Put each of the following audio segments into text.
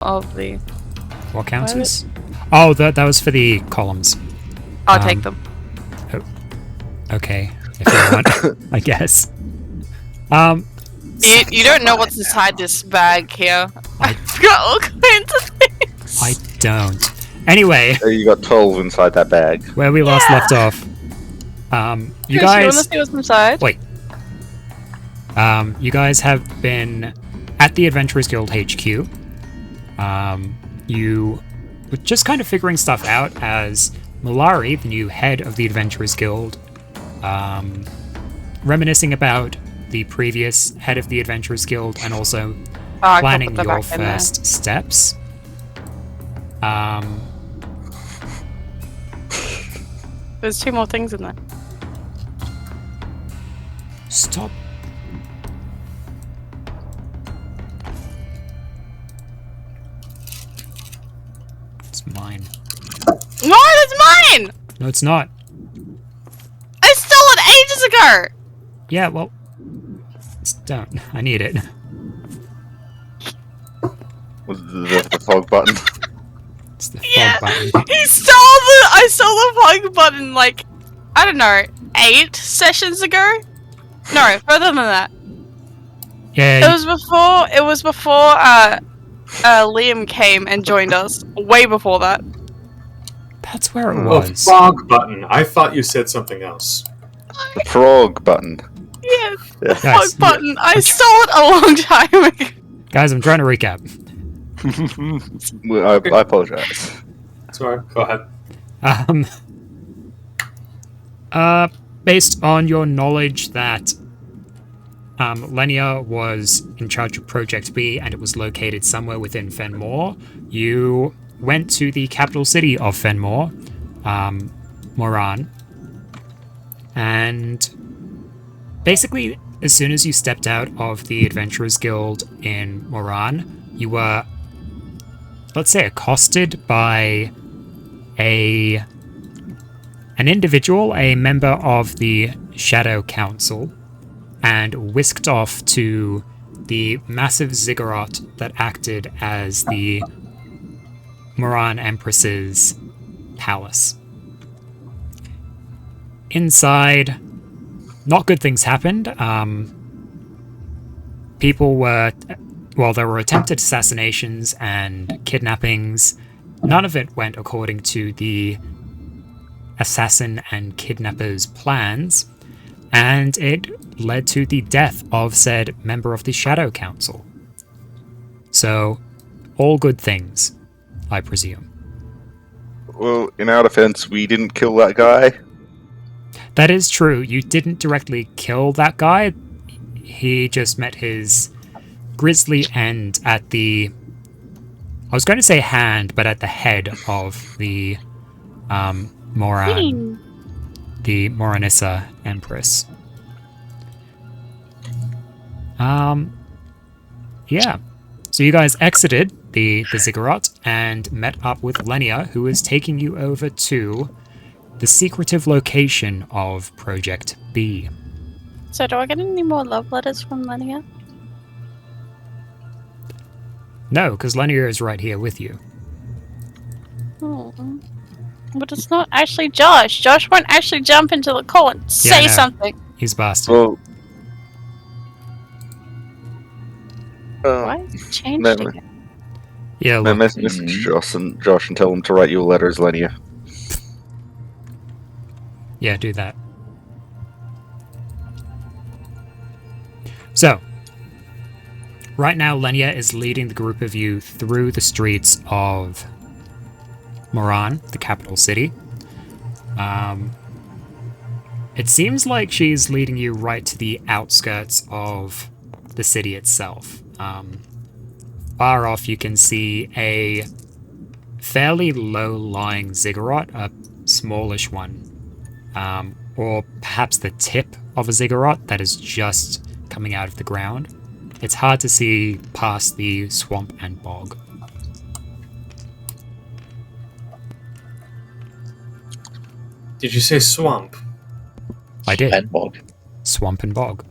of the... What counters? Oh, that was for the columns. I'll take them. Okay, if you want, I guess. You don't know what's inside this bag here. I've got all kinds of things. I don't. Anyway. You got 12 inside that bag. Where we last left off. You Chris, guys... you wanna see what's inside? Wait. You guys have been at the Adventurers Guild HQ. You were just kind of figuring stuff out as Malari, the new head of the Adventurers Guild, reminiscing about the previous head of the Adventurers Guild and also planning your first steps. There's 2 more things in there. Stop. It's mine. No, that's mine! No, it's not. I stole it ages ago! Yeah, well... Don't. I need it. Was the fog button? It's the fog button. I stole the fog button, like, I don't know, 8 sessions ago? No, further than that. Yeah. It was before Liam came and joined us. Way before that. That's where it was. The fog button. I thought you said something else. The frog button. Yes, Yeah. the fog button. I stole it a long time ago. Guys, I'm trying to recap. I apologize. Sorry, go ahead. Based on your knowledge that Lenia was in charge of Project B and it was located somewhere within Fenmore, you went to the capital city of Fenmore, Moran, and basically as soon as you stepped out of the Adventurers Guild in Moran, you were, let's say, accosted by an individual, a member of the Shadow Council, and whisked off to the massive ziggurat that acted as the Moran Empress's palace. Inside, not good things happened. There were attempted assassinations and kidnappings. None of it went according to the assassin and kidnapper's plans, and it led to the death of said member of the Shadow Council. So, all good things, I presume. Well, in our defense, we didn't kill that guy. That is true. You didn't directly kill that guy. He just met his grisly end at the... I was going to say hand, but at the head of the Moran. The Moranissa Empress. Yeah. So you guys exited the ziggurat and met up with Lenia, who is taking you over to the secretive location of Project B. So do I get any more love letters from Lenia? No, because Lenia is right here with you. Oh. But it's not actually Josh. Josh won't actually jump into the call and say something. He's bastard. Well, Why is it changed again? Yeah, look. Message Josh and tell him to write you a letter as Lenia. Yeah, do that. So, right now Lenia is leading the group of you through the streets of Moran, the capital city. It seems like she's leading you right to the outskirts of the city itself. Far off you can see a fairly low-lying ziggurat, a smallish one. Or perhaps the tip of a ziggurat that is just coming out of the ground. It's hard to see past the swamp and bog. Did you say swamp? I did. And bog. Swamp and bog.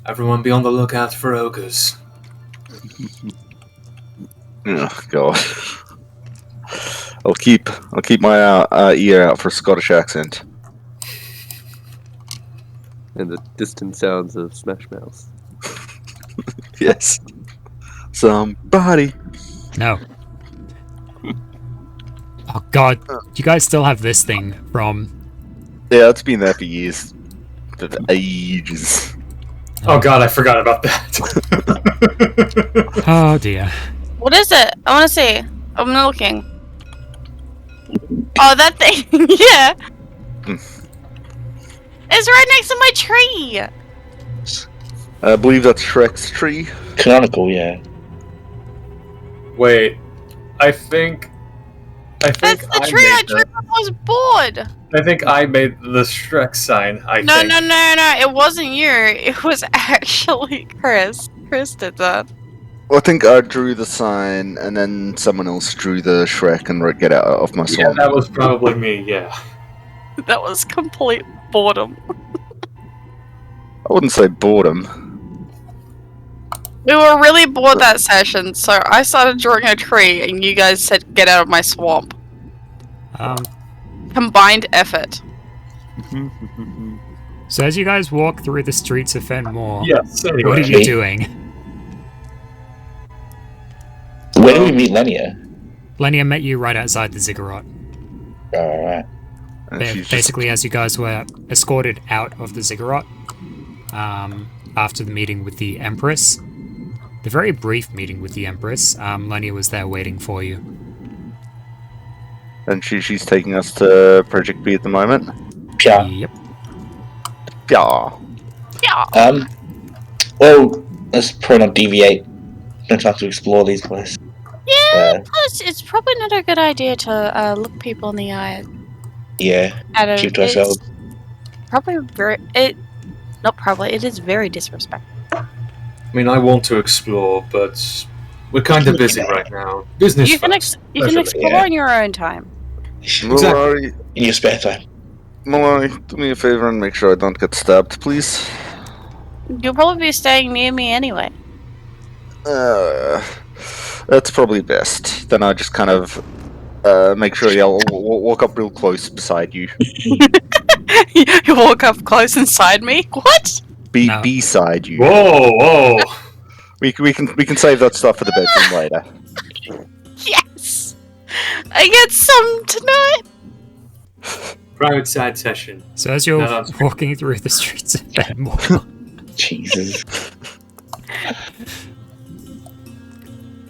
Everyone be on the lookout for ogres. Oh God. I'll keep my ear out for Scottish accent. And the distant sounds of Smash Mouth. Yes. Somebody. No. Oh god, you guys still have this thing from... Yeah, it's been there for years. For ages. Oh god, I forgot about that. Oh dear. What is it? I want to see. I'm not looking. Oh, that thing. Yeah. It's right next to my tree. I believe that's Shrek's tree. Canonical, yeah. Wait, I think That's the tree I drew when I was bored. I think I made the Shrek sign. No, think. no, no, no. It wasn't you. It was actually Chris. Chris did that. Well, I think I drew the sign, and then someone else drew the Shrek and wrote "Get out of my Yeah, swamp." that was probably me. Yeah. That was complete boredom. I wouldn't say boredom. We were really bored that session, so I started drawing a tree, and you guys said, "Get out of my swamp." Combined effort. So as you guys walk through the streets of Fenmore, Yes. Anyway. what are you doing? Where do we meet Lenia? Lenia met you right outside the ziggurat. Alright. And she's just- Basically, as you guys were escorted out of the ziggurat after the meeting with the Empress, the very brief meeting with the Empress, Lenia was there waiting for you. and she's taking us to Project B at the moment. Yeah. Yep. Yeah. Yeah. Well, let's probably not deviate. No time to explore these places. Yeah. Plus, it's probably not a good idea to look people in the eye. Yeah. Keep to ourselves. Probably very. It is very disrespectful. I mean, I want to explore, but we're kind of busy right now. Business. You can first. you can Especially- explore in your own time. Malari, In your spare time. Malari, do me a favor and make sure I don't get stabbed, please. You'll probably be staying near me anyway. That's probably best. Then I just kind of make sure I'll walk up real close beside you. You walk up close inside me. What? No. Beside you. Whoa, whoa! We can save that stuff for the bedroom later. Yes. I get some tonight. Private side session. So as you're No, that's- walking through the streets of Fenmore, Jesus.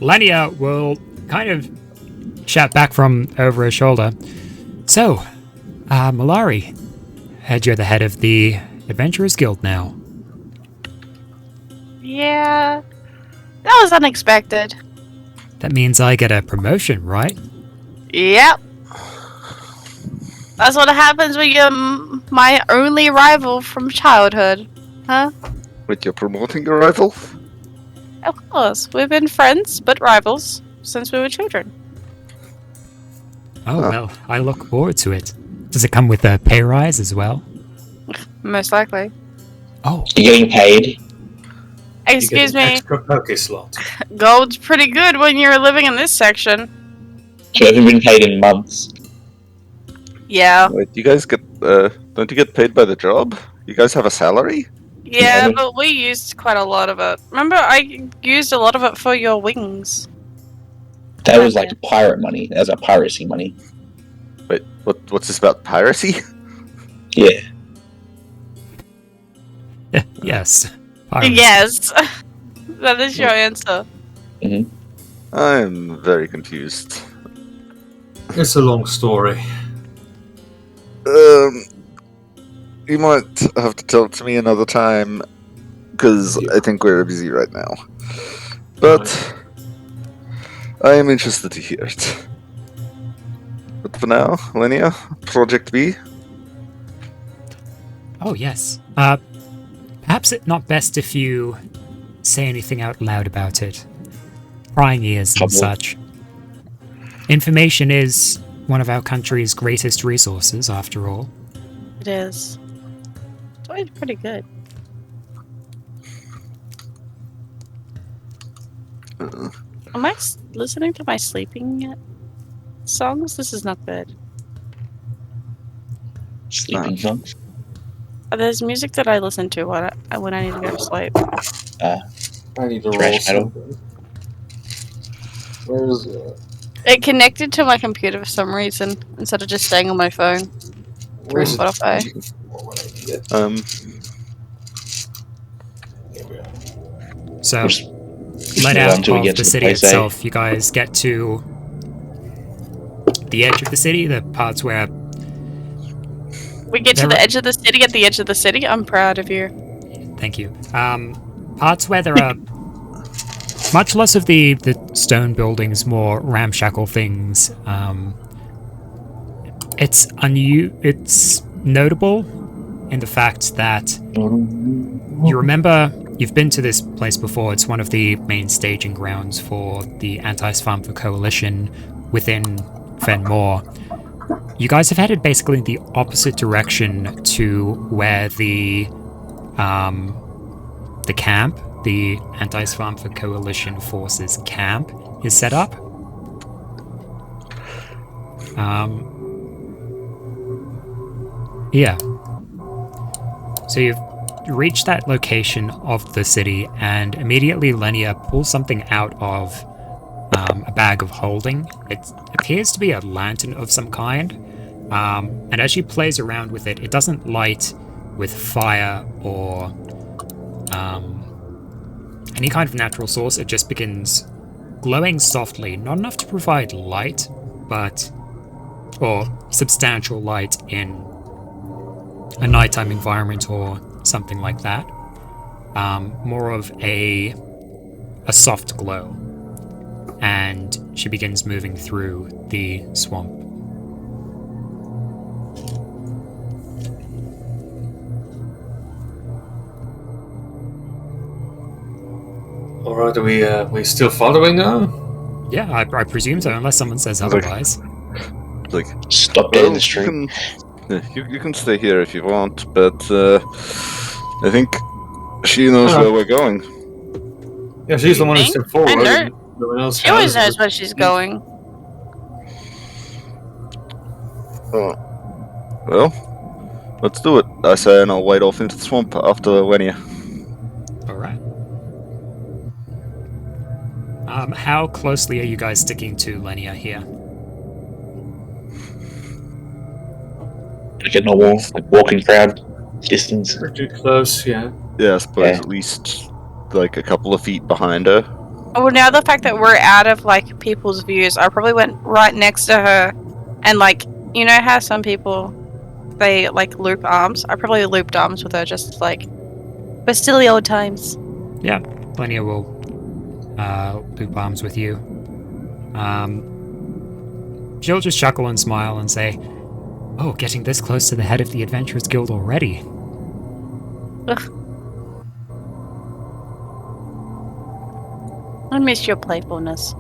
Lenia will kind of shout back from over her shoulder. So, Malari, heard you're the head of the Adventurers Guild now. Yeah. That was unexpected. That means I get a promotion, right? Yep. That's what happens when you're my only rival from childhood. Huh? Wait, you're promoting your rival? Of course. We've been friends, but rivals, since we were children. Oh, well, I look forward to it. Does it come with a pay rise as well? Most likely. Oh, You're getting paid. You get Excuse an me. Extra poke slot. Gold's pretty good when you're living in this section. You haven't been paid in months. Yeah. Wait, you guys get don't you get paid by the job? You guys have a salary? Yeah, Yeah. but we used quite a lot of it. Remember, I used a lot of it for your wings. That was like pirate money. That was like piracy money. Wait, what's this about piracy? Yeah. yes. Pirates. Yes. That is your answer. I'm very confused. It's a long story. You might have to tell it to me another time, because I think we're busy right now. But I am interested to hear it. But for now, Lenia, Project B. Oh, yes. Perhaps it's not best if you say anything out loud about it. Prying ears and Trouble. such. Information is one of our country's greatest resources, after all. It is. It's always pretty good. Am I listening to my sleeping songs? This is not good. Sleeping songs. There's music that I listen to when I need to go to sleep. I need to roll Trash metal. something. Where is it? It connected to my computer for some reason instead of just staying on my phone through Where's it? Spotify. When I need it. Here we are. So, Just let move out on till we of get the to the city place, eh? itself, you guys get to the edge of the city, the parts where We get to the edge of the city at the edge of the city. I'm proud of you. Thank you. Parts where there are much less of the stone buildings, more ramshackle things. It's notable in the fact that you remember you've been to this place before. It's one of the main staging grounds for the Svärmfa coalition within Fenmore. You guys have headed basically in the opposite direction to where the camp, the Svärmfa coalition forces camp, is set up. Yeah. So you've reached that location of the city, and immediately Lenia pulls something out of a bag of holding. It appears to be a lantern of some kind, and as she plays around with it, it doesn't light with fire or any kind of natural source. It just begins glowing softly, not enough to provide light, or substantial light in a nighttime environment or something like that. More of a soft glow. And she begins moving through the swamp. Alright, are we still following now? Yeah, I presume so, unless someone says otherwise. Like, Stop dead in the stream. You can stay here if you want, but I think she knows where we're going. Yeah, she's the one who Me? stepped forward. I know. And everyone else She always has. knows where she's going. Well, let's do it. I say, and I'll wade off into the swamp after Lenia. Alright. How closely are you guys sticking to Lenia here? Get normal, like walking crowd distance. Pretty close, yeah. Yeah, I suppose Yeah. at least like a couple of feet behind her. Oh, well, now the fact that we're out of like people's views, I probably went right next to her, and like, you know how some people they like loop arms. I probably looped arms with her, just like, but still the old times. Yeah, Lenia will loop arms with you. She'll just chuckle and smile and say, "Oh, getting this close to the head of the Adventurers Guild already." Ugh. I miss your playfulness.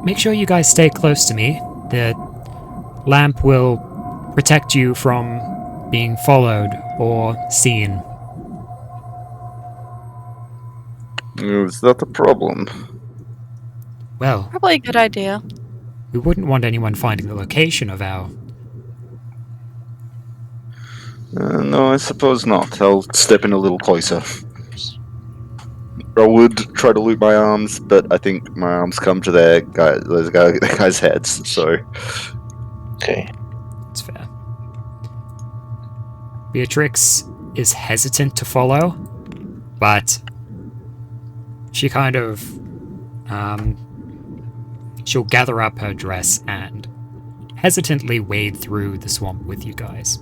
Make sure you guys stay close to me. The lamp will protect you from being followed or seen. Is that a problem? Well, Probably a good idea. we wouldn't want anyone finding the location of our... No, I suppose not. I'll step in a little closer. I would try to loop my arms, but I think my arms come to the guy's heads, so... Okay. It's fair. Beatrix is hesitant to follow, but she kind of... she'll gather up her dress and hesitantly wade through the swamp with you guys.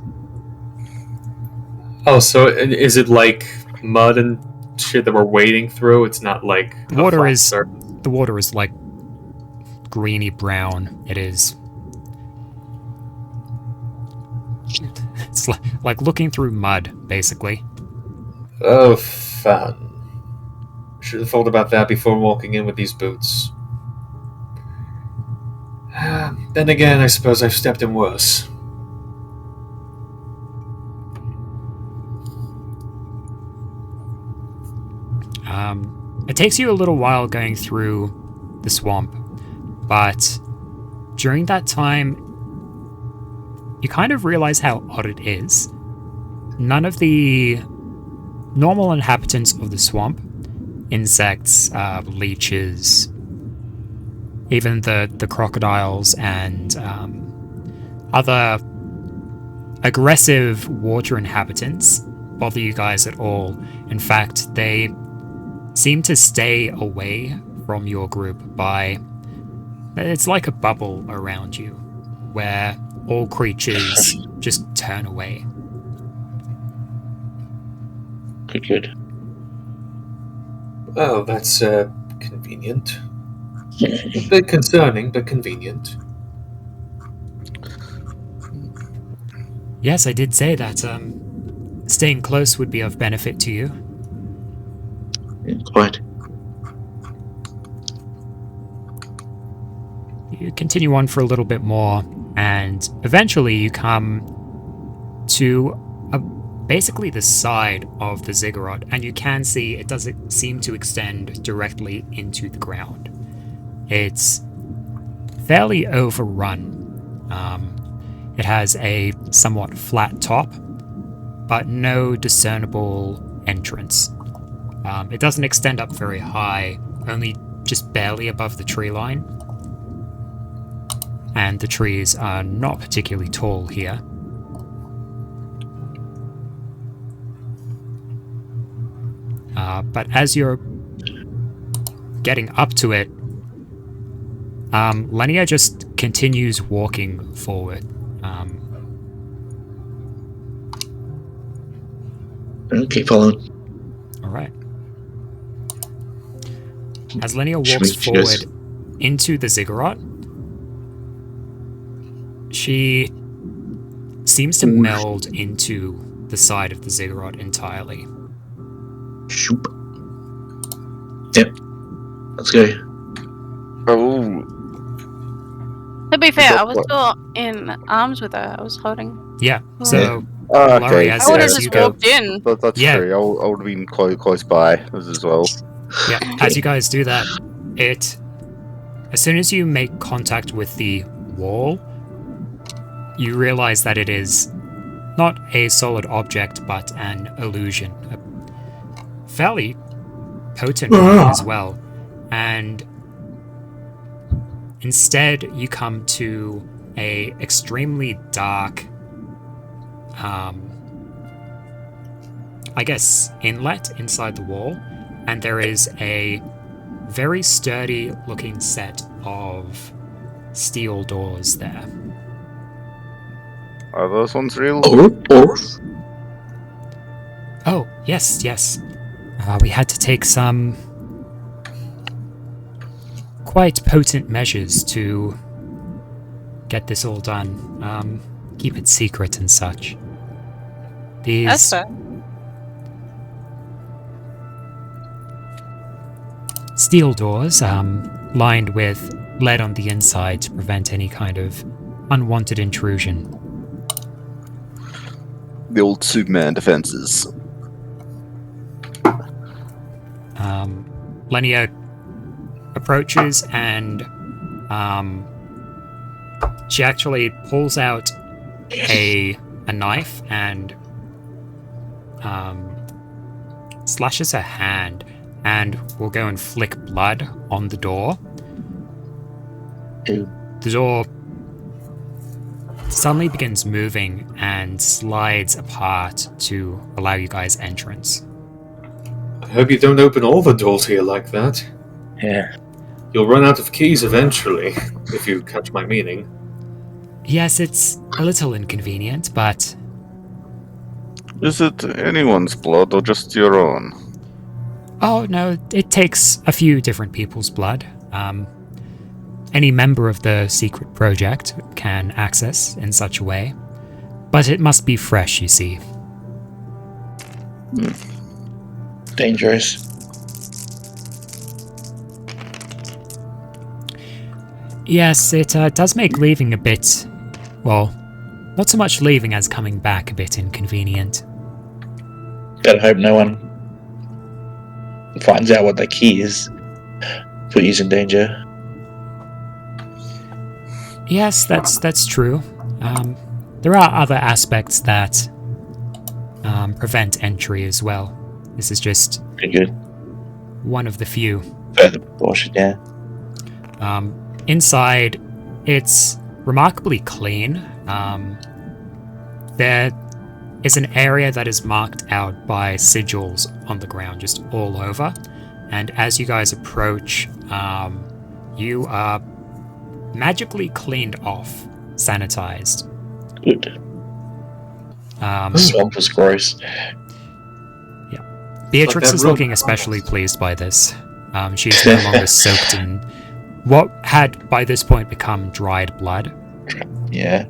Oh, so is it like mud and shit that we're wading through? It's not like The water is like greeny brown. It is. It's like looking through mud, basically. Oh, fun. Should have thought about that before walking in with these boots. Then again, I suppose I've stepped in worse. It takes you a little while going through the swamp, but during that time, you kind of realize how odd it is. None of the normal inhabitants of the swamp, insects, leeches, even the crocodiles and other aggressive water inhabitants bother you guys at all. In fact, they seem to stay away from your group by... It's like a bubble around you, where all creatures just turn away. Good. Well, that's convenient. A bit concerning, but convenient. Yes, I did say that staying close would be of benefit to you. Quite. You continue on for a little bit more, and eventually you come to basically the side of the ziggurat, and you can see it doesn't seem to extend directly into the ground. It's fairly overrun. It has a somewhat flat top, but no discernible entrance. It doesn't extend up very high, only just barely above the tree line. And the trees are not particularly tall here. But as you're getting up to it, Lenia just continues walking forward. Keep following. Alright. As Lenia walks forward into the ziggurat, she seems to meld into the side of the ziggurat entirely. Shoop. Yep. Let's go. Oh, To be fair, Got I was what? still in arms with her. I was holding. Yeah, so okay. Laurie, as I would have you just go, walked in. That's Yeah. true. I would have been close by as well. yeah, as you guys do that, as soon as you make contact with the wall, you realize that it is not a solid object, but an illusion. A fairly potent one as well. And instead, you come to a extremely dark, I guess, inlet inside the wall, and there is a very sturdy looking set of steel doors there. Are those ones real? Oh, yes. We had to take some quite potent measures to get this all done. Keep it secret and such. That's These fair. steel doors, lined with lead on the inside to prevent any kind of unwanted intrusion. The old Superman defenses. Lenia approaches and she actually pulls out a knife and slashes her hand and will go and flick blood on the door. Ew. The door suddenly begins moving and slides apart to allow you guys entrance. I hope you don't open all the doors here like that. Yeah. You'll run out of keys eventually, if you catch my meaning. Yes, it's a little inconvenient, but Is it anyone's blood or just your own? oh no, it takes a few different people's blood. Any member of the secret project can access in such a way, but it must be fresh, you see. Dangerous. Yes, it does make leaving a bit, well, not so much leaving as coming back a bit inconvenient. Gotta hope no one finds out what the key is, put you in danger. Yes, that's true. There are other aspects that prevent entry as well. This is just Pretty good. one of the few. Further precaution, yeah. Inside, it's remarkably clean. There is an area that is marked out by sigils on the ground just all over, and as you guys approach, you are magically cleaned off, sanitized. Good. Swamp was gross. Beatrix Like that is room. looking especially pleased by this. She's no longer soaked in what had by this point become dried blood. Yeah.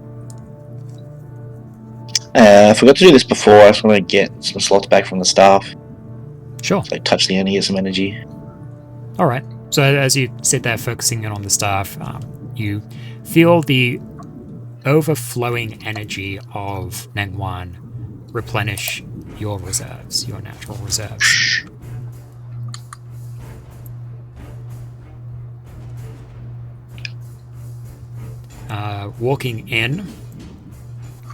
I forgot to do this before. I just want to get some slots back from the staff. Sure. Like touch the end and get some energy. All right. So as you sit there focusing in on the staff, you feel the overflowing energy of Nengwan replenish your reserves, your natural reserves. Walking in,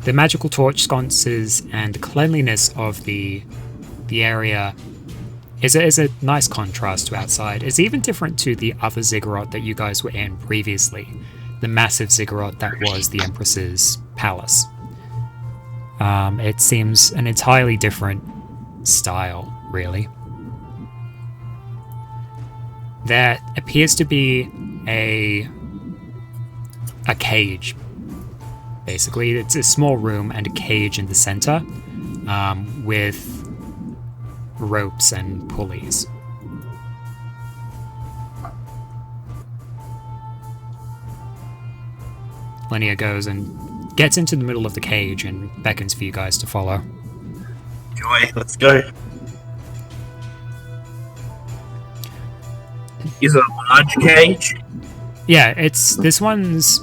the magical torch sconces and cleanliness of the area is a nice contrast to outside. It's even different to the other ziggurat that you guys were in previously, the massive ziggurat that was the Empress's palace. It seems an entirely different style, really. There appears to be a cage. Basically, it's a small room and a cage in the center, with ropes and pulleys. Linnea goes and gets into the middle of the cage and beckons for you guys to follow. Joy, let's go. Is it a large cage? Yeah, this one's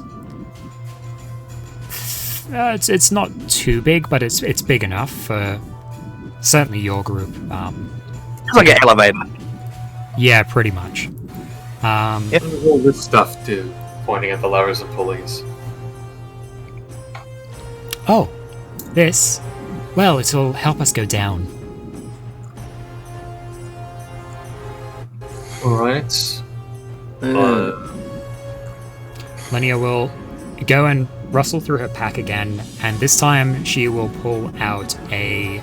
it's not too big, but it's big enough for certainly your group. It's like an elevator. Yeah, pretty much. What does all this stuff do? Pointing at the levers and pulleys. Oh, this. Well, it'll help us go down. Alright. Linnea will go and rustle through her pack again, and this time she will pull out a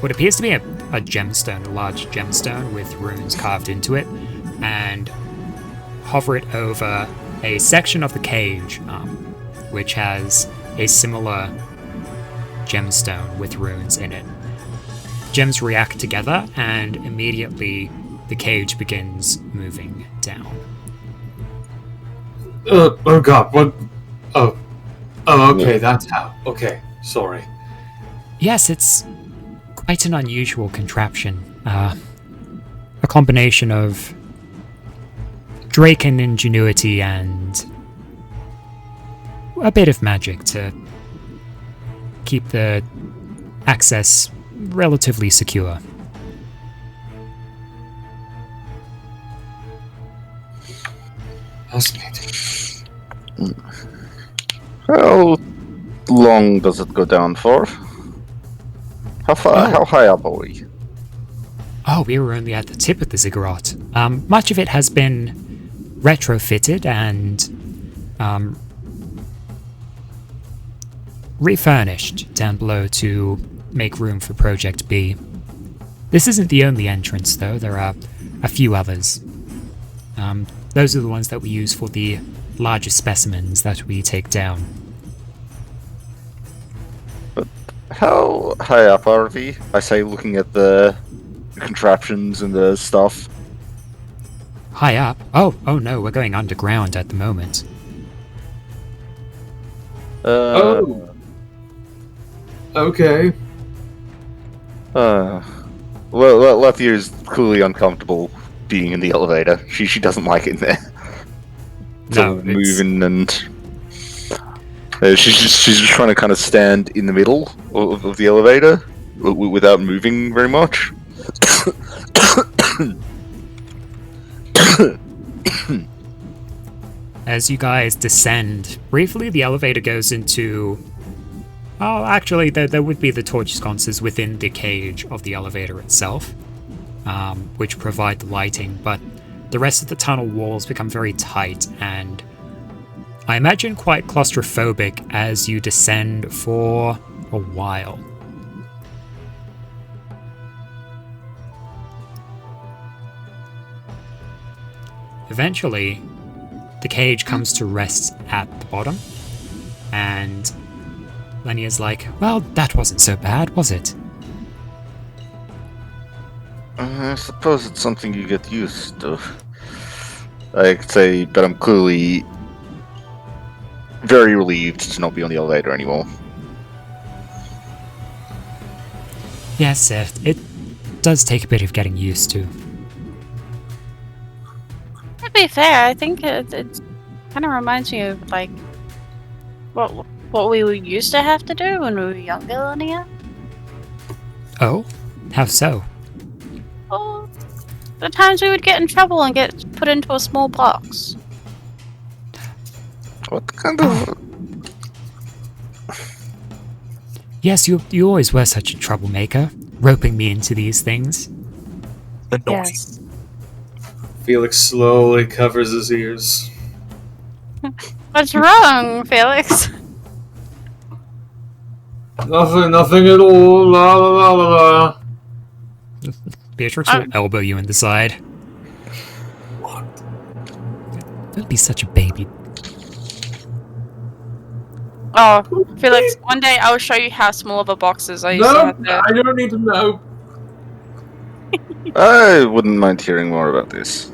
what appears to be a gemstone, a large gemstone with runes carved into it, and hover it over a section of the cage, which has a similar gemstone with runes in it. Gems react together, and immediately the cage begins moving down. Oh god, what? Oh, okay, that's how. Okay, sorry. Yes, it's quite an unusual contraption. A combination of Draken ingenuity and a bit of magic to keep the access relatively secure. Fascinating. How long does it go down for? How far? Oh. How high up are we? Oh, we were only at the tip of the ziggurat. Much of it has been retrofitted and refurnished down below to make room for Project B. This isn't the only entrance, though. There are a few others. Those are the ones that we use for the larger specimens that we take down. How high up are we? I say, looking at the contraptions and the stuff. High up? Oh no, we're going underground at the moment. Oh. Okay. Well, Lethier is clearly uncomfortable being in the elevator. She doesn't like it in there. No, it's- moving and she's just trying to kind of stand in the middle of the elevator without moving very much. As you guys descend, briefly the elevator goes into... Oh, actually, there would be the torch sconces within the cage of the elevator itself, which provide the lighting, but the rest of the tunnel walls become very tight and I imagine quite claustrophobic as you descend for a while. Eventually, the cage comes to rest at the bottom, and Lenia's like, well, that wasn't so bad, was it? I suppose it's something you get used to. I'd say, but I'm clearly very relieved to not be on the elevator anymore. Yes, it does take a bit of getting used to. To be fair, I think it kind of reminds me of like what we used to have to do when we were younger, Linnea. Oh? How so? Oh, the times we would get in trouble and get put into a small box. What kind of... Yes, you always were such a troublemaker, roping me into these things. Yes. Felix slowly covers his ears. What's wrong, Felix? Nothing at all. La la la la la. Beatrix will elbow you in the side. What? Don't be such a baby. Oh, Felix, one day I will show you how small of a box is. I used to No, have to... I don't need to know. I wouldn't mind hearing more about this.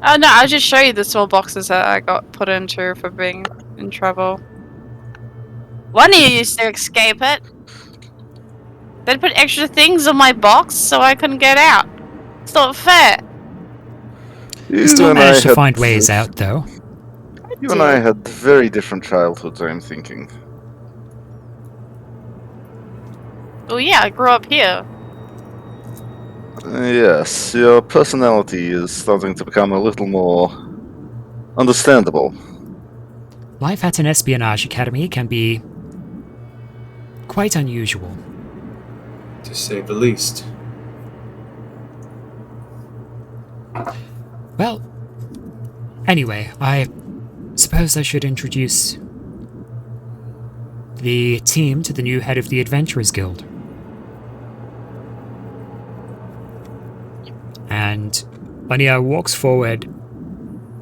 Oh no, I'll just show you the small boxes that I got put into for being in trouble. One of you used to escape it. They'd put extra things on my box so I couldn't get out. It's not fair. You still managed to find ways out, though. You and I had very different childhoods, I'm thinking. Oh yeah, I grew up here. Yes, your personality is starting to become a little more understandable. Life at an espionage academy can be quite unusual. To say the least. Well, anyway, I suppose I should introduce the team to the new head of the Adventurers Guild. And Lenia walks forward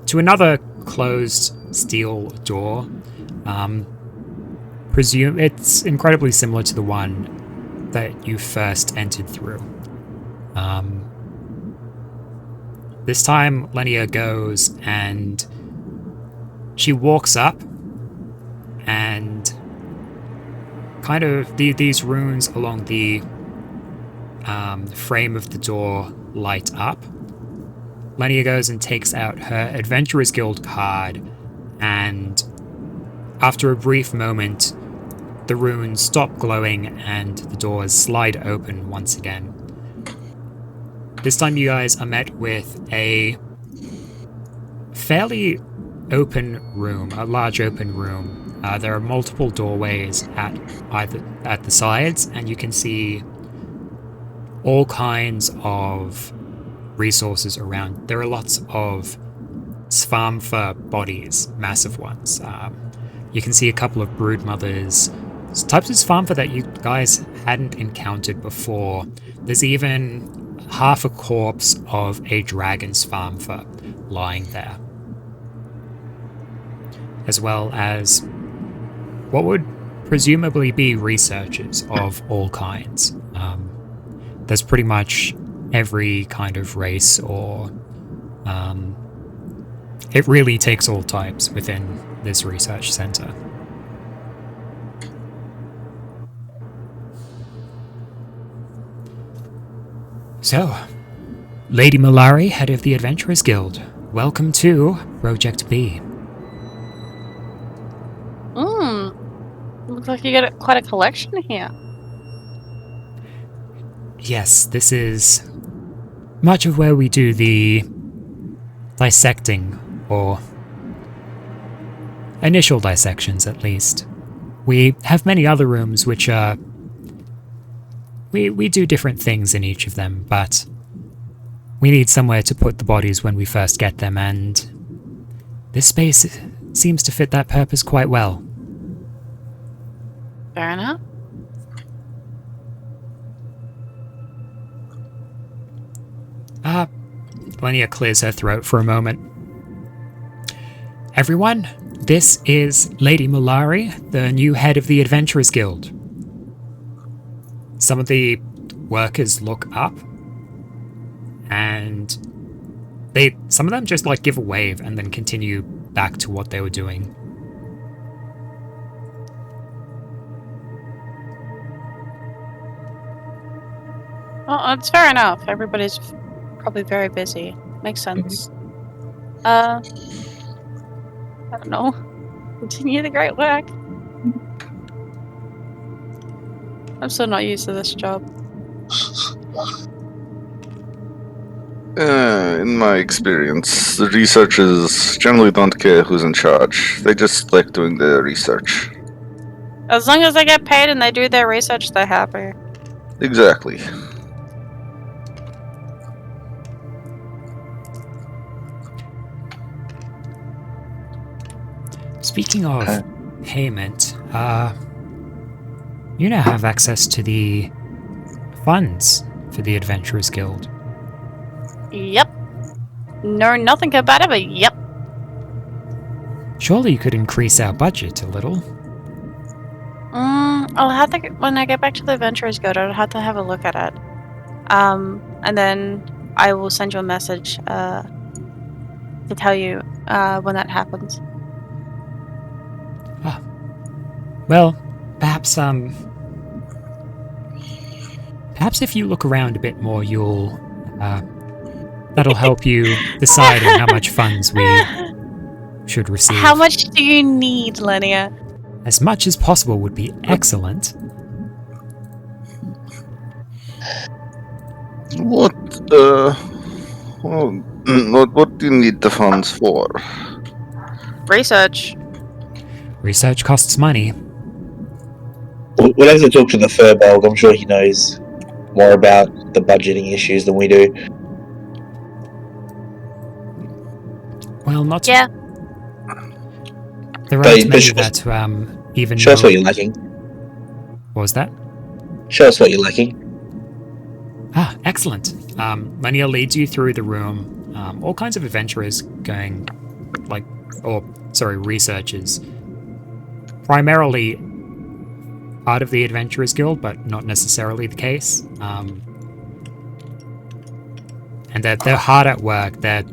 to another closed steel door. Presume it's incredibly similar to the one that you first entered through. This time, Lenia goes and she walks up, and kind of these runes along the frame of the door light up. Lenia goes and takes out her Adventurers Guild card, and after a brief moment, the runes stop glowing and the doors slide open once again. This time you guys are met with a fairly open room, a large open room. There are multiple doorways at the sides, and you can see all kinds of resources around. There are lots of Svärmfa bodies, massive ones. You can see a couple of brood mothers, types of Svärmfa that you guys hadn't encountered before. There's even half a corpse of a dragon Svärmfa lying there, as well as what would presumably be researchers of all kinds. There's pretty much every kind of race, or it really takes all types within this research center. So, Lady Malari, head of the Adventurers Guild, welcome to Project B. Looks like you got quite a collection here. Yes, this is much of where we do the dissecting, or initial dissections at least. We have many other rooms which are... We do different things in each of them, but we need somewhere to put the bodies when we first get them, and this space seems to fit that purpose quite well. Fair enough. Lenia clears her throat for a moment. Everyone, this is Lady Malari, the new head of the Adventurers Guild. Some of the workers look up, and some of them just like give a wave and then continue back to what they were doing. Well, it's fair enough. Everybody's probably very busy. Makes sense. I don't know. Continue the great work. I'm still not used to this job. In my experience, the researchers generally don't care who's in charge. They just like doing their research. As long as they get paid and they do their research, they're happy. Exactly. Speaking of payment, you now have access to the funds for the Adventurers Guild. Yep. No, nothing about it, but yep. Surely you could increase our budget a little. I'll have to, when I get back to the Adventurers Guild, I'll have to have a look at it. And then I will send you a message, to tell you, when that happens. Well, perhaps if you look around a bit more, you'll, that'll help you decide on how much funds we should receive. How much do you need, Lenia? As much as possible would be excellent. What do you need the funds for? Research. Research costs money. We'll have to talk to the Furbolg. I'm sure he knows more about the budgeting issues than we do. Well, not... Yeah. There But- aren't but many show us- that even Show us know... what you're lacking. What was that? Show us what you're lacking. Ah, excellent. Lenia leads you through the room. All kinds of adventurers going, researchers. Primarily part of the Adventurers Guild, but not necessarily the case. And they're hard at work. They're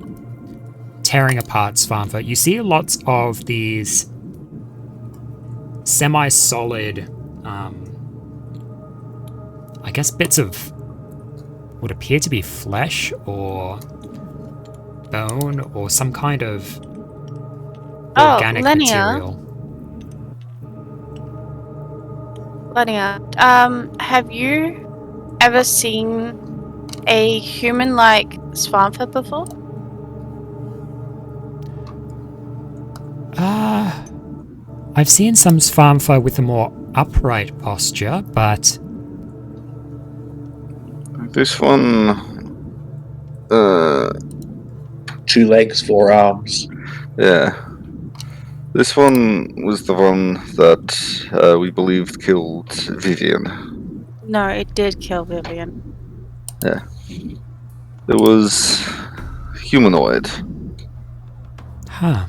tearing apart Svärmfa. You see lots of these semi-solid, I guess bits of what appear to be flesh or bone or some kind of organic material. Lenia, have you ever seen a human-like Svärmfa before? I've seen some Svärmfa with a more upright posture, but This one, 2 legs, 4 arms. yeah. This one was the one that we believed killed Vivian. No, it did kill Vivian. It was humanoid. huh.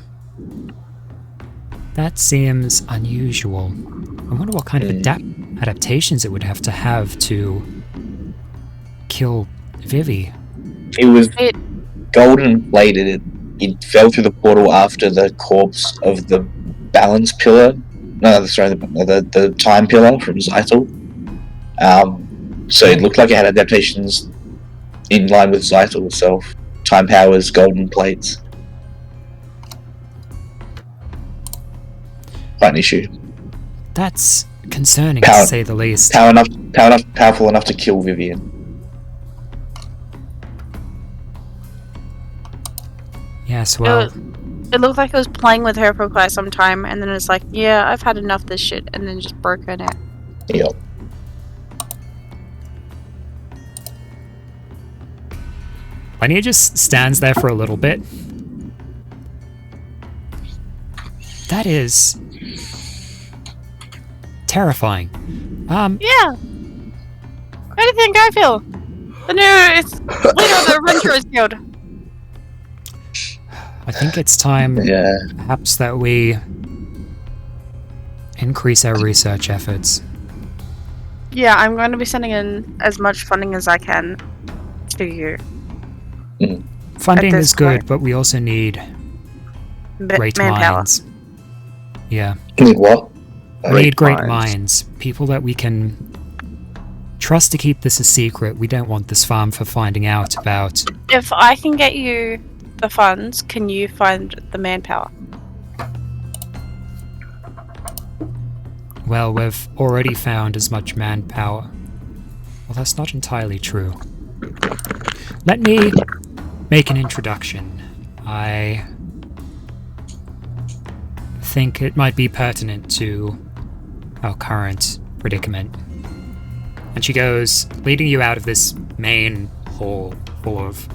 That seems unusual. I wonder what kind of adaptations it would have to kill Vivi. It was It- golden plated. It fell through the portal after the corpse of the balance pillar. No, sorry, the time pillar from Zytel. So it looked like it had adaptations in line with Zytel itself. Time powers, golden plates. Quite an issue. That's concerning Power- to say the least. Powerful enough to kill Vivian. Yes, well, It looked like it was playing with her for quite some time, and then it's like, yeah, I've had enough of this shit, and then just broke her neck. Yep. Lenia just stands there for a little bit. That is terrifying. Yeah. How do you think I feel? The new leader of the Adventurers Guild. I think it's time, Yeah. perhaps, that we increase our research efforts. Yeah, I'm going to be sending in as much funding as I can to you. Funding At this is good, point. but we also need great Manpower. minds. Yeah, Need what? we need great minds. People that we can trust to keep this a secret. We don't want this farm for finding out about. If I can get you the funds, can you find the manpower? Well, we've already found as much manpower. Well, that's not entirely true. Let me make an introduction. I think it might be pertinent to our current predicament. And she goes, leading you out of this main hall full of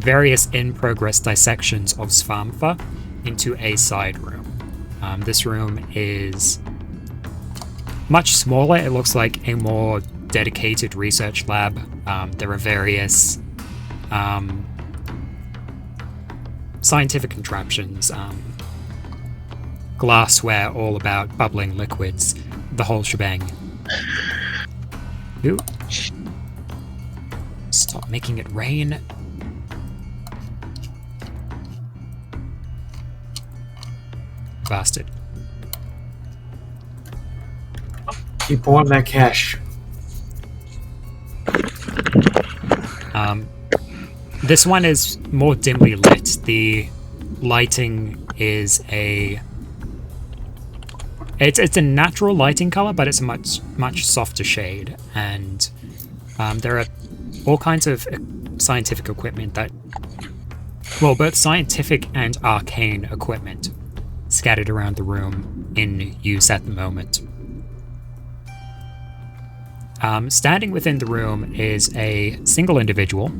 various in-progress dissections of Svärmfa into a side room. This room is much smaller. It looks like a more dedicated research lab. There are various scientific contraptions, glassware all about bubbling liquids, the whole shebang. Ooh. Stop making it rain. Bastard. Keep on that cash. This one is more dimly lit. The lighting is a... It's a natural lighting color, but it's a much softer shade. And there are all kinds of scientific equipment that... Well, both scientific and arcane equipment scattered around the room in use at the moment. Standing within the room is a single individual.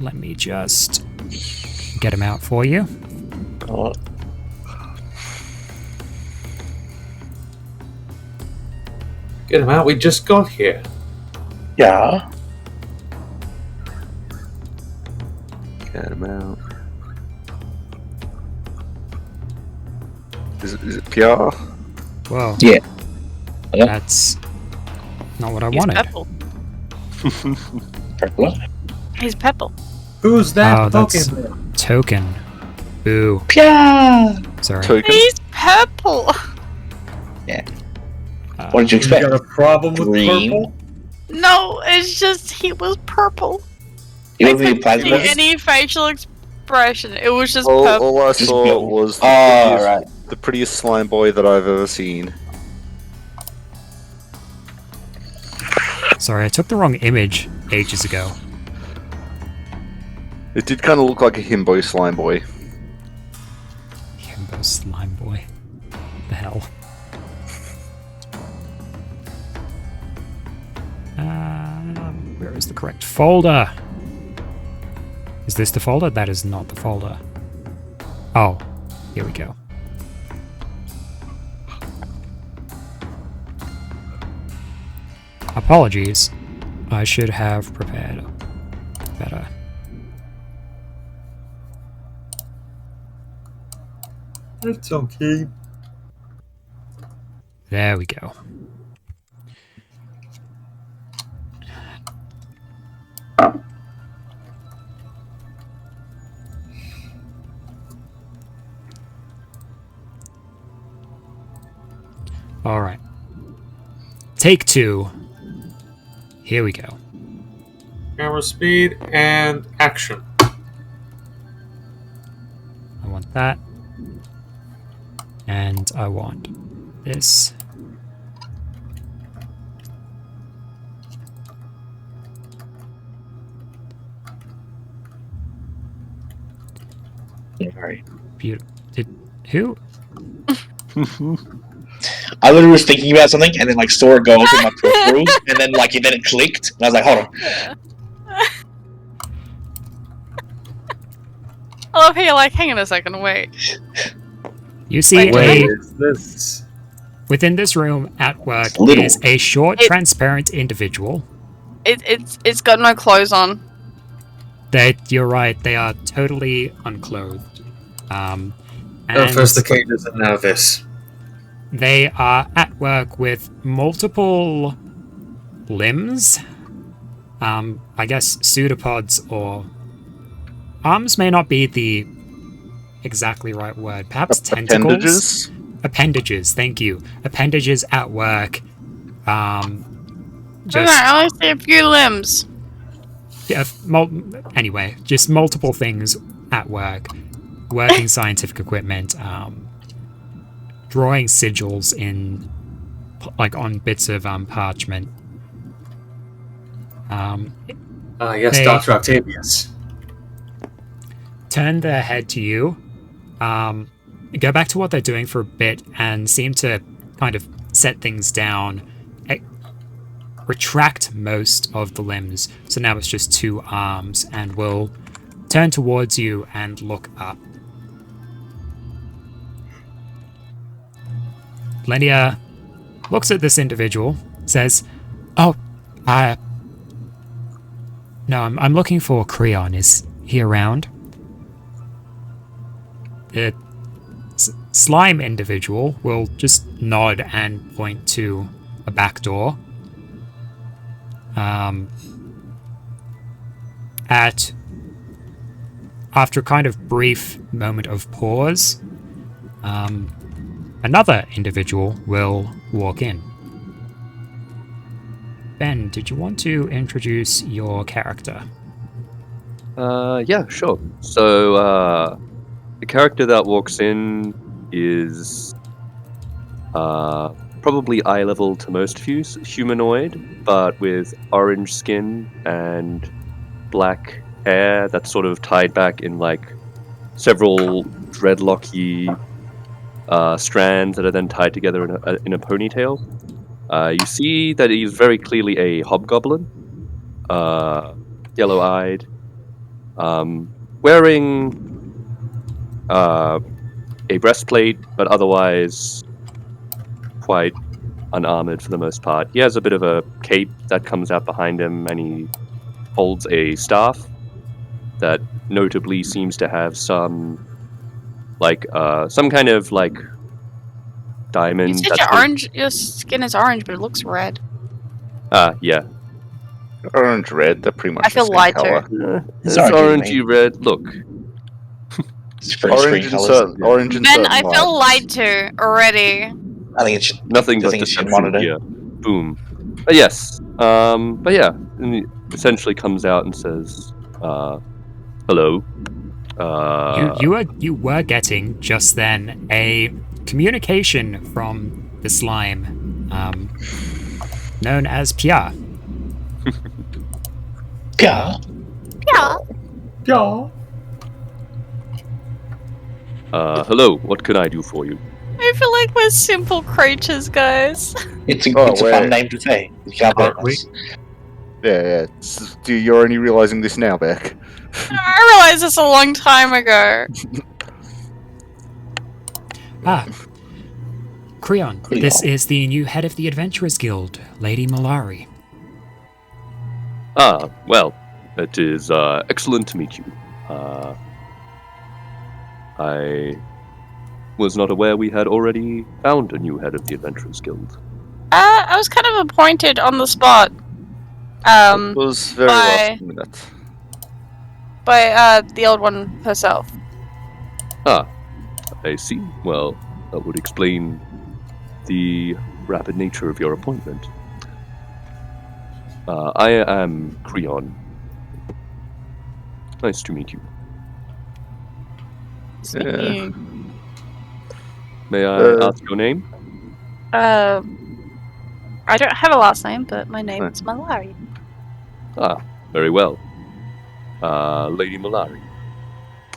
Let me just get him out for you. Oh, Get him out. We just got here. yeah. Get him out. Is it PR? Whoa. Yeah. That's not what I He's wanted. purple. Purple. He's purple. Who's that Oh, that's talking? Token. Boo. Pia! Sorry. Token? He's purple. What did you You expect? got a problem with Green. purple? No, it's just he was purple. You I want me to couldn't see plasma? any facial expression. It was just All, purple. all I Just saw blue. was Oh, right. the prettiest slime boy that I've ever seen. Sorry, I took the wrong image ages ago. It did kind of look like a himbo slime boy. Himbo slime boy. The hell. Where is the correct folder? Is this the folder? That is not the folder. Oh, here we go. Apologies. I should have prepared better. It's okay. There we go. All right. Take 2. Here we go. Camera speed and action. I want that. And I want this. Sorry. Who? I literally was thinking about something and then like saw it go off in my peripherals and then it clicked and I was like, hold on. I love how you're like, hang on a second, wait. You see Wait, is this? within this room at work Little. is a short, It- transparent individual. It's got no clothes on. You're right, they are totally unclothed. And First the cages and now this. they are at work with multiple limbs. I guess pseudopods or arms may not be the exactly right word. Perhaps tentacles? Appendages, thank you. Appendages at work. I only see a few limbs. Yeah, anyway, just multiple things at work. Working scientific equipment, drawing sigils in, like, on bits of parchment. Yes, They- Dr. Octavius. Turn their head to you, go back to what they're doing for a bit, and seem to kind of set things down, retract most of the limbs, so now it's just 2 arms, and will turn towards you and look up. Lenia looks at this individual, says, "Oh, no, I'm looking for Creon. Is he around?" The slime individual will just nod and point to a back door. After a kind of brief moment of pause, another individual will walk in. Ben, did you want to introduce your character? Yeah, sure. So, the character that walks in is probably eye level to most views, humanoid, but with orange skin and black hair that's sort of tied back in like several dreadlocky strands that are then tied together in a ponytail. You see that he's very clearly a hobgoblin, yellow-eyed, wearing a breastplate, but otherwise quite unarmored for the most part. He has a bit of a cape that comes out behind him, and he holds a staff that notably seems to have some kind of like diamond. You said your skin is orange, but it looks red. Yeah. Orange, red, they're pretty much I feel the same lied to. color. It's Sorry, orangey red. Look, It's pretty Orange screen and colors. certain, orange and Ben, certain I feel lights. lied to already. I think it should. nothing I but think it should deception monitor. here. Boom. Yes. But yeah, and he essentially comes out and says, "Hello." You were getting just then a communication from the slime, known as Pia. Yeah. Yeah. Yeah. Hello. What can I do for you? I feel like we're simple creatures, guys. It's a, Oh, it's a fun wait. name to say. You can't blame Aren't we? us. Yeah. You're only realizing this now, Beck. I realized this a long time ago. Creon, Creon. this is the new head of the Adventurers Guild, Lady Malari. Well, it is excellent to meet you. I was not aware we had already found a new head of the Adventurers Guild. I was kind of appointed on the spot. It was very by- last minute. By the old one herself. I see. Well, that would explain the rapid nature of your appointment. I am Creon. Nice to meet you. Yeah. May I ask your name? I don't have a last name, but my name is Malari. Very well. Lady Malari,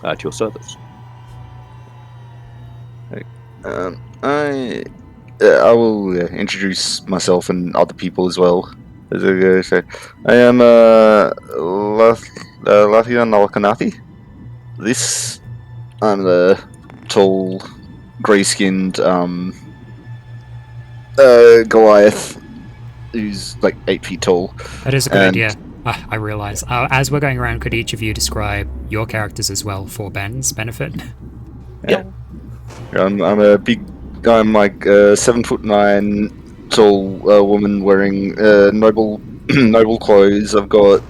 at your service. I will introduce myself and other people as well. As I go, so I am Lathia Nalakanati. This I'm the tall, grey-skinned Goliath who's like 8 feet tall. That is a good And- idea. I realise. As we're going around, could each of you describe your characters as well for Ben's benefit? I'm I'm like 7'9" tall woman wearing noble noble clothes. I've got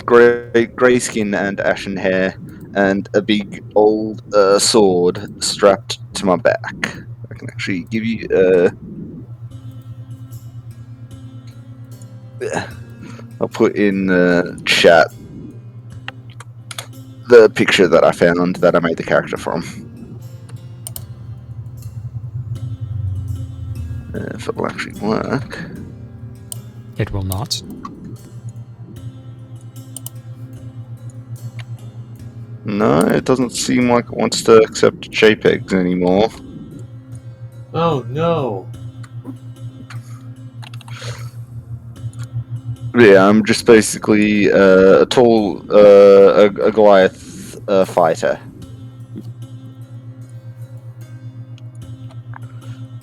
grey skin and ashen hair, and a big old sword strapped to my back. I can actually give you I'll put in the chat the picture that I found that I made the character from. If it will actually work. It will not. No, it doesn't seem like it wants to accept JPEGs anymore. Oh no. Yeah, I'm just basically a tall, a Goliath fighter.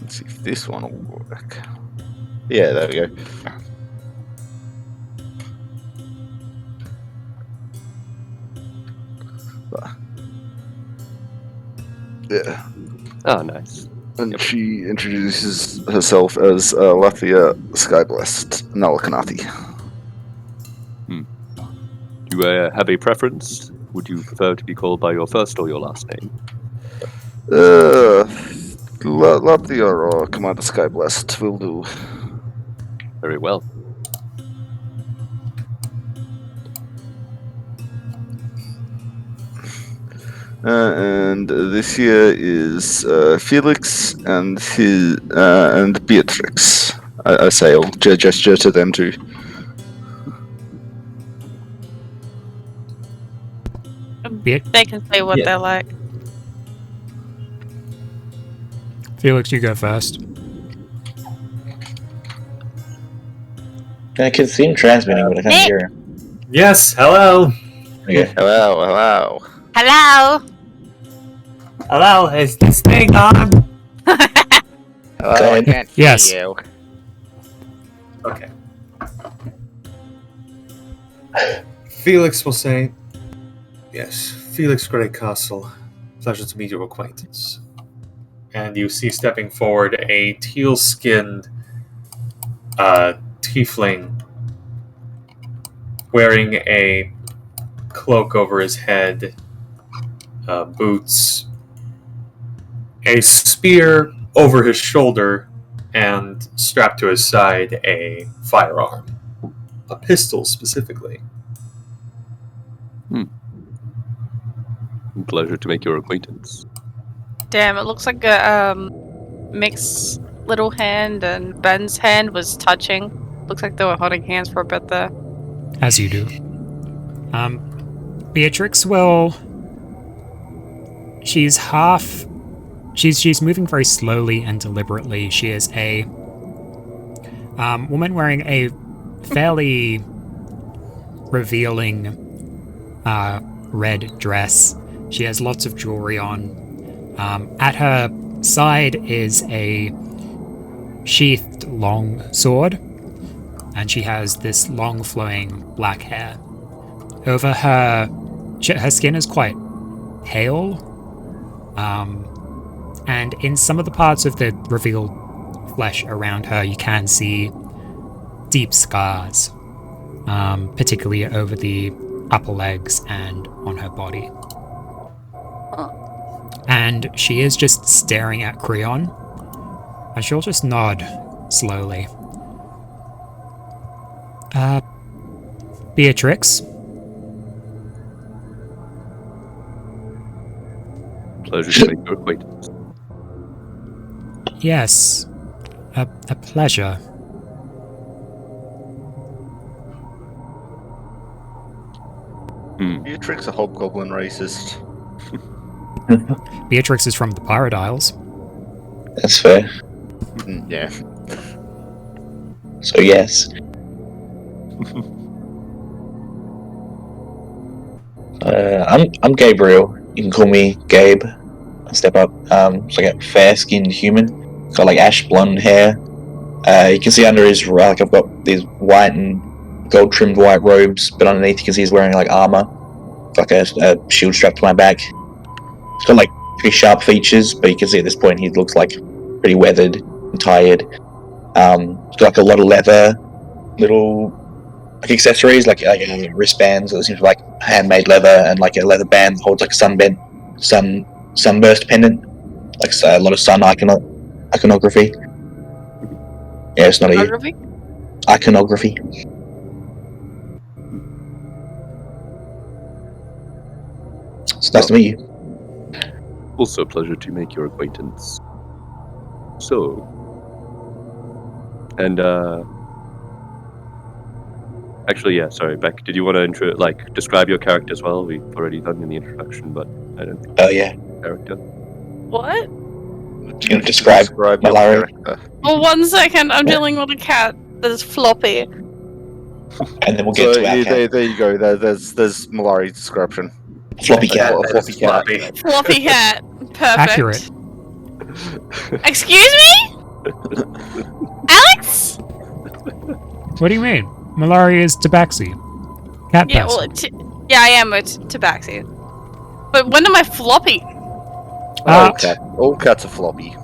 Let's see if this one will work. Yeah, there we go. Yeah, Ah, nice. and she introduces herself as Lathia Skyblessed Nalakanati. Do you have a preference? Would you prefer to be called by your first or your last name? Lathia or Commander Skyblessed will do. Very well. And this here is Felix and his and Beatrix. I say I'll gesture to them too. They can say what Yeah. they like. Felix, you go first. I can see him transmitting, but I can't hear him. Yes, hello. Okay. Hello. Hello. Hello, is this thing on? I can't Yes. hear you. Okay. Felix will say, yes, Felix Greycastle, pleasure to meet your acquaintance. And you see stepping forward a teal-skinned tiefling wearing a cloak over his head, boots, a spear over his shoulder, and strapped to his side a firearm. A pistol, specifically. Pleasure to make your acquaintance. Damn, it looks like a Mick's little hand and Ben's hand was touching. Looks like they were holding hands for a bit there. As you do. Beatrix will. She's half. She's moving very slowly and deliberately. She is a woman wearing a fairly revealing red dress. She has lots of jewelry on. At her side is a sheathed long sword, and she has this long flowing black hair. Over her skin is quite pale, and in some of the parts of the revealed flesh around her you can see deep scars, particularly over the upper legs and on her body. And she is just staring at Creon, and she'll just nod slowly. Beatrix? Pleasure to make your acquaintance. Yes, a pleasure. Beatrix a hobgoblin racist. Beatrix is from the Pirate Isles. That's fair. Yeah. So yes. I'm Gabriel. You can call me Gabe. I'll step up. So I got fair-skinned human. Got like ash blonde hair. You can see under his like I've got these white and gold-trimmed white robes, but underneath you can see he's wearing like armor, like a shield strapped to my back. He's got like pretty sharp features, but you can see at this point he looks like pretty weathered and tired. He's got like a lot of leather, little like accessories, like wristbands that seems like handmade leather, and like a leather band that holds like a sunburst pendant, like a lot of sun iconography. Yeah, it's not Photography? iconography. It's nice to meet you. Also a pleasure to make your acquaintance. So, and actually, yeah. Sorry, Beck. Did you want to describe your character as well? We've already done in the introduction, but I don't think. Oh yeah. Character. What? You gonna describe your Mallory? character. Well, 1 second. I'm dealing with a cat that is floppy. And then we'll get So to our cat. there you go. There's Malari's description. Floppy cat. A floppy cat. Floppy cat. Perfect. Accurate. Excuse me? Alex? What do you mean? Malaria is tabaxi. Cat Yeah, person. well, yeah, I am a tabaxi. But when am I floppy? All cats are floppy.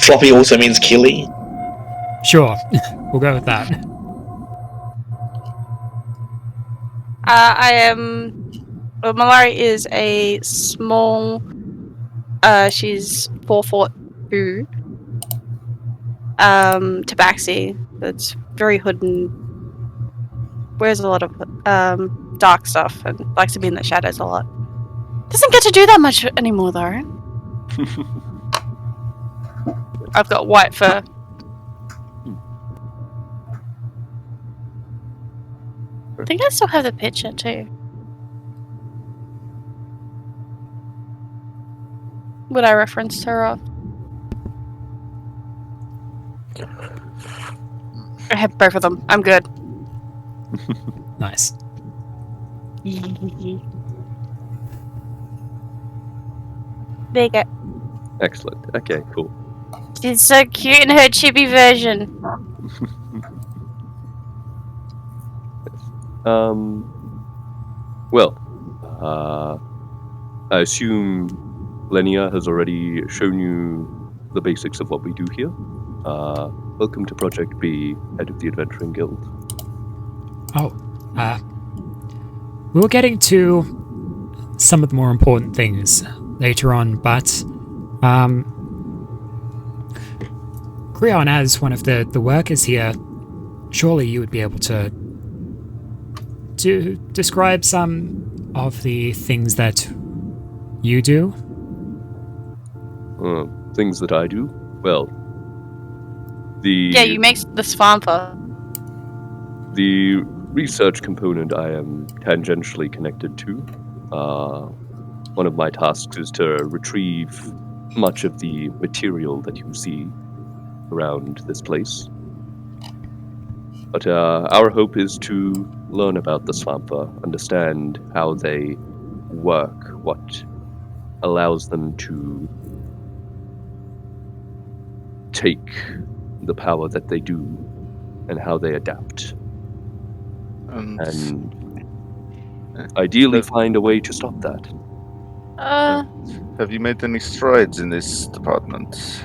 Floppy also means killy. Sure, we'll go with that. I am. Well, Malari is a small. She's 4'2". Tabaxi. That's very hood and wears a lot of dark stuff and likes to be in the shadows a lot. Doesn't get to do that much anymore though. I've got white fur. I think I still have the picture too. Would I reference her off? I have both of them. I'm good. Nice. There you go. Excellent. Okay, cool. She's so cute in her chibi version. I assume Lenia has already shown you the basics of what we do here. Welcome to Project B, head of the Adventuring Guild. We were getting to some of the more important things later on, but Creon, as one of the workers here, surely you would be able to describe some of the things that you do? Things that I do? Well, Yeah, you make the Svärmfa. The research component I am tangentially connected to. One of my tasks is to retrieve much of the material that you see around this place. But our hope is to learn about the Svärmfa, understand how they work, what allows them to take the power that they do, and how they adapt. And ideally find a way to stop that. Have you made any strides in this department?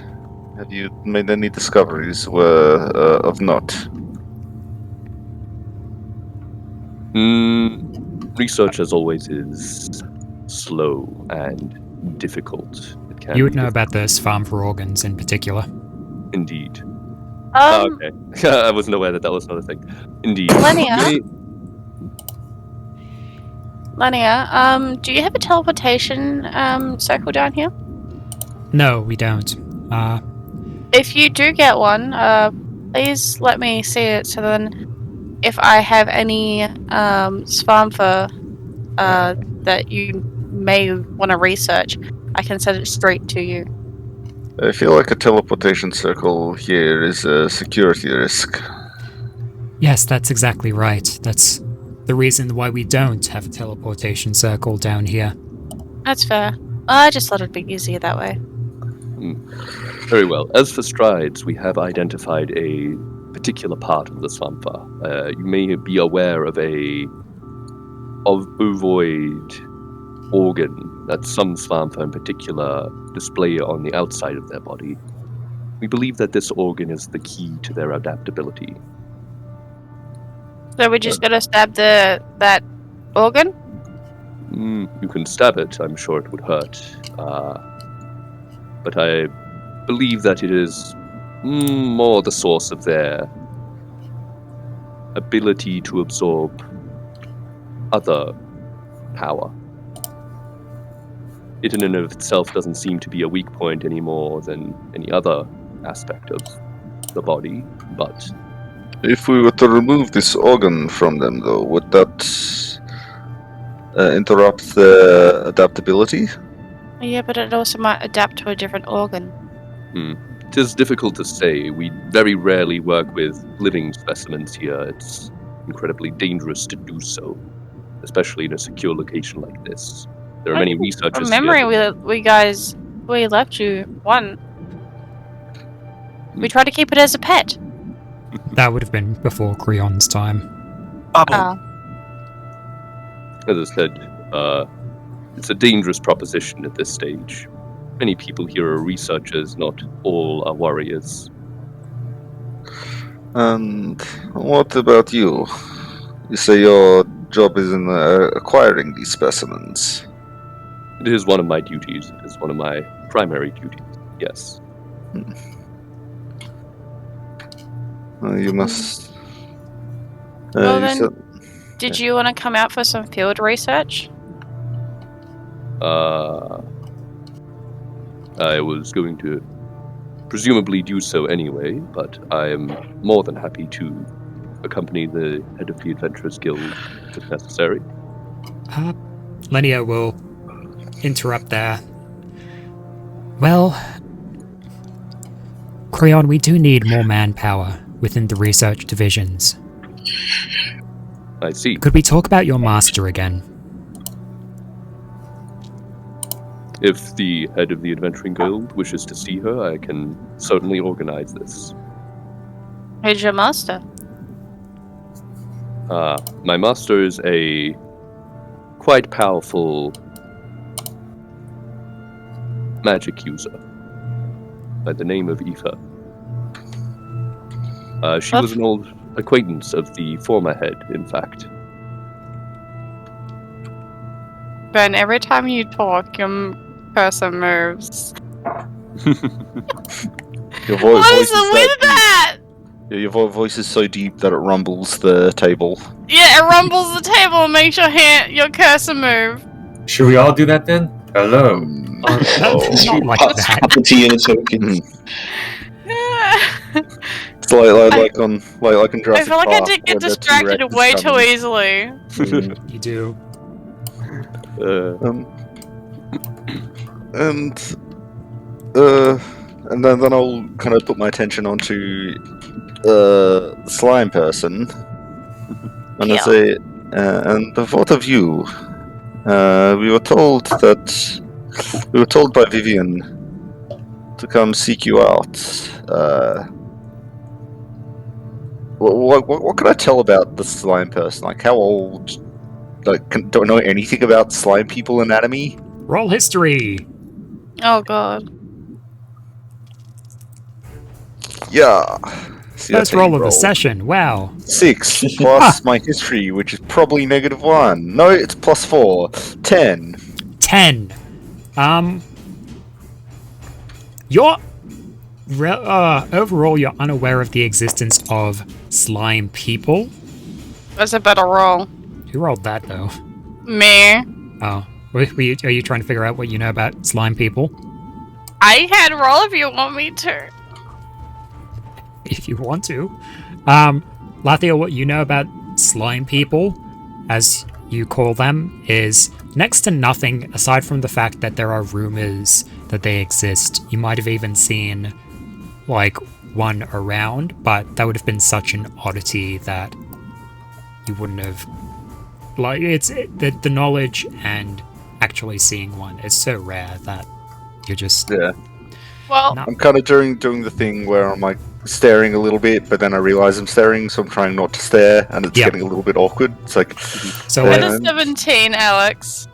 Have you made any discoveries of note? Research, as always, is slow and difficult. It can You would be know about the Svärmfa organs in particular. Indeed. Okay. I wasn't aware that was another thing. Indeed. Lenia, do you have a teleportation circle down here? No, we don't. If you do get one, please let me see it. So then, if I have any Svärmfa that you may want to research, I can send it straight to you. I feel like a teleportation circle here is a security risk. Yes, that's exactly right. That's the reason why we don't have a teleportation circle down here. That's fair. I just thought it'd be easier that way. Very well. As for strides, we have identified a particular part of the Svärmfa. You may be aware of a ovoid organ that some Svärmfa in particular display on the outside of their body. We believe that this organ is the key to their adaptability. So we're just gonna stab that organ? You can stab it, I'm sure it would hurt. But I believe that it is more the source of their ability to absorb other power. It in and of itself doesn't seem to be a weak point any more than any other aspect of the body, but If we were to remove this organ from them, though, would that interrupt the adaptability? Yeah, but it also might adapt to a different organ. it is difficult to say. We very rarely work with living specimens here. It's incredibly dangerous to do so, especially in a secure location like this. There are many researchers From memory, here. we left you one. We tried to keep it as a pet. That would have been before Creon's time. Bubble. As I said, it's a dangerous proposition at this stage. Many people here are researchers, not all are warriors. And what about you? You say your job is in acquiring these specimens. It is one of my duties. It is one of my primary duties, yes. You must. Well you then, said- did you want to come out for some field research? I was going to presumably do so anyway, but I am more than happy to accompany the head of the Adventurers Guild if necessary. Linnea will interrupt there. Well, Creon, we do need more manpower within the research divisions. I see. Could we talk about your master again? If the head of the Adventuring Guild wishes to see her, I can certainly organize this. Who's your master? My master is a quite powerful magic user by the name of Aoife. She was an old acquaintance of the former head, in fact. Ben, every time you talk, your cursor moves. Your What voice is with that? Your voice is so deep that it rumbles the table. Yeah, it rumbles the table and makes your cursor move. Should we all do that then? Hello. Not like that. Puppeteer token. It's like on I Jurassic feel like I Park did get when the distracted T-Rex is way too coming. easily. You do. And then I'll kind of put my attention onto the slime person, and I Yeah. say, and the thought of you. We were told by Vivian to come seek you out. What can I tell about the slime person? Like, how old? Like, don't know anything about slime people anatomy? Roll history! Oh god. Yeah. See, First that's how you roll of the session, wow. 6 plus my history, which is probably -1. No, it's +4. 10. 10. You're... overall, you're unaware of the existence of slime people. That's a better roll. Who rolled that, though? Me. Oh. Are you trying to figure out what you know about slime people? I can roll if you want me to. If you want to. Lathia, what you know about slime people, as you call them, is next to nothing aside from the fact that there are rumors that they exist. You might have even seen, like, one around, but that would have been such an oddity that you wouldn't have. Like, the knowledge and actually seeing one is so rare that you're just. Yeah. Well, not. I'm kind of doing the thing where I'm like staring a little bit, but then I realize I'm staring, so I'm trying not to stare, and it's Yep. getting a little bit awkward. It's like, So what what is 17, Alex?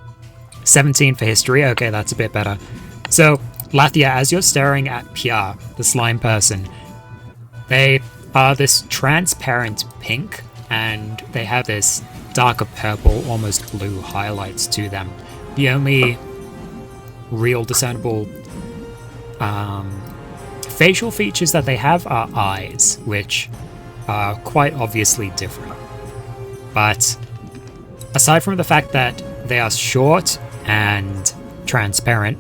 17 for history. Okay, that's a bit better. So, Lathia, as you're staring at Pia, the slime person, they are this transparent pink, and they have this darker purple, almost blue highlights to them. The only real discernible facial features that they have are eyes, which are quite obviously different. But aside from the fact that they are short and transparent,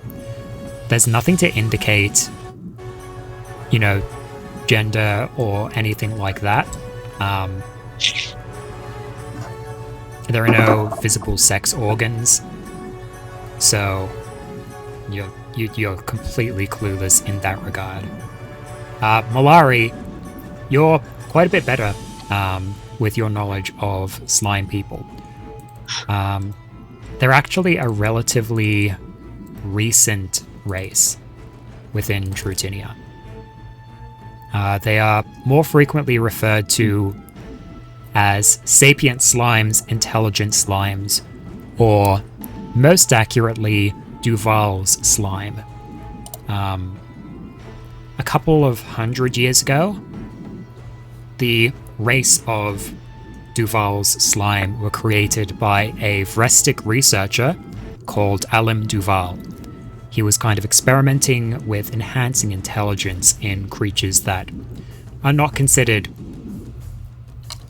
there's nothing to indicate, gender or anything like that. There are no visible sex organs, so you're completely clueless in that regard. Malari, you're quite a bit better with your knowledge of slime people. They're actually a relatively recent race within Trutinia. They are more frequently referred to as sapient slimes, intelligent slimes, or most accurately, Duval's slime. A couple of 100 years ago, the race of Duval's slime were created by a Vrestic researcher called Alim Duval. He was kind of experimenting with enhancing intelligence in creatures that are not considered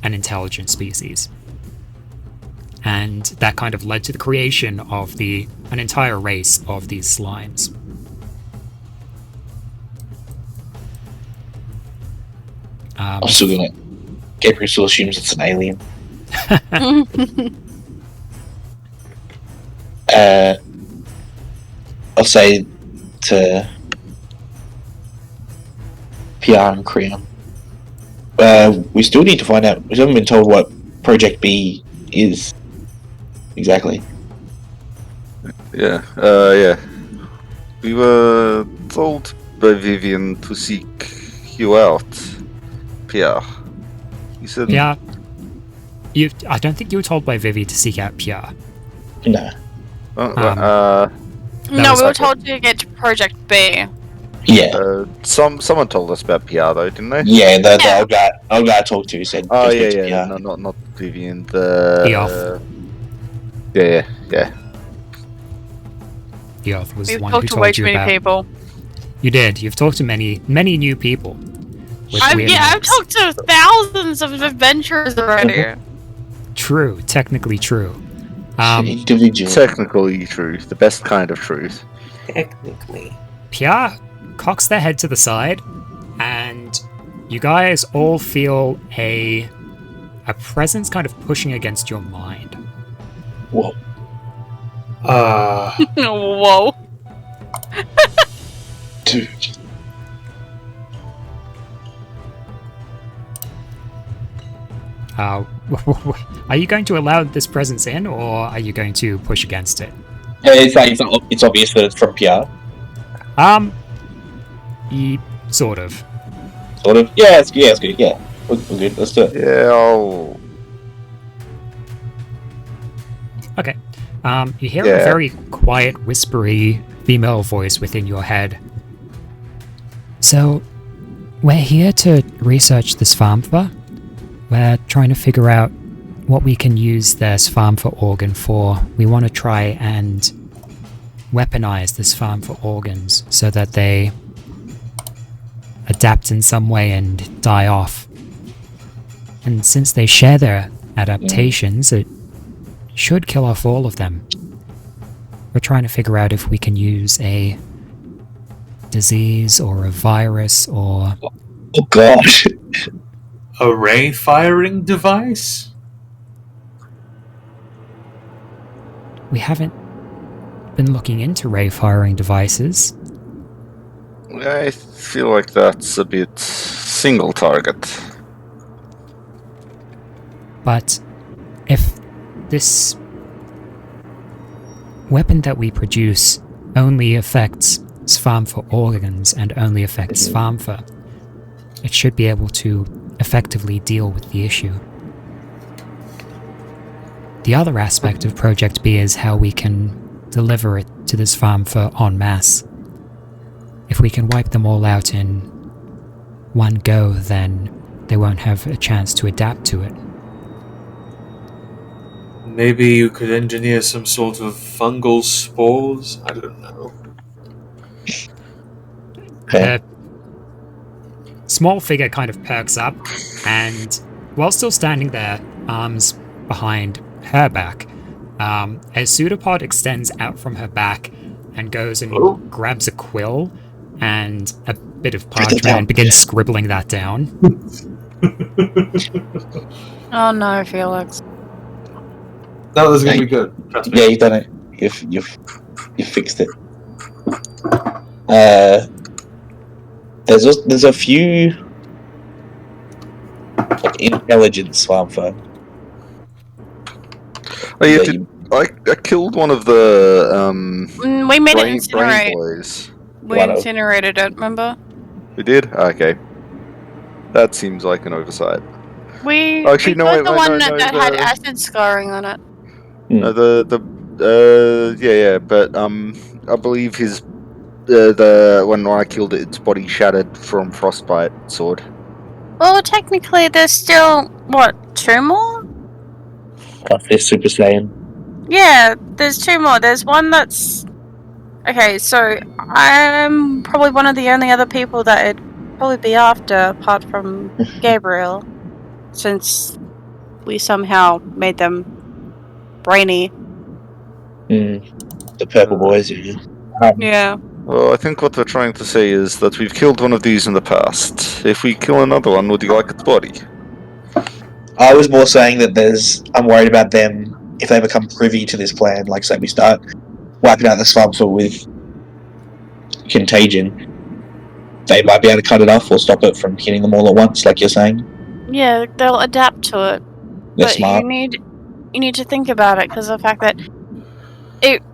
an intelligent species. And that kind of led to the creation of an entire race of these slimes. I'm still gonna. Gabriel still assumes it's an alien. I'll say to PR and Creon. We still need to find out. We haven't been told what Project B is exactly. yeah, yeah. We were told by Vivian to seek you out, Pierre. He said, Yeah. I don't think you were told by Vivi to seek out Pia. No. No, we was were like- told to get to Project B. Yeah. someone told us about Pierre though, didn't they? Yeah. The Yeah. old guy I talked to said. Oh go yeah, speak to yeah. PR. No, not Vivian. The Eoth. yeah. Eoth was the We've one who talked to way told too you many about. people. You did. You've talked to many new people. With weird I've names. talked to thousands of adventurers already. True, technically true. Individual. Technically truth, the best kind of truth. Technically. Pia cocks their head to the side, and you guys all feel a presence kind of pushing against your mind. Whoa. Whoa. Dude. Are you going to allow this presence in, or are you going to push against it? It's obvious that it's from PR. Sort of. Sort of. Yeah, it's good. Yeah, we're good. Let's do it. Yeah. Okay. You hear Yeah. a very quiet, whispery female voice within your head. So, we're here to research the Svärmfa. We're trying to figure out what we can use their Svärmfa organ for. We want to try and weaponize the Svärmfa organs so that they adapt in some way and die off. And since they share their adaptations, it should kill off all of them. We're trying to figure out if we can use a disease or a virus or... Oh gosh. A ray firing device? we haven't been looking into ray firing devices. I feel like that's a bit single target. But if this weapon that we produce only affects Svärmfa organs and only affects Svärmfa, it should be able to effectively deal with the issue. The other aspect of Project B is how we can deliver it to the Svärmfa en masse. If we can wipe them all out in one go, then they won't have a chance to adapt to it. Maybe you could engineer some sort of fungal spores? I don't know. Okay. The small figure kind of perks up, and while still standing there, arms behind her back, a pseudopod extends out from her back and goes and grabs a quill and a bit of parchment and begins scribbling that down. Oh no, Felix. No, this is gonna be good. Trust me. Yeah, you've done it. You've fixed it. There's a few like intelligence Svärmfa. Oh, yeah, that I killed one of the We made it brain incinerate. boys. We One of- incinerated it, remember? We did? Okay. That seems like an oversight. We Actually, no, killed wait, the wait, one no, that no, had the- acid scarring on it. No, but I believe his when I killed it, its body shattered from frostbite sword. Well, technically, there's still, what, 2 more? This Super Saiyan. Yeah, there's 2 more. There's one that's... Okay, so I'm probably one of the only other people that it'd probably be after, apart from Gabriel, since we somehow made them brainy. The purple boys. Yeah. Yeah. Well, I think what we're trying to say is that we've killed one of these in the past. If we kill another one, would you like its body? I was more saying that I'm worried about them if they become privy to this plan. Like, say we start wiping out the Svärmfa with contagion, they might be able to cut it off or stop it from hitting them all at once, like you're saying. Yeah, they'll adapt to it. They're But smart. you need to think about it, because the fact that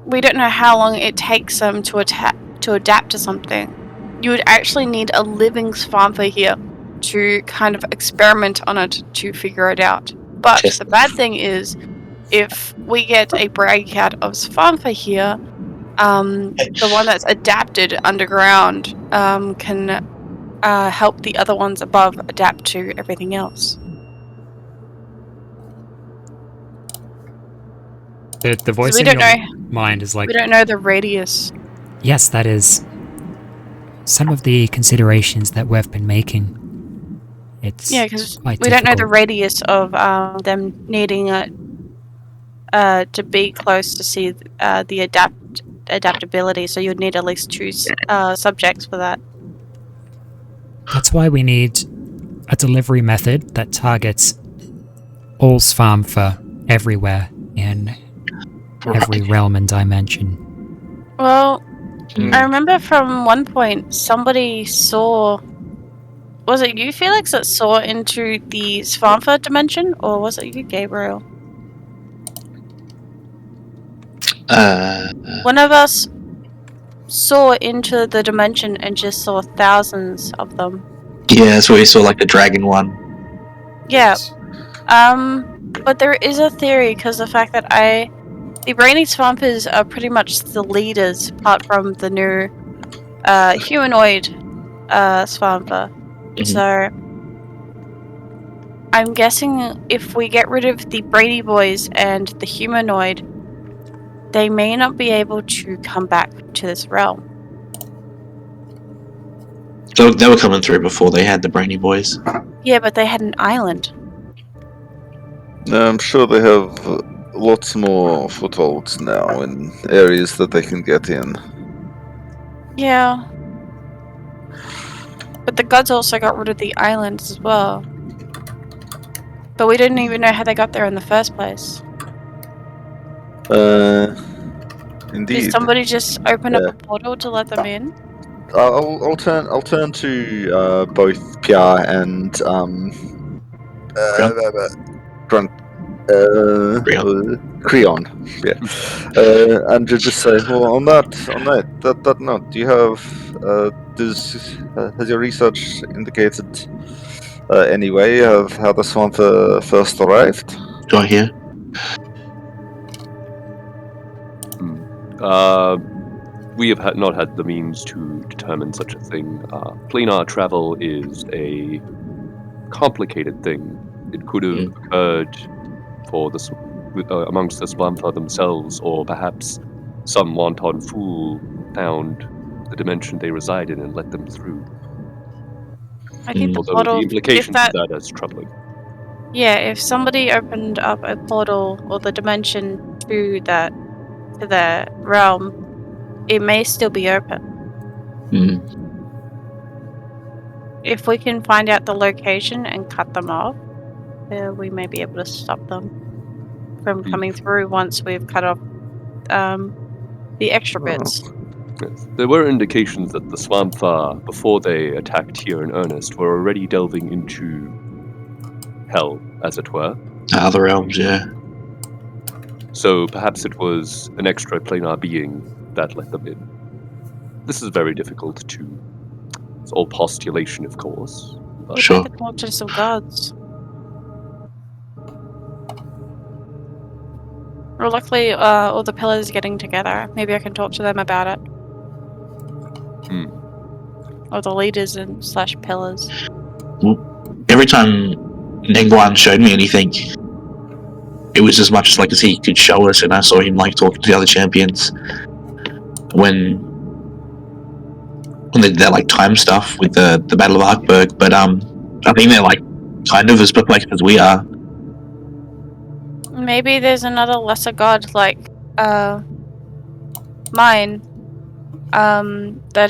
we don't know how long it takes them to adapt to something. You would actually need a living Svärmfa here to kind of experiment on it to figure it out. But Just- the bad thing is, if we get a breakout of Svärmfa here, the one that's adapted underground can help the other ones above adapt to everything else. The voice we in don't your know. mind is like, We don't know the radius. yes, that is some of the considerations that we've been making. It's Yeah, because quite we don't know the difficult. radius of them needing it to be close to see the adaptability. So you'd need at least 2 subjects for that. That's why we need a delivery method that targets all Svärmfa everywhere in every realm and dimension. Well, I remember from one point somebody saw. Was it you, Felix, that saw into the Svärmfa dimension, or was it you, Gabriel? One of us saw into the dimension and just saw thousands of them. Yeah, that's where we saw like the dragon one. Yeah. But there is a theory, because the fact that the brainy Svärmfas are pretty much the leaders, apart from the new humanoid Svärmfa. So I'm guessing if we get rid of the brainy boys and the humanoid, they may not be able to come back to this realm. So they were coming through before they had the brainy boys. Yeah, but they had an island. I'm sure they have lots more footholds now in areas that they can get in. Yeah. But the gods also got rid of the islands as well. But we didn't even know how they got there in the first place. Indeed. Did somebody just open up Yeah. a portal to let them in? I'll turn to both Pia and Grunt Creon. Yeah. And just say, well, on that note, do you have has your research indicated any way of how the Svärmfa first arrived? Do I hear? We have not had the means to determine such a thing. Planar travel is a complicated thing. It could have occurred for amongst the Svärmfa themselves, or perhaps some wanton fool found the dimension they reside in and let them through. I think the Although portal. the implications if that, of that is troubling. Yeah, if somebody opened up a portal or the dimension to the realm, it may still be open. Mm. If we can find out the location and cut them off, we may be able to stop them from coming through once we've cut off the extra bits. Yes. There were indications that the Svärmfa, before they attacked here in earnest, were already delving into hell, as it were. Other realms, yeah. So perhaps it was an extraplanar being that let them in. This is very difficult to... It's all postulation, of course. But We'd Sure. like to talk to some gods. Well, luckily, all the pillars are getting together. Maybe I can talk to them about it. Or the leaders and slash pillars. Every time Ningguan showed me anything, it was as much as like as he could show us, and I saw him like talking to the other champions when they're like time stuff with the Battle of Arkberg. But I think they're like kind of as perplexed as we are. Maybe there's another lesser god like mine that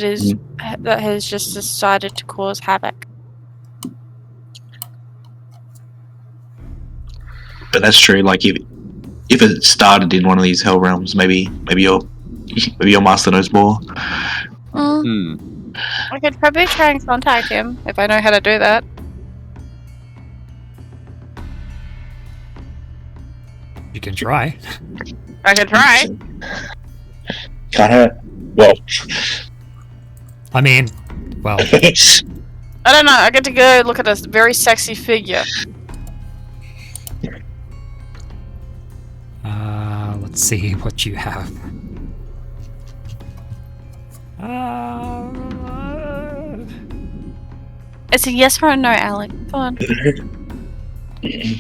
has just decided to cause havoc. But that's true. Like if it started in one of these hell realms, maybe your master knows more. I could probably try and contact him if I know how to do that. You can try. I can try. Can't hurt. Well, I mean, well, I don't know. I get to go look at a very sexy figure. let's see what you have. It's a yes or a no, Alec. Come on.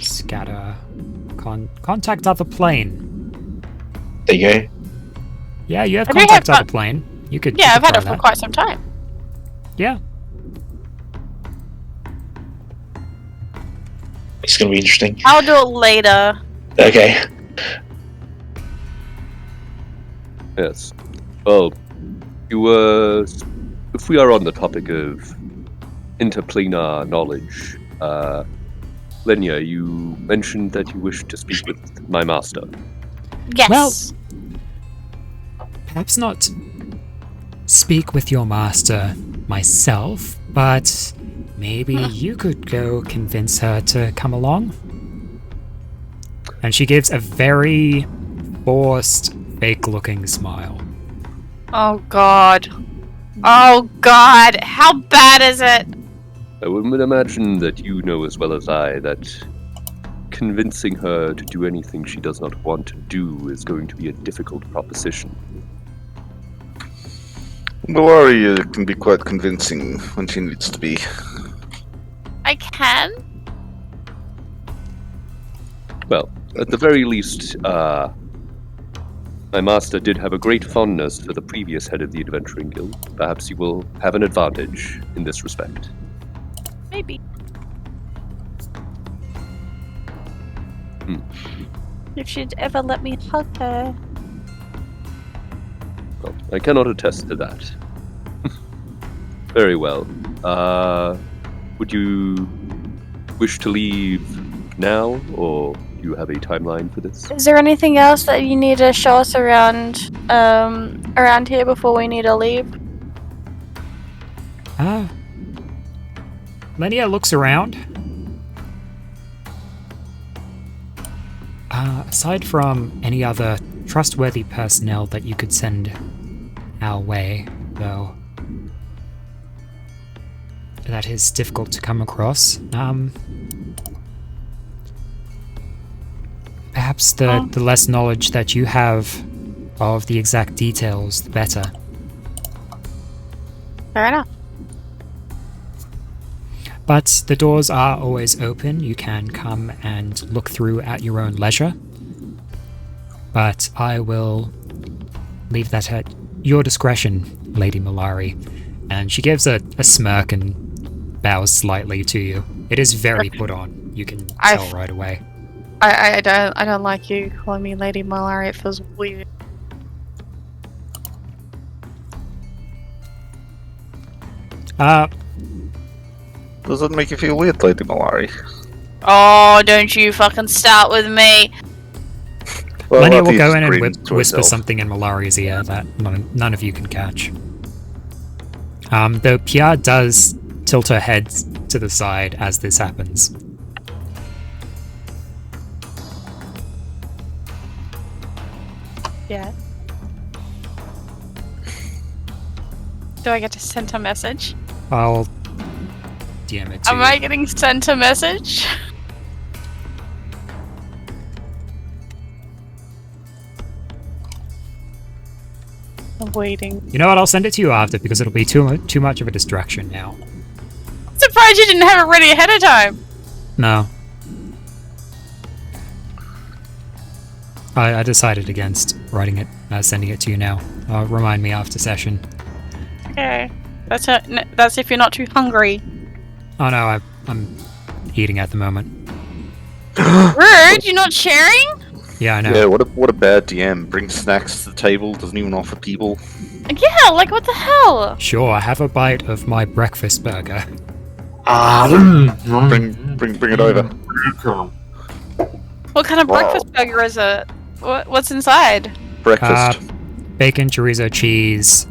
Scatter. Contact other plane. there you go. Yeah, you have I do contact have other plane. You could. Yeah, you I've could had it try for that. quite some time. Yeah. It's gonna be interesting. I'll do it later. Okay. yes. Well, if we are on the topic of interplanar knowledge, Lenya, you mentioned that you wished to speak with my master. Yes. Well, perhaps not speak with your master myself, but maybe you could go convince her to come along. And she gives a very forced, fake-looking smile. Oh god. Oh god. How bad is it? I would imagine that you know as well as I that convincing her to do anything she does not want to do is going to be a difficult proposition. The warrior can be quite convincing when she needs to be. I can. Well, at the very least, my master did have a great fondness for the previous head of the Adventuring Guild. Perhaps he will have an advantage in this respect. Maybe. If she'd ever let me hug her. Well, I cannot attest to that. Very well. Would you wish to leave now, or you have a timeline for this? Is there anything else that you need to show us around here before we need to leave? Lenia looks around. Aside from any other trustworthy personnel that you could send our way, though, that is difficult to come across. Perhaps the less knowledge that you have of the exact details, the better. Fair enough. But the doors are always open. You can come and look through at your own leisure. But I will leave that at your discretion, Lady Malari. And she gives a smirk and bows slightly to you. It is very put on. You can tell right away. I don't like you calling me Lady Malari. It feels weird. Does it make you feel weird, Lady Malari? Oh, don't you fucking start with me. Well, Lenia Lottie will go in and screams to whisper herself. something in Malari's ear that none of you can catch. Though Pierre does tilt her head to the side as this happens. Yeah. Do I get to send a message? I'll DM it to Am you. I getting sent a message? I'm waiting. You know what? I'll send it to you after because it'll be too much of a distraction now. Surprised you didn't have it ready ahead of time. No. I decided against writing it, sending it to you now. Remind me after session. Okay. That's if you're not too hungry. Oh no, I'm eating at the moment. Rude, you're not sharing? Yeah, I know. Yeah, what a bad DM. Brings snacks to the table, doesn't even offer people. Yeah, like what the hell? Sure, have a bite of my breakfast burger. Bring it over. What kind of Wow. breakfast burger is it? What's inside? Breakfast. Bacon, chorizo, cheese,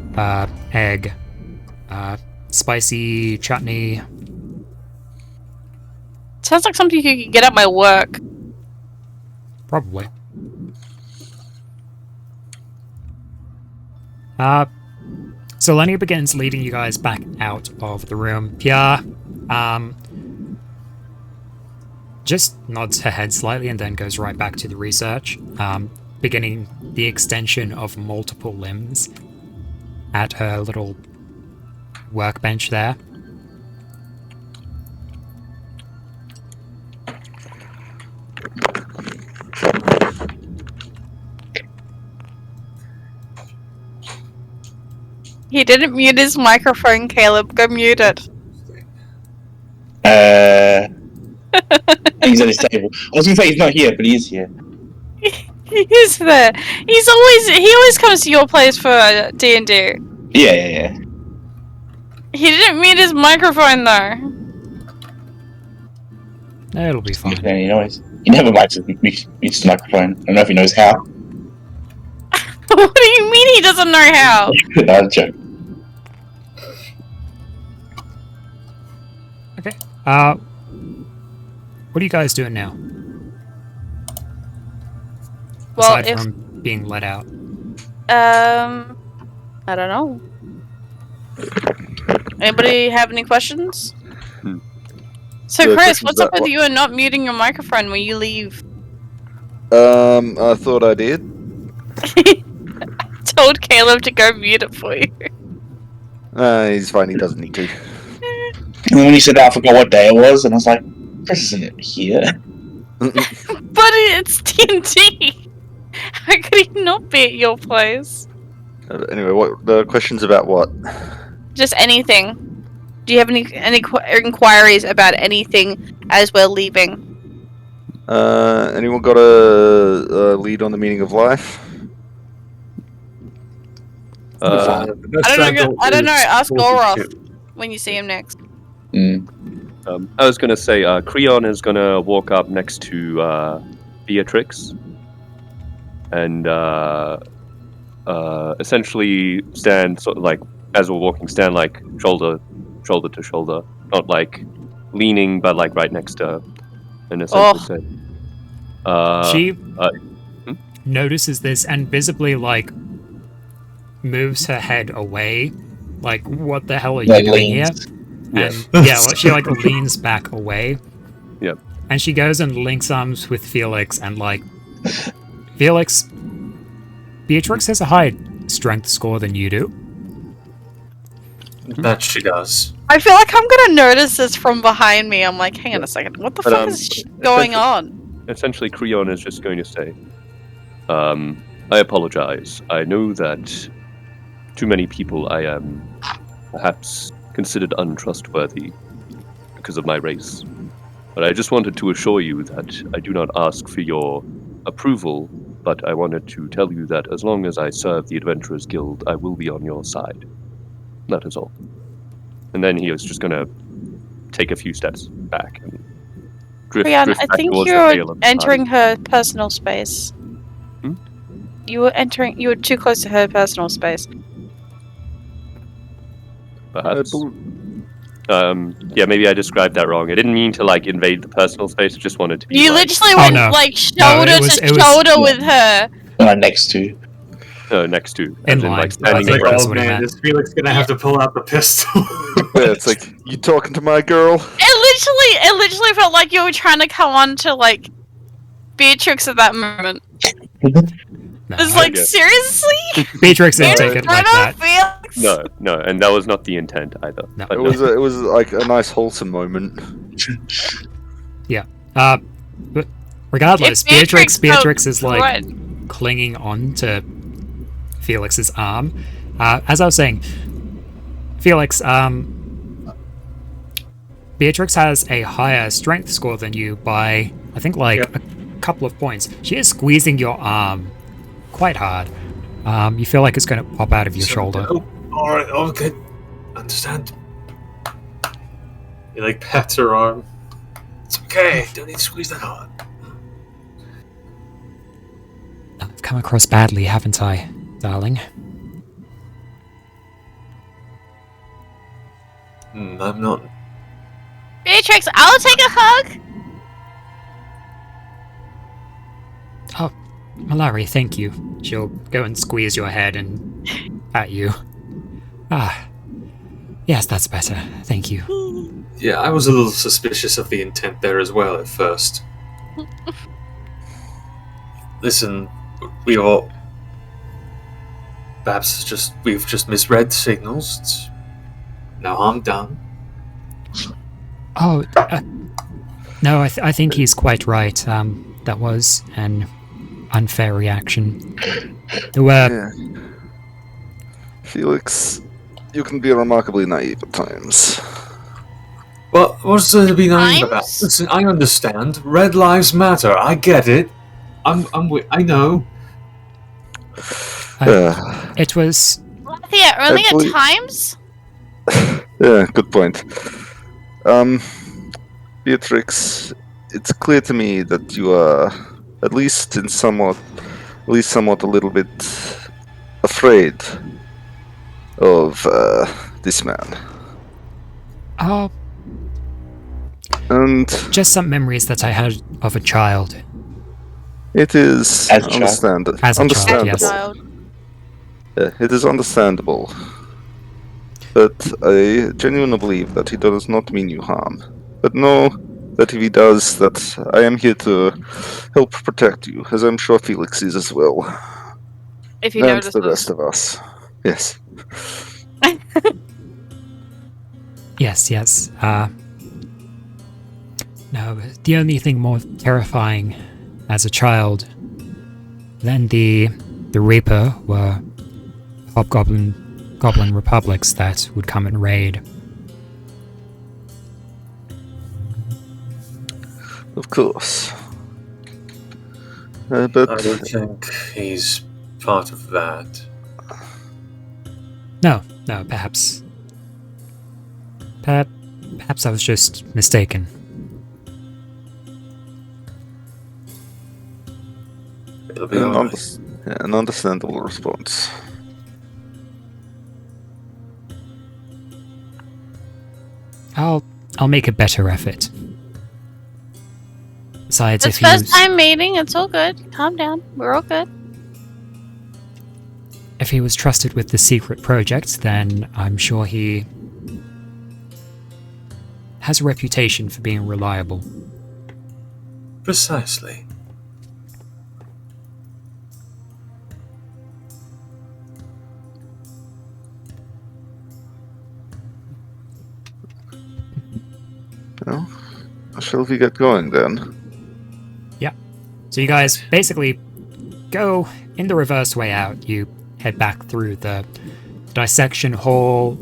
egg, spicy chutney. Sounds like something you could get at my work. Probably. So Lenia begins leading you guys back out of the room. Pierre, just nods her head slightly and then goes right back to the research, beginning the extension of multiple limbs at her little workbench there. He didn't mute his microphone, Caleb. Go mute it. He's at his table. I was gonna say he's not here, but he is here. He is there. He always comes to your place for D&D. Yeah. He didn't mute his microphone though. It'll be fine. Any noise. He never likes to mute his microphone. I don't know if he knows how. What do you mean he doesn't know how? No, joke. Okay. What are you guys doing now? Well, Aside from being let out. I don't know. Anybody have any questions? So, Yeah, Chris, questions what's up about with you and not muting your microphone when you leave? I thought I did. Told Caleb to go mute it for you. He's fine, he doesn't need to. And when he said that, I forgot what day it was, and I was like, Chris isn't here. But it's D&D. How could he not be at your place? Anyway, what the questions about what? Just anything. Do you have any inquiries about anything as we're leaving? Anyone got a lead on the meaning of life? I don't know. Ask Goroth when you see him next. Mm. I was going to say, Creon is going to walk up next to Beatrix, and essentially stand sort of like as we're walking, stand like shoulder to shoulder, not like leaning, but like right next to her, and essentially say, She notices this and visibly like moves her head away. Like, what the hell are you Like doing here? leans. And yeah, like, she like leans back away. Yep. And she goes and links arms with Felix and like Felix. Beatrix has a higher strength score than you do. That she does. I feel like I'm gonna notice this from behind me. I'm like, hang on a second, what the But, fuck is going on? essentially Creon is just going to say, I apologize. I know that to many people I am perhaps considered untrustworthy because of my race. But I just wanted to assure you that I do not ask for your approval, but I wanted to tell you that as long as I serve the Adventurers Guild, I will be on your side. That is all. And then he is just going to take a few steps back and drift Brian, I back think towards the you're tail of the entering party. her personal space. Hmm? You were too close to her personal space. Perhaps. Yeah, maybe I described that wrong. I didn't mean to like invade the personal space. I just wanted to be. You like, literally Oh, went no. like No, shoulder it was- to it was- shoulder with her. Next to. next to, In as in line. like standing It's like, in front. That's oh what he man, meant. is Felix gonna have to pull out the pistol? Yeah, it's like, you talking to my girl? It literally felt like you were trying to come on to like Beatrix at that moment. No, It's like, Okay. seriously? Beatrix didn't In take it front like of that. Felix? No, and that was not the intent either. No. But It was like a nice wholesome moment. But regardless, If Beatrix Beatrix is like Right. clinging on to Felix's arm. As I was saying, Felix, Beatrix has a higher strength score than you by, I think, like Yep. a couple of points. She is squeezing your arm quite hard. You feel like it's going to pop out of your shoulder. Oh, alright, okay. Understand. He like pats her arm. It's okay, don't need to squeeze that hard. I've come across badly, haven't I, darling? I'm not. Beatrix, I'll take a hug. Oh, Malari, thank you. She'll go and squeeze your head and at you. Ah, yes, that's better. Thank you. Yeah, I was a little suspicious of the intent there as well at first. Listen, we all. Perhaps we've just misread signals. It's no harm done. Oh, no, I think he's quite right. That was an unfair reaction. There were... Yeah. Felix, you can be remarkably naive at times. Well, what's there to be naive about? Times? Listen, I understand. Red lives matter. I get it. I know. It was... Yeah, only Hopefully- at times? Yeah, good point. Beatrix, it's clear to me that you are at least somewhat a little bit afraid of this man. Oh, And just some memories that I had of a child. it is As a child. understandable. As a child, yes. Child. Yeah, it is understandable. But I genuinely believe that he does not mean you harm. But know that if he does, that I am here to help protect you, as I'm sure Felix is as well. If you And notice the rest of us. Yes. Yes. No, the only thing more terrifying as a child than the Reaper were hobgoblin republics that would come and raid. Of course. I But don't think he's part of that. No, perhaps I was just mistaken. It'll be alright. An understandable response. I'll make a better effort. Besides, It's if he first was, time meeting. It's all good. Calm down. We're all good. if he was trusted with the secret project, then I'm sure he has a reputation for being reliable. Precisely. Well, shall we get going then? So you guys basically go in the reverse way out. You head back through the dissection hall,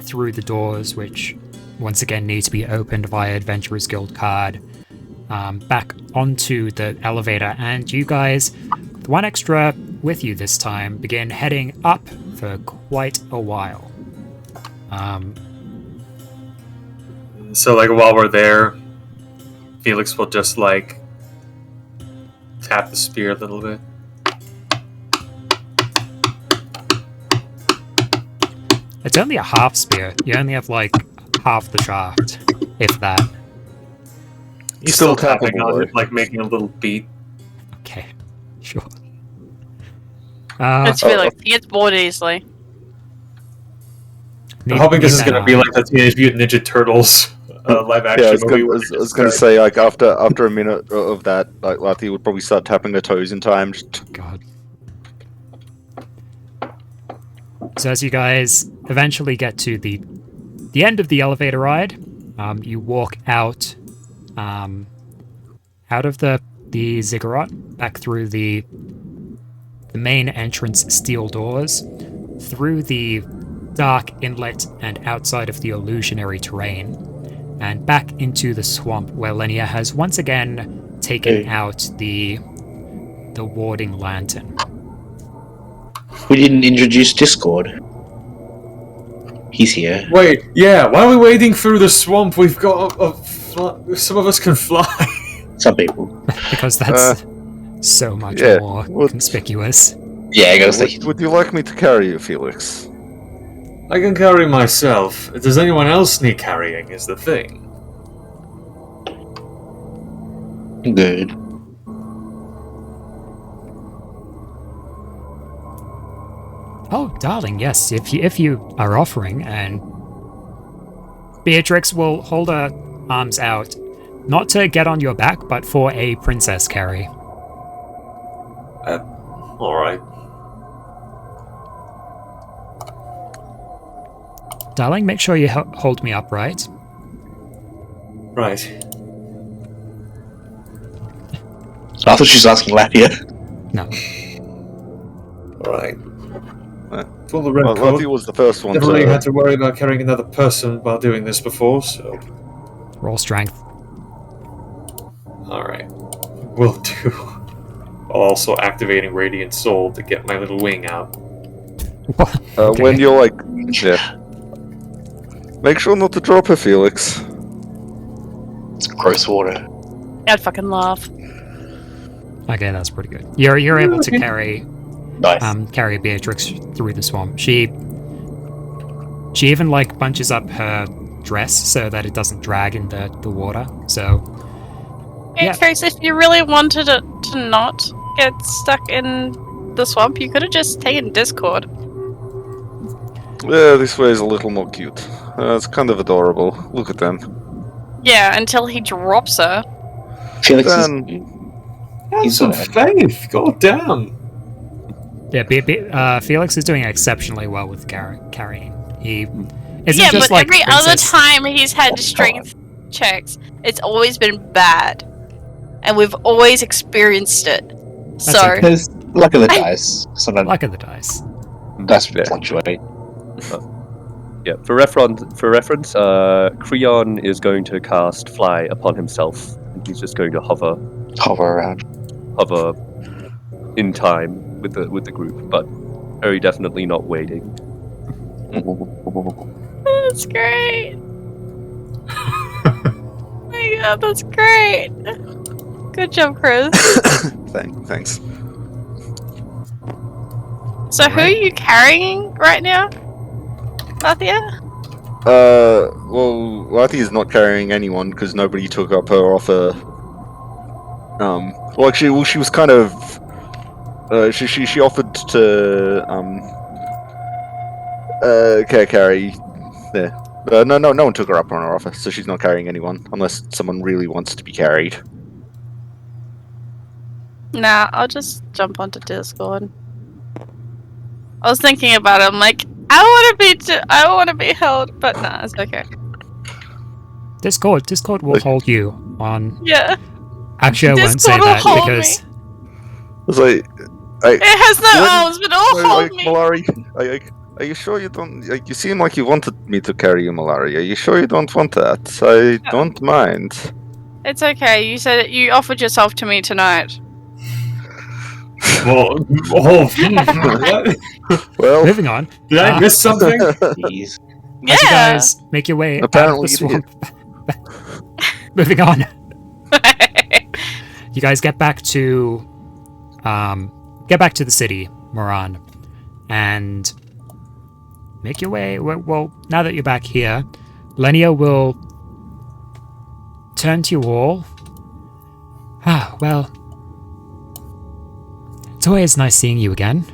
through the doors, which once again need to be opened via Adventurers Guild card, back onto the elevator, and you guys, with one extra with you this time, begin heading up for quite a while. So, like, while we're there, Felix will just, like, tap the spear a little bit. It's only a half spear. You only have like half the shaft, if that. He's Still still tapping tappable, on it, though. like making a little beat. Okay, sure. It's Felix. He gets bored easily. I'm hoping this is going to be like the Teenage Mutant Ninja Turtles live action Yeah, I was movie. gonna, where I was, they I was just gonna start- say, like, after a minute of that, like, Lati would probably start tapping their toes in time. Just... God. So as you guys eventually get to the end of the elevator ride, you walk out, out of the ziggurat, back through the main entrance steel doors, through the dark inlet and outside of the illusionary terrain, and back into the swamp where Linnea has once again taken out the warding lantern. We didn't introduce Discord. He's here. Wait, yeah, why are we wading through the swamp? We've got some of us can fly. Some people. Because that's so much yeah, more what- conspicuous. Yeah, I gotta say. Would you like me to carry you, Felix? I can carry myself. Does anyone else need carrying is the thing. Good. Oh, darling, yes, if you are offering, and Beatrix will hold her arms out, not to get on your back, but for a princess carry. Alright. Darling, make sure you hold me upright. Right. I thought she was asking Lapia. No. Alright. Uh, For the red Well, coat, Lati was the first one never really to... had to worry about carrying another person while doing this before, so... Roll strength. Alright. Will do. While also activating Radiant Soul to get my little wing out. What? Okay. When you're like... Yeah. Make sure not to drop her, Felix. It's gross water. I'd fucking laugh. Okay, that's pretty good. You're able to carry Nice. carry Beatrix through the swamp. She even like bunches up her dress so that it doesn't drag in the water. So yeah. Beatrix, if you really wanted it to not get stuck in the swamp, you could have just taken Discord. Yeah, this way is a little more cute. It's kind of adorable. Look at them. Yeah, until he drops her. Felix is. Then... Have He's some alright. faith, god damn. yeah, Felix is doing exceptionally well with carrying. He isn't Yeah, just but like every other princess. time he's had strength checks, it's always been bad. And we've always experienced it. So, okay. There's luck of the dice. Sometimes Luck of the dice. dice Yeah. fluctuate. Yeah, for reference, Creon is going to cast Fly upon himself, and he's just going to hover Hover around. in time with the group, but very definitely not waiting. that's great. Oh my god, that's great. Good job, Chris. Thanks. So who are Alright. you carrying right now, Lathia? Well, Lathy is not carrying anyone because nobody took up her offer. Well, actually, she was kind of. She offered to carry. Yeah. No one took her up on her offer, so she's not carrying anyone unless someone really wants to be carried. Nah, I'll just jump onto Discord. I was thinking about it. I'm like, I want to be held, but nah, it's okay. Discord will hold you on. Yeah, Actually, I won't say Discord will that hold because It's like, it has no When- arms, but it'll hold me. Malari, are you sure you don't? Like, you seem like you wanted me to carry you, Malari. Are you sure you don't want that? I don't mind. It's okay. You said you offered yourself to me tonight. Well, what? Well, moving on. Did I miss something? Jeez. Yeah. As you guys make your way Apparently out of the you did. swamp. Moving on. You guys get back to the city, Moran, and make your way. Well, now that you're back here, Lenia will turn to you all. Ah, well, it's always nice seeing you again.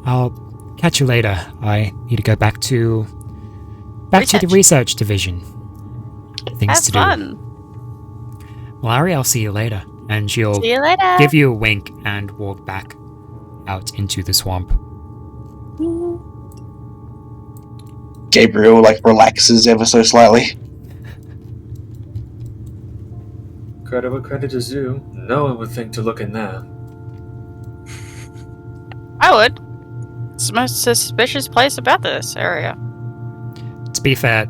I'll catch you later. I need to go back to the research division. Things Have to fun. do. Well, Ari, I'll see you later. And she'll See you later. give you a wink and walk back out into the swamp. Gabriel relaxes ever so slightly. Credit where credit is due. No one would think to look in there. I would. It's the most suspicious place about this area. To be fair,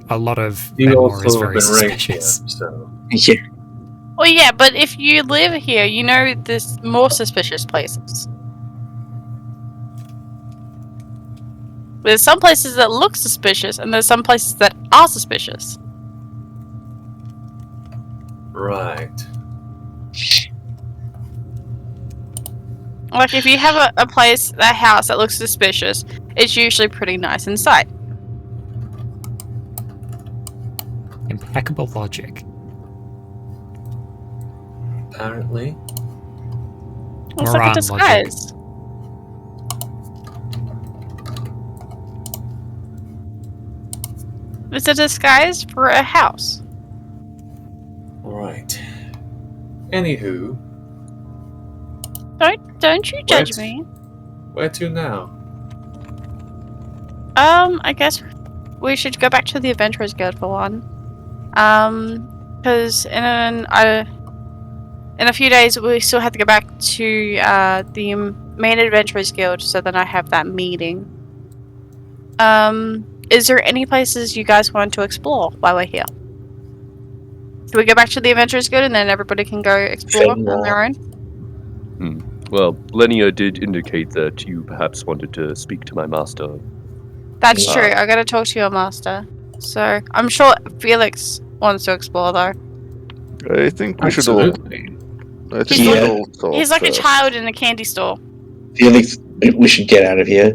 a lot of You Benmore is also have very been raised here, suspicious. so Yeah. Well, yeah, but if you live here, you know there's more suspicious places. There's some places that look suspicious, and there's some places that are suspicious. right. Like, if you have a house that looks suspicious, it's usually pretty nice inside. Impeccable logic. Apparently. It's like Moran a disguise. It's a disguise for a house. Alright. Anywho, Don't you judge What? me. where to now? I guess we should go back to the Adventurers Guild for one. Because in a few days we still have to go back to the main Adventurers Guild, so then I have that meeting. Is there any places you guys want to explore while we're here? Do we go back to the Adventurers Guild and then everybody can go explore on their own? Well, Lenia did indicate that you perhaps wanted to speak to my master. That's true. I gotta talk to your master. So I'm sure Felix wants to explore though. I think we should all. Absolutely. I think He's we like- should all talk He's like a first. child in a candy store. Felix, we should get out of here.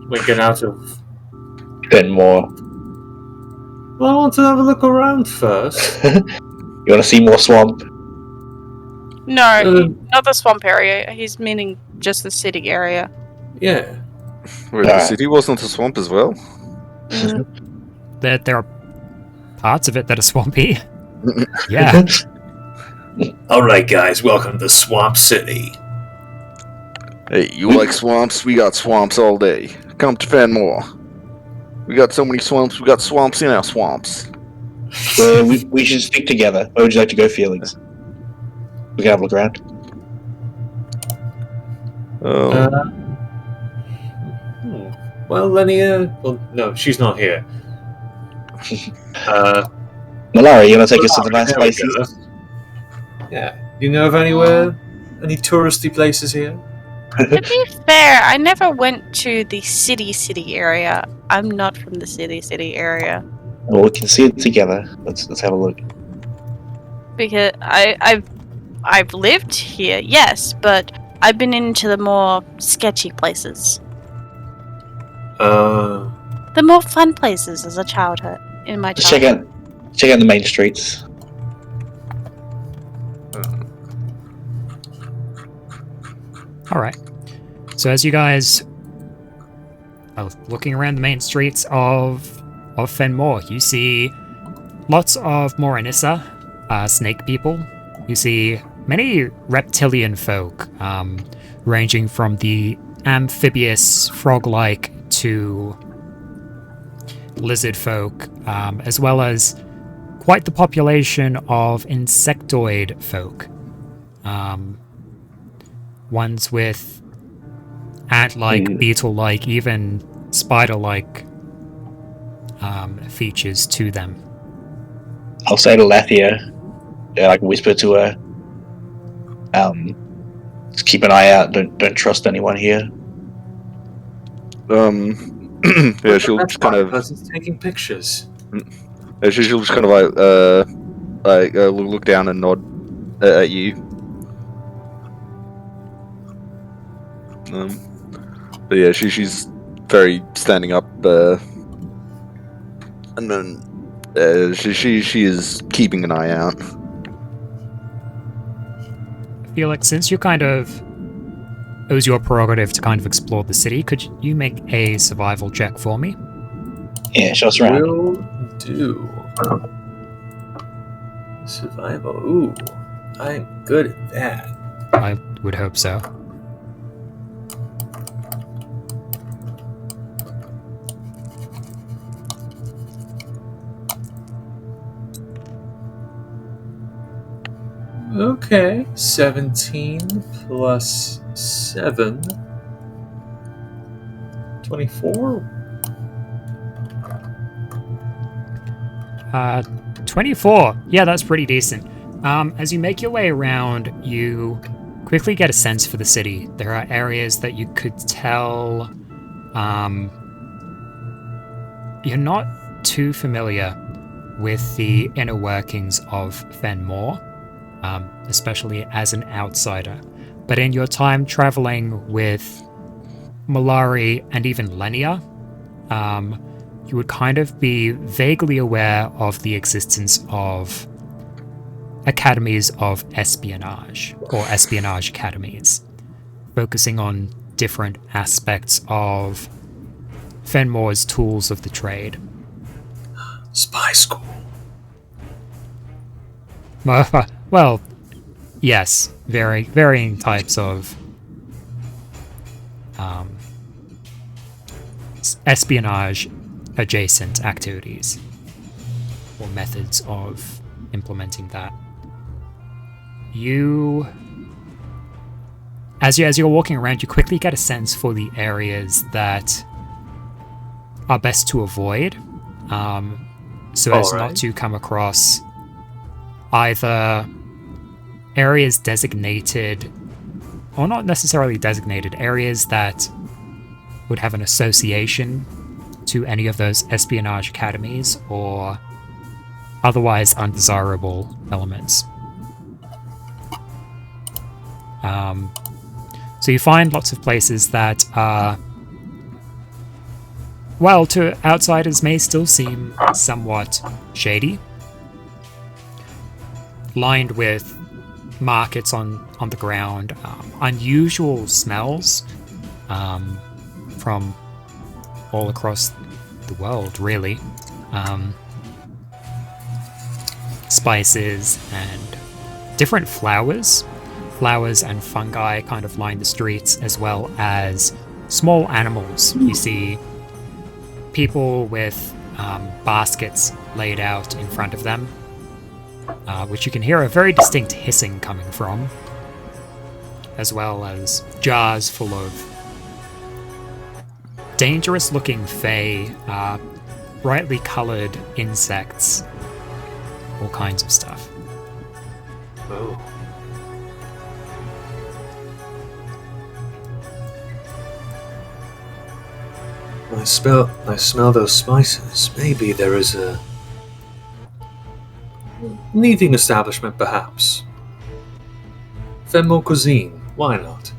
We get out of. Benmore. Well, I want to have a look around first. You want to see more swamp? No, not the swamp area. He's meaning just the city area. Yeah. Wait, the city wasn't a swamp as well? Mm. There are parts of it that are swampy. Yeah. Alright, guys, welcome to Swamp City. Hey, you like swamps? We got swamps all day. Come to Fenmore. We got so many swamps, we got swamps in our swamps. We should stick together. Where would you like to go, Felix? We can have a look around. Oh, Well, Lenia. Well, no, she's not here. Malari, you want to take us to the nice There we places? go. Yeah. You know of anywhere? Any touristy places here? To be fair, I never went to the city area. I'm not from the city area. Well, we can see it together. Let's have a look. Because I've lived here, yes, but I've been into the more sketchy places, the more fun places as a childhood in my Let's childhood. check out the main streets. All right. So as you guys are looking around the main streets of Fenmore, you see lots of Moranissa, snake people. You see many reptilian folk, ranging from the amphibious frog-like to lizard folk, as well as quite the population of insectoid folk. Ones with ant-like, beetle-like, even spider-like features to them. I'll say to Lathia, like whisper to her, just keep an eye out. Don't trust anyone here. Yeah, she'll just kind of. Person's taking pictures. Yeah, she'll just kind of look down and nod at you. But yeah, she's very standing up, and then she is keeping an eye out. Felix, since you kind of it was your prerogative to kind of explore the city, could you make a survival check for me? Yeah, show us around. Will do. Survival. Ooh, I'm good at that. I would hope so. Okay, 17 plus 7. 24? 24. Yeah, that's pretty decent. As you make your way around, you quickly get a sense for the city. There are areas that you could tell you're not too familiar with the inner workings of Fenmore, especially as an outsider. But in your time traveling with Malari and even Lenia, you would kind of be vaguely aware of the existence of academies of espionage, or espionage academies, focusing on different aspects of Fenmore's tools of the trade. Spy school. Well, yes, varying types of espionage adjacent activities or methods of implementing that. As you're walking around, you quickly get a sense for the areas that are best to avoid, so as not to come across either areas designated, or not necessarily designated, areas that would have an association to any of those espionage academies, or otherwise undesirable elements. So you find lots of places that are, well, to outsiders may still seem somewhat shady, lined with markets on the ground, unusual smells from all across the world, really. Spices and different flowers and fungi kind of line the streets, as well as small animals. You see people with baskets laid out in front of them, which you can hear a very distinct hissing coming from, as well as jars full of dangerous-looking fey, brightly coloured insects, all kinds of stuff. Oh. I smell those spices. Maybe there is a leading establishment, perhaps. Fenmo cuisine, why not?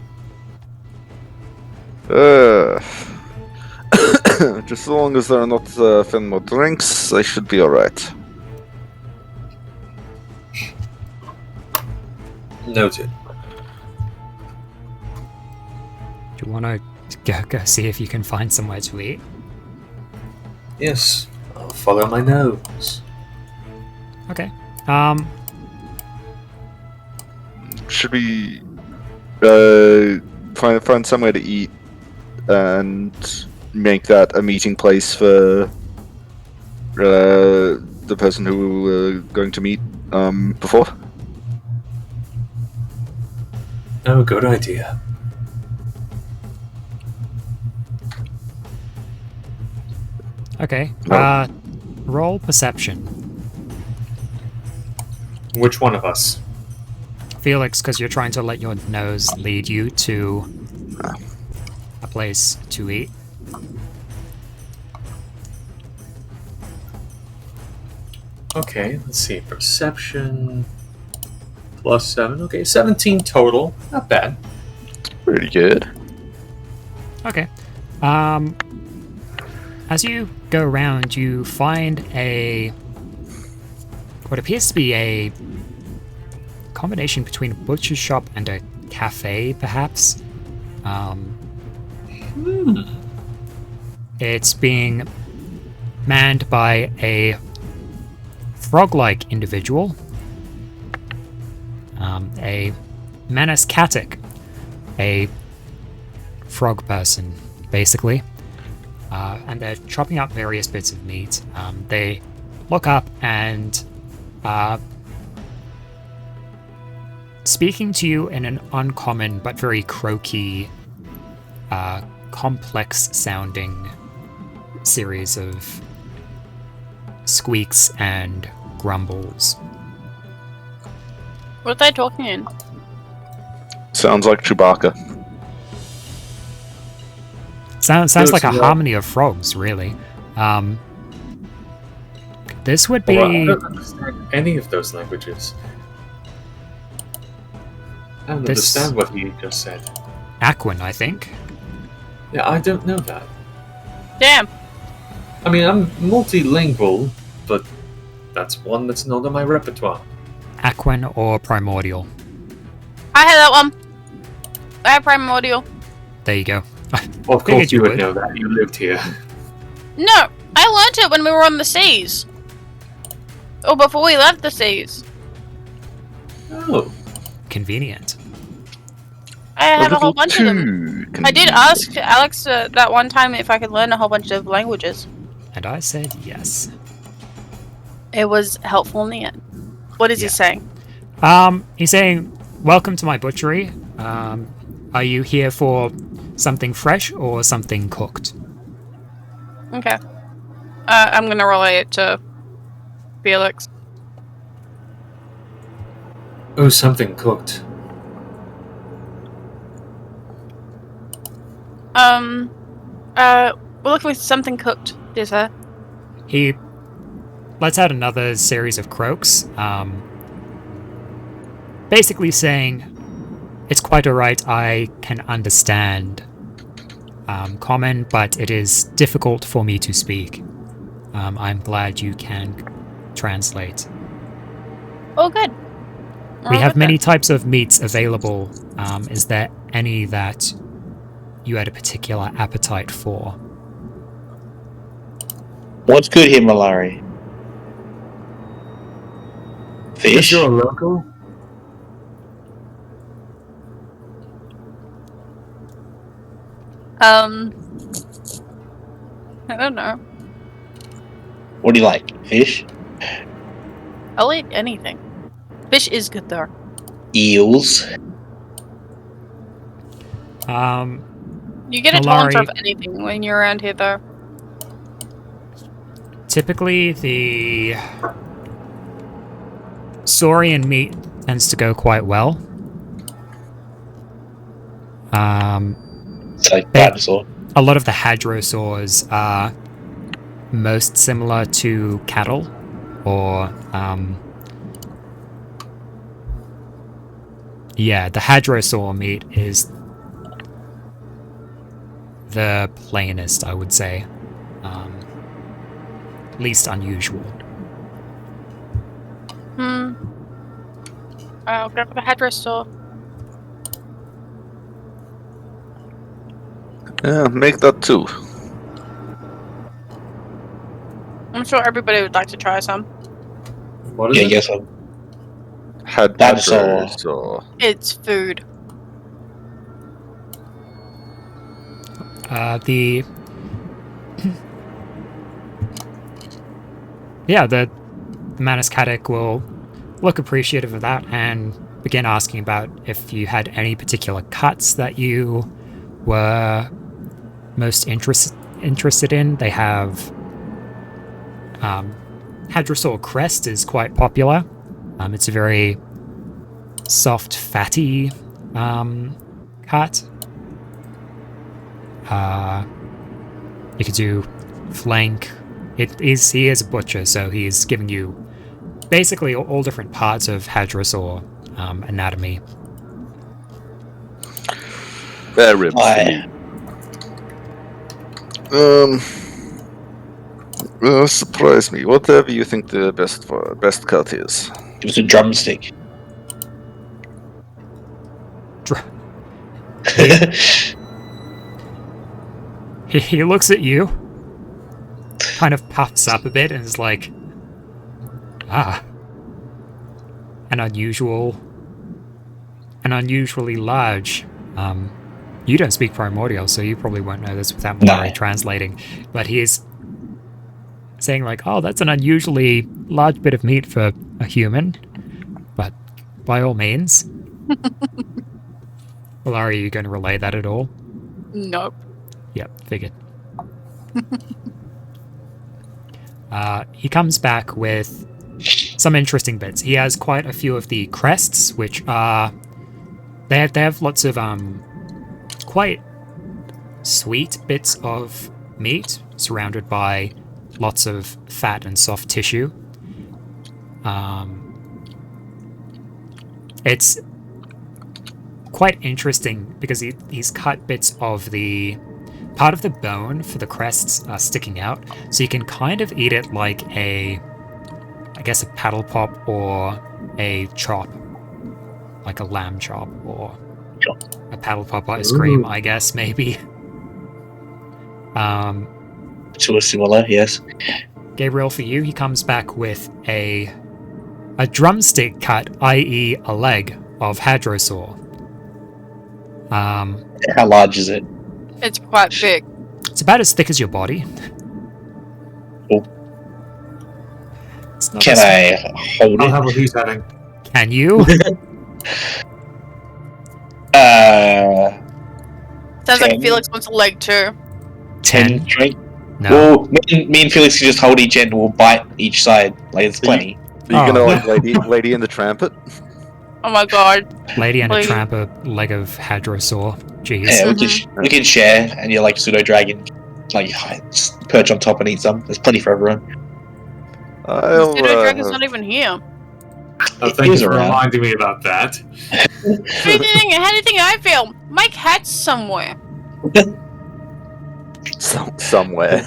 Just as long as there are not Fenmo drinks, I should be alright. Noted. Do you want to go see if you can find somewhere to eat? Yes, I'll follow my nose. Okay. Should we find somewhere to eat and make that a meeting place for the person who we were going to meet before? Oh, good idea. Okay. Roll perception. Which one of us? Felix, because you're trying to let your nose lead you to a place to eat. Okay, let's see. Perception +7. Okay, 17 total. Not bad. Pretty good. Okay. As you go around, you find what appears to be a combination between a butcher shop and a cafe, perhaps. It's being manned by a frog-like individual, a Manascatic, a frog person, basically. And they're chopping up various bits of meat. They look up and speaking to you in an uncommon but very croaky, complex-sounding series of squeaks and grumbles. What are they talking in? Sounds like Chewbacca. Sounds like a harmony of frogs, really. This would be... Well, I don't understand any of those languages. I don't understand what he just said. Aquan, I think. Yeah, I don't know that. Damn. I mean, I'm multilingual, but that's one that's not on my repertoire. Aquan or Primordial. I had that one. I had Primordial. There you go. Well, of Figured course you would know that. You lived here. No, I learned it when we were on the seas. Or before we left the seas. Oh. Convenient. I had a whole bunch of them. I did ask Alex that one time if I could learn a whole bunch of languages. And I said yes. It was helpful in the end. What is he saying? He's saying, welcome to my butchery. Are you here for something fresh or something cooked? Okay. I'm gonna relay it to Felix. Oh, something cooked. We're looking for something cooked, dear sir. He lets out another series of croaks, basically saying, it's quite alright, I can understand common, but it is difficult for me to speak. I'm glad you can translate. Oh, good. We have many types of meats available. Is there any that you had a particular appetite for? What's good here, Malari? Fish? You're a local? I don't know. What do you like? Fish? I'll eat anything. Fish is good though. Eels? You get a tolerance Malari, of anything when you're around here though. typically the saurian meat tends to go quite well. It's like dinosaur. A lot of the hadrosaurs are most similar to cattle, or Yeah, the hadrosaur meat is the plainest, I would say. Least unusual. I'll go for the hadrosaur. Yeah, make that too. I'm sure everybody would like to try some. What is Yeah, it? yes, so. Hadrosaur. It's food. The yeah, the Manus Katic will look appreciative of that and begin asking about if you had any particular cuts that you were most interested in. They have Hadrosaur crest is quite popular. It's a very soft, fatty cut. You could do flank. He is a butcher, so he's giving you basically all different parts of Hadrosaur anatomy. Bear ribs. Surprise me. Whatever you think the best cut is. It was a drumstick. He looks at you, kind of puffs up a bit, and is like, an unusually large. You don't speak primordial, so you probably won't know this without Mari translating. But he is saying like, oh, that's an unusually large bit of meat for a human. But by all means. Well, are you going to relay that at all? Nope. Yep, figured. He comes back with some interesting bits. He has quite a few of the crests, which are... They have lots of quite sweet bits of meat surrounded by lots of fat and soft tissue. It's quite interesting because he's cut bits of the part of the bone for the crests sticking out, so you can kind of eat it like I guess a paddle pop or a chop, like a lamb chop or a paddle pop ice cream, I guess, maybe. Sort of similar, yes. Gabriel, for you, he comes back with a drumstick cut, i.e. a leg of Hadrosaur. How large is it? It's quite big. It's about as thick as your body. Oh. It's not Can I hold I'll it? have what he's having. Can you? Sounds like 10. Felix wants a leg too. 10 straight? No. Well, me and Felix can just hold each end, we'll bite each side. Like, it's plenty. Are you gonna like Lady in the Tramp it? Oh my god. Lady and a Please. tramp, a leg of Hadrosaur. Jeez. Yeah, we can share, and you're like pseudo dragon, like just perch on top and eat some. There's plenty for everyone. I'll, Pseudo Dragon's not even here. Oh, thank He's you for around. reminding me about that. How do you think I feel? Mike hat's somewhere. somewhere.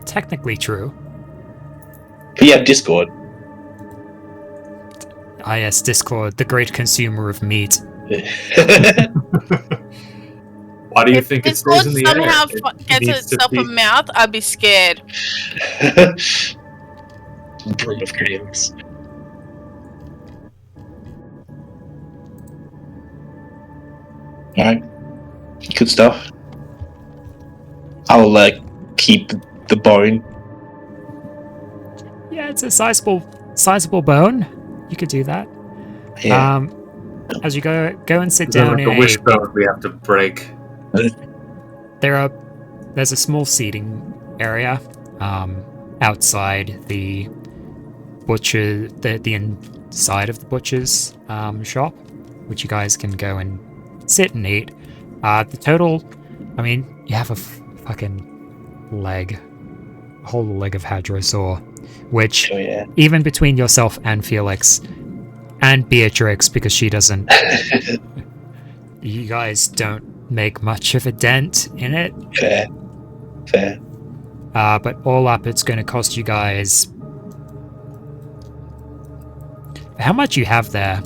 Technically true. But you have Discord. Ah yes, Discord, the great consumer of meat. Why do you If think it Discord stays in the somehow air? It gets needs to itself be- a mouth, I'd be scared. Broom of chaos. Alright. Good stuff. I'll keep the bone. Yeah, it's a sizable bone. You could do that. Yeah. As you go and sit Is there down like in a wishbone we have to break? there's a small seating area outside the butcher, the inside of the butcher's shop, which you guys can go and sit and eat. The total, I mean, you have a fucking leg, a whole leg of Hadrosaur, which Oh, yeah. even between yourself and Felix, And Beatrix, because she doesn't. You guys don't make much of a dent in it. Fair. But all up, it's going to cost you guys. How much you have there?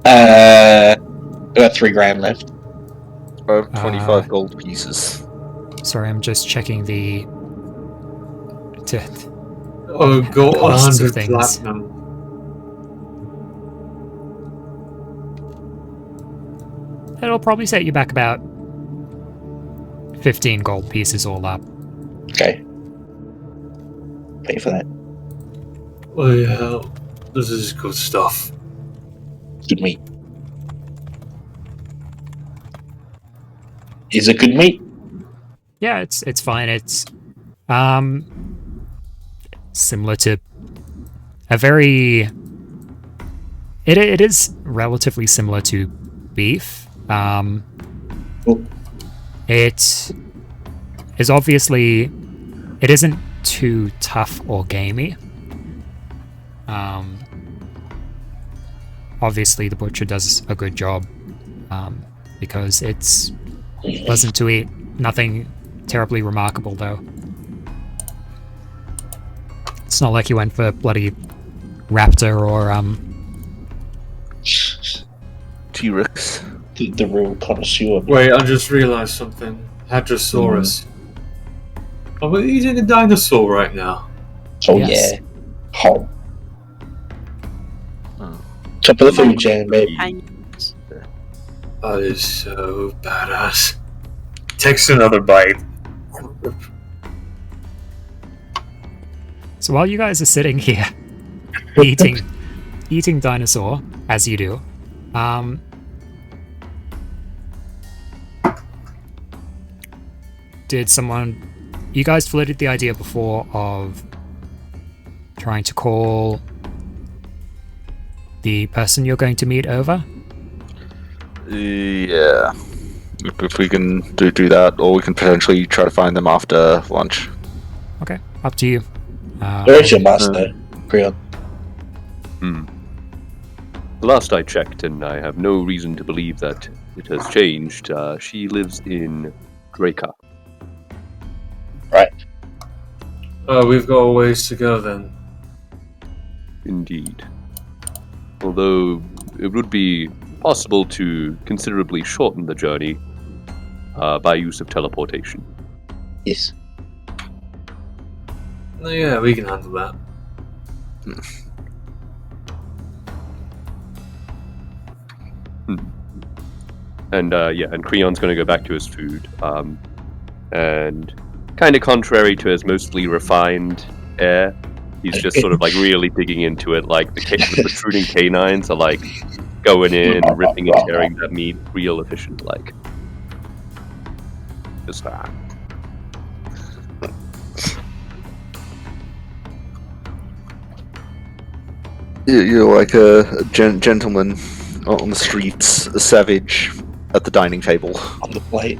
About 3 grand left. I have 25 gold pieces. Sorry, I'm just checking the. Oh, go Costs of 100 things. platinum. It'll probably set you back about 15 gold pieces all up. Okay. Pay for that. Oh yeah, this is good stuff. Good meat. Is it good meat? Yeah, it's fine. It's similar to a very. It is relatively similar to beef. It is obviously. It isn't too tough or gamey. Obviously, the butcher does a good job because it's pleasant to eat. Nothing terribly remarkable, though. It's not like you went for bloody raptor or T-Rex. The real connoisseur. Wait, I just realized something. Hadrosaurus. Are we eating a dinosaur right now? Oh Yes. yeah. Oh. Top of the food chain, baby. That is so badass. Takes another bite. So while you guys are sitting here eating dinosaur as you do, did someone? You guys floated the idea before of trying to call the person you're going to meet over. Yeah. If we can do that, or we can potentially try to find them after lunch. Okay, up to you. Where's your master, Creon? Last I checked, and I have no reason to believe that it has changed, she lives in Draca. Right. We've got a ways to go then. Indeed. Although it would be possible to considerably shorten the journey by use of teleportation. Yes. Yeah, we can handle that. And and Creon's going to go back to his food. And kind of contrary to his mostly refined air, he's just sort of like really digging into it. Like the protruding canines are like going in, ripping and tearing that meat real efficient. Like just that. You're like a gentleman on the streets, a savage at the dining table. On the plate.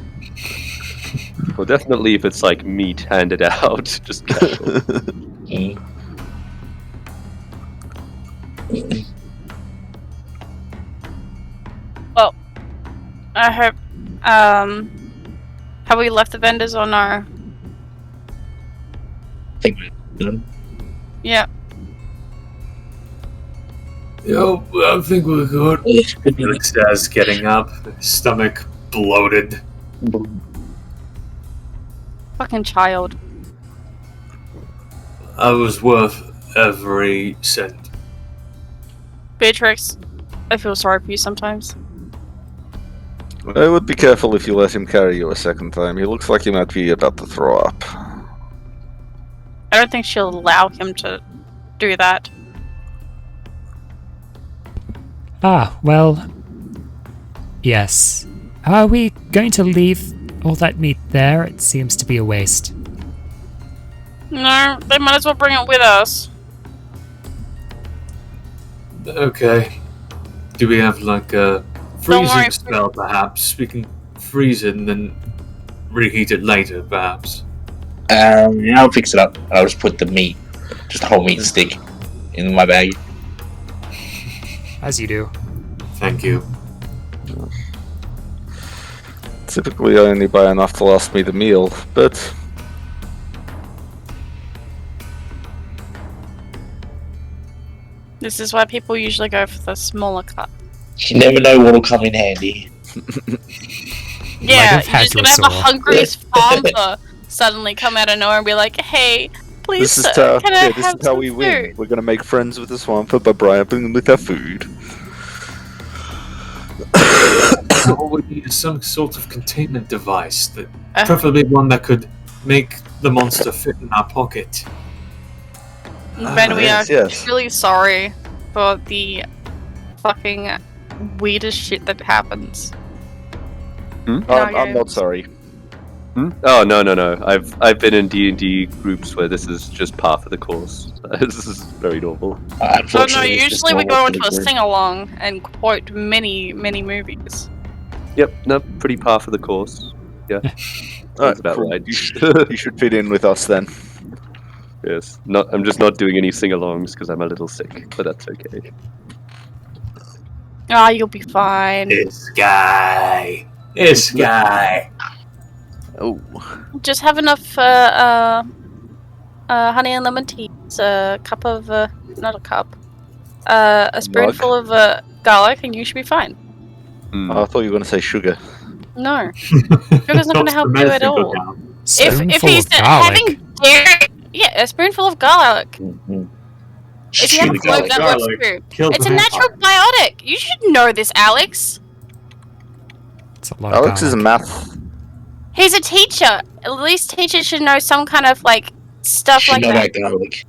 Well, definitely if it's like meat handed out, just casual. Well, I hope. Have we left the vendors or no? I think we're done. Yeah. Yo, I think we're good. Felix says, getting up, stomach bloated. Fucking child. I was worth every cent. Beatrix, I feel sorry for you sometimes. I would be careful if you let him carry you a second time. He looks like he might be about to throw up. I don't think she'll allow him to do that. Well, yes. Are we going to leave all that meat there? It seems to be a waste. No, they might as well bring it with us. Okay. Do we have like a freezing spell, perhaps? We can freeze it and then reheat it later, perhaps. I'll fix it up. I'll just put the meat, just a whole meat stick, in my bag. As you do. Thank you. Typically, I only buy enough to last me the meal, but This is why people usually go for the smaller cup. You never know what'll come in handy. Yeah, have you're had just your gonna have a saw. hungry Svärmfa suddenly come out of nowhere and be like, "Hey, please, this is sir, how, can I this have is how some we food?" win. We're gonna make friends with the Svärmfa by bribing them with our food. All we need is some sort of containment device, that Uh. preferably one that could make the monster fit in our pocket. Ben, we yes, are yes. really sorry for the fucking weirdest shit that happens. Hmm? in our I'm not games. sorry. Hmm? Oh no. I've been in D&D groups where this is just par for the course. This is very normal. Oh no, Unfortunately, it's just usually we normal go into for a the group. sing-along and quote many movies. Yep, no, pretty par for the course. Yeah, Alright, about cool. right. You should fit in with us then. Yes, I'm just not doing any sing-alongs because I'm a little sick, but that's okay. Ah, you'll be fine. This guy. This guy. Oh, Just have enough honey and lemon tea. It's a cup of not a cup. A spoonful of garlic, and you should be fine. Hmm. I thought you were gonna say sugar. No, sugar's not going to help you at all. If Spoonful he's of garlic. having dairy, yeah, a spoonful of garlic. Mhm. If you have a Shit, clove, that works garlic too. kills It's the a natural biotic. You should know this, Alex. It's a lot of Alex is a garlic. math. He's a teacher. At least teachers should know some kind of like stuff Should like know that. that garlic.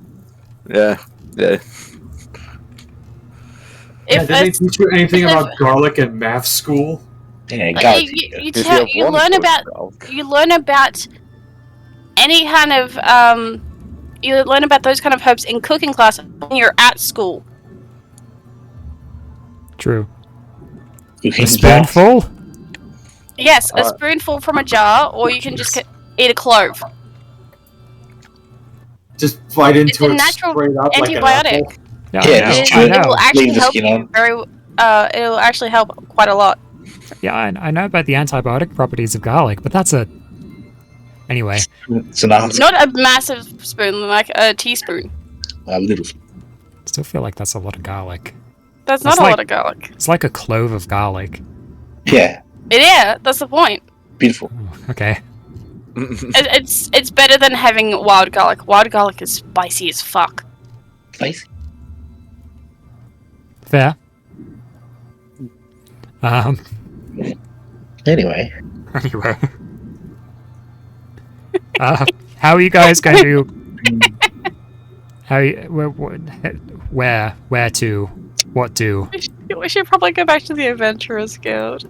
Yeah. Yeah, If did they teach you anything if- about garlic in math school? Yeah, like, garlic. you If you have you one learn foot about garlic. you learn about any kind of you learn about those kind of herbs in cooking class when you're at school. True. Cooking A spoonful? Yes, a spoonful from a jar, or you can just eat a clove. Just bite It's into a it natural straight up like an antibiotic. apple? Yeah, Yeah, I know. just I It will know. actually Leave the help skin you on. very. It will actually help quite a lot. Yeah, I know about the antibiotic properties of garlic, but that's a... Anyway. It's an art. Not a massive spoon, like a teaspoon. A little. Still feel like that's a lot of garlic. That's That's not a like- lot of garlic. It's like a clove of garlic. Yeah, Yeah, that's the point. beautiful. Oh, okay. It's better than having wild garlic. Wild garlic is spicy as fuck. Spicy. Fair. Anyway, Anyway. How are you guys going to... Where to? What do? We should probably go back to the Adventurers Guild.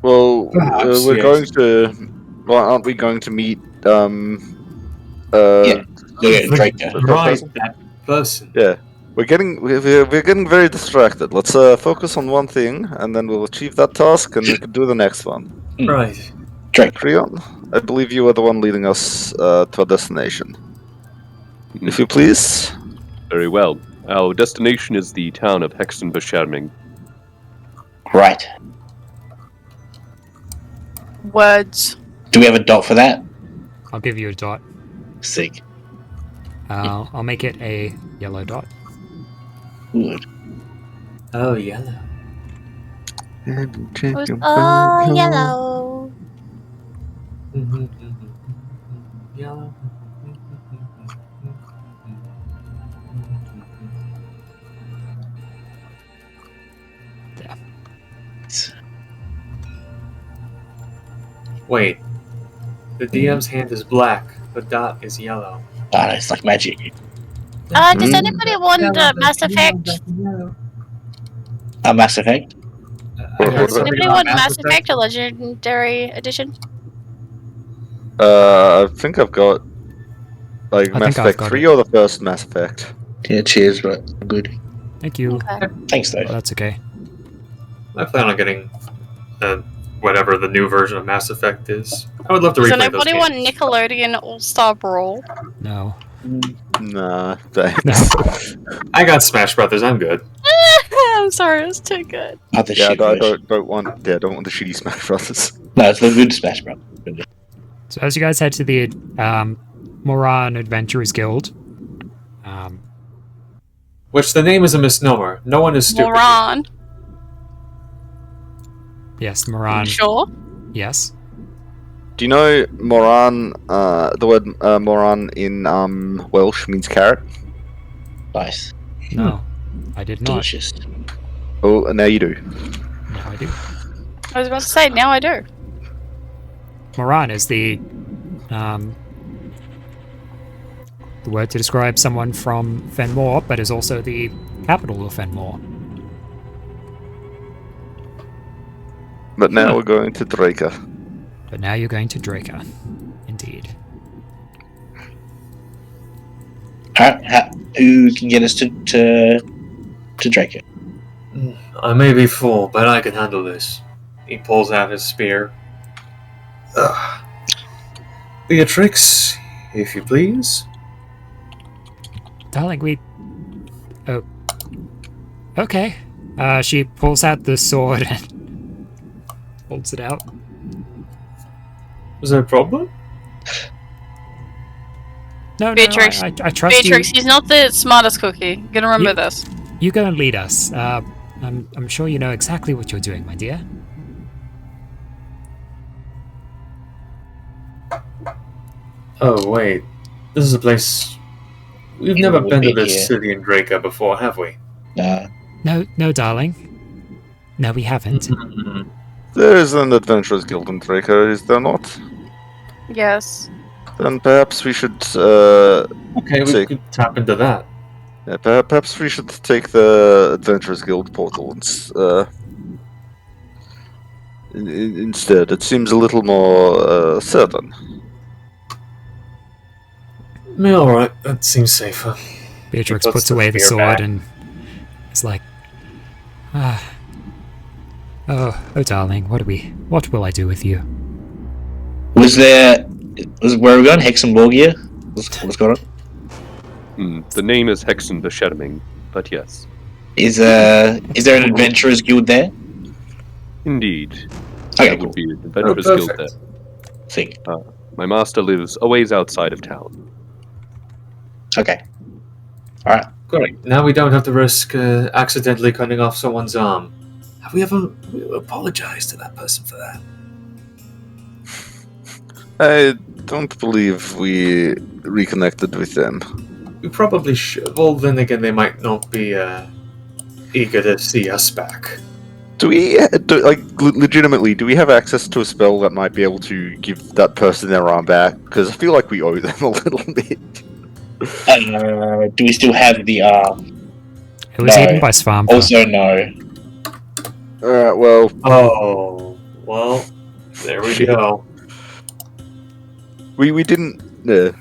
Well, Perhaps, we're yes. going to. Well, aren't we going to meet? Yeah. Look at Drake. Right, that person. Yeah. We're getting very distracted. Let's focus on one thing, and then we'll achieve that task, and we can do the next one. Right. Drake. Creon, I believe you are the one leading us to our destination. If you please. Very well. Our destination is the town of Hexenbeschärming. Right. Words. Do we have a dot for that? I'll give you a dot. Sick. I'll make it a yellow dot. Good. Oh, yellow. Oh, yellow. Yellow. There. Wait. The DM's hand is black. The dot is yellow. Ah, it's like magic. Does anybody want Mass Effect? A Mass Effect? Does anybody want Mass Effect, a Legendary Edition? I think I've got like I Mass think I've Effect got 3 it. or the first Mass Effect. Yeah, cheers, but I'm good. Thank you. Okay. Thanks, though. That's okay. I plan on getting whatever the new version of Mass Effect is. I would love to Does replay those anybody games. want Nickelodeon All-Star Brawl? No. Nah, thanks. No. I got Smash Brothers. I'm good. I'm sorry, it's too good. Other Yeah, shit I version. don't want the shitty Smash Brothers. No, it's the good Smash Bros. So as you guys head to the Moran Adventurers Guild, Which the name is a misnomer. No one is stupid. Moron. yes, Moran. Sure. Yes. Do you know Moran? The word Moran in Welsh means carrot. Nice. No, I did not. Delicious. Oh, now you do. No, I do. I was about to say, now I do. Moran is the word to describe someone from Fenmore, but is also the capital of Fenmore. But now we're going to Draker. But now you're going to Draker. Indeed. Who can get us to Draco? I may be full, but I can handle this. He pulls out his spear. Beatrix, if you please. Darling, we... Oh. Okay. She pulls out the sword and holds it out. Is there a problem? No, Beatrix, I trust Beatrix, you. he's not the smartest cookie. You gotta remember this. You go and lead us. I'm sure you know exactly what you're doing, my dear. Oh, wait. This is a place... We've Yeah, never we've been to been this here. city in Draca before, have we? Nah. No, darling. No, we haven't. There is an Adventurers Guild in Draker, is there not? Yes. Then perhaps we should. Okay, we See. could tap into that. Yeah, perhaps we should take the Adventurers Guild portal instead. It seems a little more certain. Yeah, alright, that seems safer. Beatrix He puts the away the spear sword back. and is like, oh, darling, what will I do with you? Was where are we going? Hexenborgia? What's going on? The name is Hexen the Shadowing, but yes. Is there an adventurers guild there? Indeed. Okay, There cool. would be an Adventurers Guild there. perfect. Think. My master lives a ways outside of town. Okay. Alright. Great. Now we don't have to risk accidentally cutting off someone's arm. Have we ever apologized to that person for that? I don't believe we reconnected with them. We probably should. Well, then again, they might not be eager to see us back. Do we, legitimately, do we have access to a spell that might be able to give that person their arm back? Because I feel like we owe them a little bit. Do we still have the arm? It was No. eaten by Svärmfa. Also, no. Well, Oh, well, there we Shit. go. we didn't. It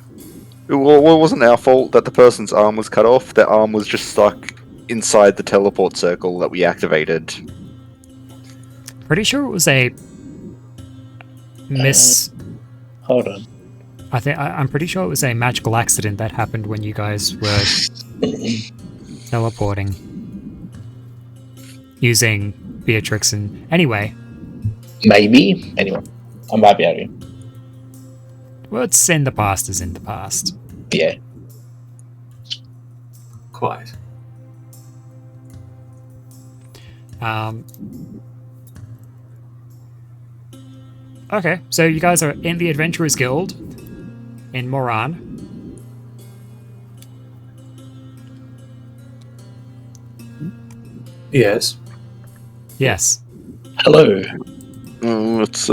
wasn't our fault that the person's arm was cut off. Their arm was just stuck inside the teleport circle that we activated. Pretty sure it was a Hold on. I'm pretty sure it was a magical accident that happened when you guys were teleporting using Beatrix and anyway. Maybe. Anyway, I might be out of here. What's in the past is in the past. Yeah. Quite. Okay, so you guys are in the Adventurers Guild in Moran. Yes. Yes. Hello. Let's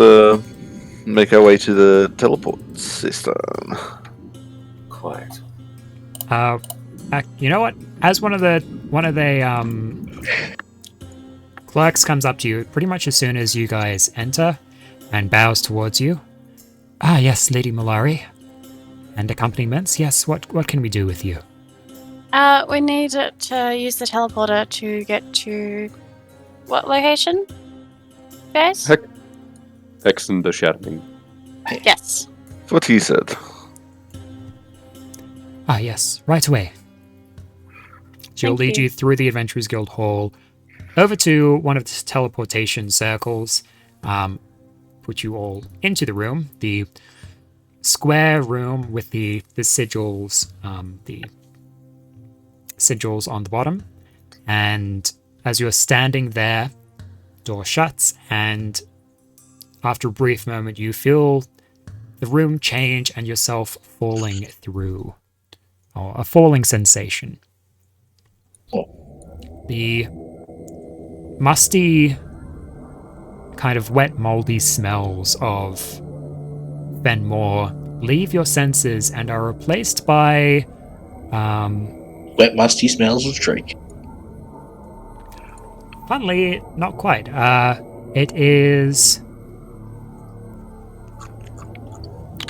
make our way to the teleport system. Quite. You know what? As one of the clerks comes up to you pretty much as soon as you guys enter and bows towards you. Ah, yes, Lady Malari. And accompaniments. Yes, what can we do with you? We need to use the teleporter to get to what location, guys? Hexen the Shadowing. Yes. That's what he said. Ah, yes, right away. She'll Thank lead you. you through the Adventurers Guild Hall, over to one of the teleportation circles, put you all into the room, the square room with the sigils, the sigils on the bottom. And as you're standing there, door shuts, and after a brief moment, you feel the room change and yourself falling through, or a falling sensation. The musty, kind of wet, moldy smells of Fenmore leave your senses and are replaced by Wet, musty smells of Drake. funnily, not quite. It is...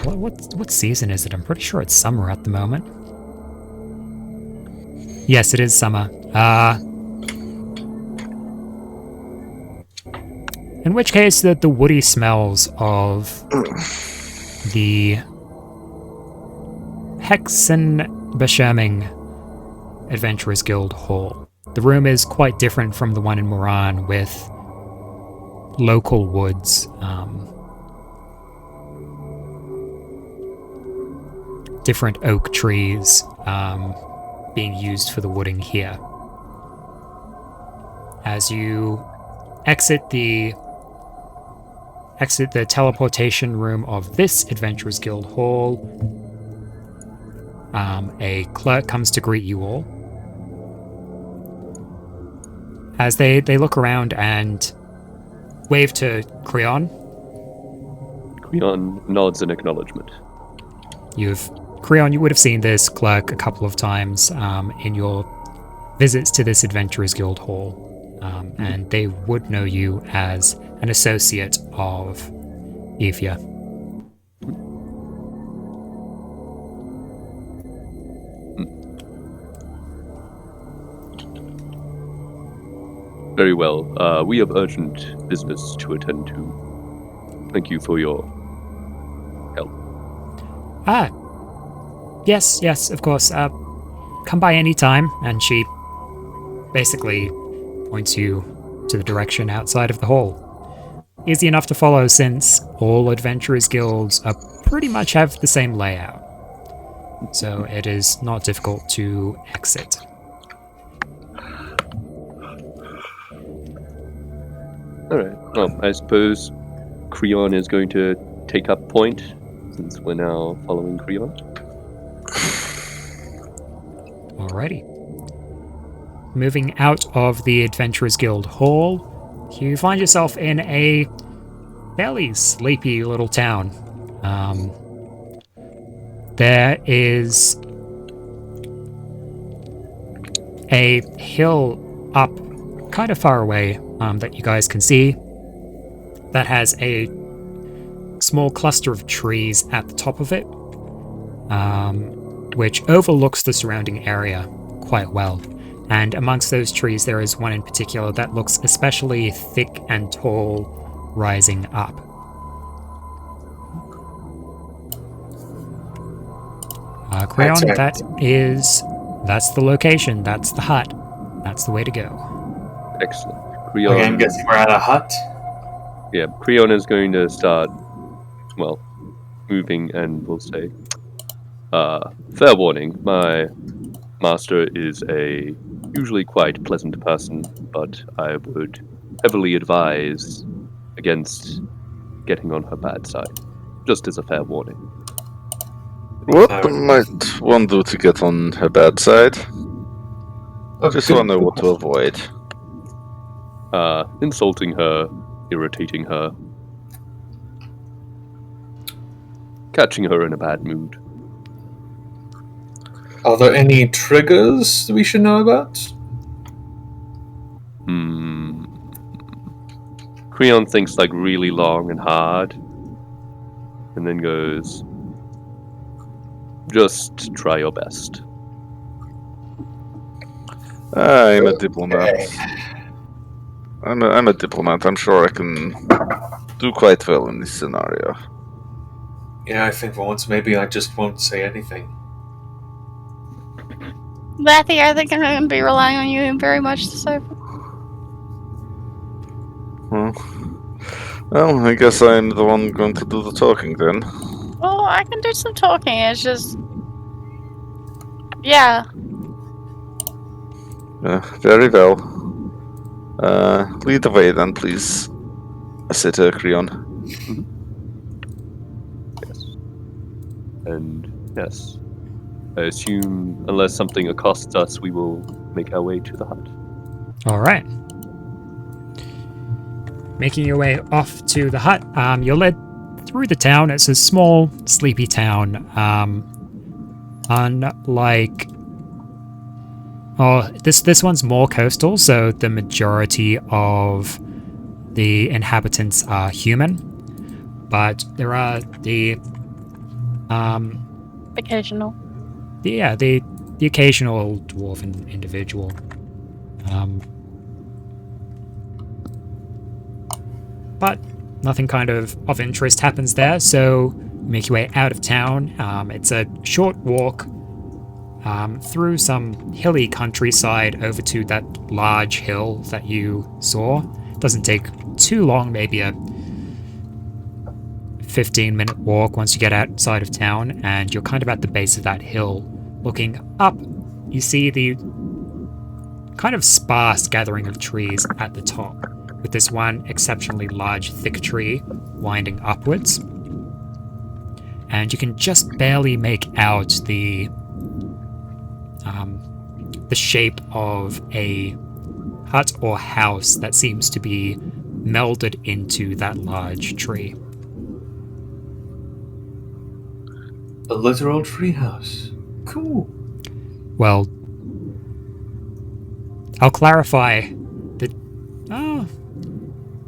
What season is it? I'm pretty sure it's summer at the moment. Yes, it is summer. In which case, the woody smells of the Hexenbeschirming Adventurers Guild Hall. The room is quite different from the one in Moran, with local woods, different oak trees being used for the wooding here. As you exit the teleportation room of this Adventurers Guild Hall, a clerk comes to greet you all. As they look around and wave to Creon. Creon nods in acknowledgement. Creon, you would have seen this clerk a couple of times in your visits to this Adventurers Guild Hall. And they would know you as an associate of Evia. Very well. We have urgent business to attend to. Thank you for your help. Yes, of course. Come by any time. And she basically points you to the direction outside of the hall. Easy enough to follow since all Adventurers Guilds pretty much have the same layout. So it is not difficult to exit. Alright, well, I suppose Creon is going to take up point, since we're now following Creon. Alrighty. Moving out of the Adventurers Guild Hall, you find yourself in a fairly sleepy little town. There is a hill up kind of far away that you guys can see that has a small cluster of trees at the top of it, which overlooks the surrounding area quite well. And amongst those trees, there is one in particular that looks especially thick and tall, rising up. Creon, that's the location, that's the hut. That's the way to go. Excellent. Creon, Okay, I'm guessing we're at a hut. Yeah, Creon is going to start, moving and will say, fair warning, my master is a usually quite pleasant person, but I would heavily advise against getting on her bad side, just as a fair warning. What might one do to get on her bad side? Just so I know what to avoid. Insulting her, irritating her, catching her in a bad mood. Are there any triggers that we should know about? Creon thinks like really long and hard, and then goes, just try your best. I'm a diplomat. I'm a diplomat. I'm sure I can do quite well in this scenario. Yeah, I think for once maybe I just won't say anything. Lathy, I think I'm going to be relying on you very much so. Well, I guess I'm the one going to do the talking then. Well, I can do some talking. It's just, yeah. Very well. Lead the way then, please. I said to Creon. Yes. And yes, I assume unless something accosts us, we will make our way to the hut. All right. Making your way off to the hut, you're led through the town. It's a small, sleepy town. Unlike... Oh, this one's more coastal, so the majority of the inhabitants are human. But there are the... Occasional. the occasional dwarven individual. But nothing kind of interest happens there, so you make your way out of town. It's a short walk through some hilly countryside over to that large hill that you saw. It doesn't take too long, maybe a 15-minute walk once you get outside of town, and you're kind of at the base of that hill. Looking up, you see the kind of sparse gathering of trees at the top, with this one exceptionally large, thick tree winding upwards. And you can just barely make out the shape of a hut or house that seems to be melded into that large tree. A literal treehouse. Cool. Well, I'll clarify that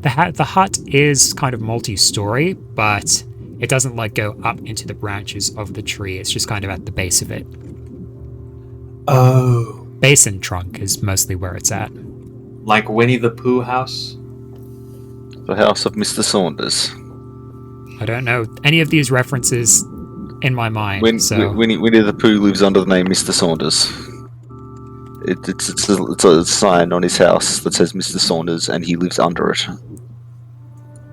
the hut is kind of multi-story, but it doesn't like go up into the branches of the tree. It's just kind of at the base of it. Oh. Base and trunk is mostly where it's at. Like Winnie the Pooh house? The house of Mr. Saunders. I don't know any of these references in my mind. Winnie the Pooh lives under the name Mr. Saunders. It's a sign on his house that says Mr. Saunders, and he lives under it.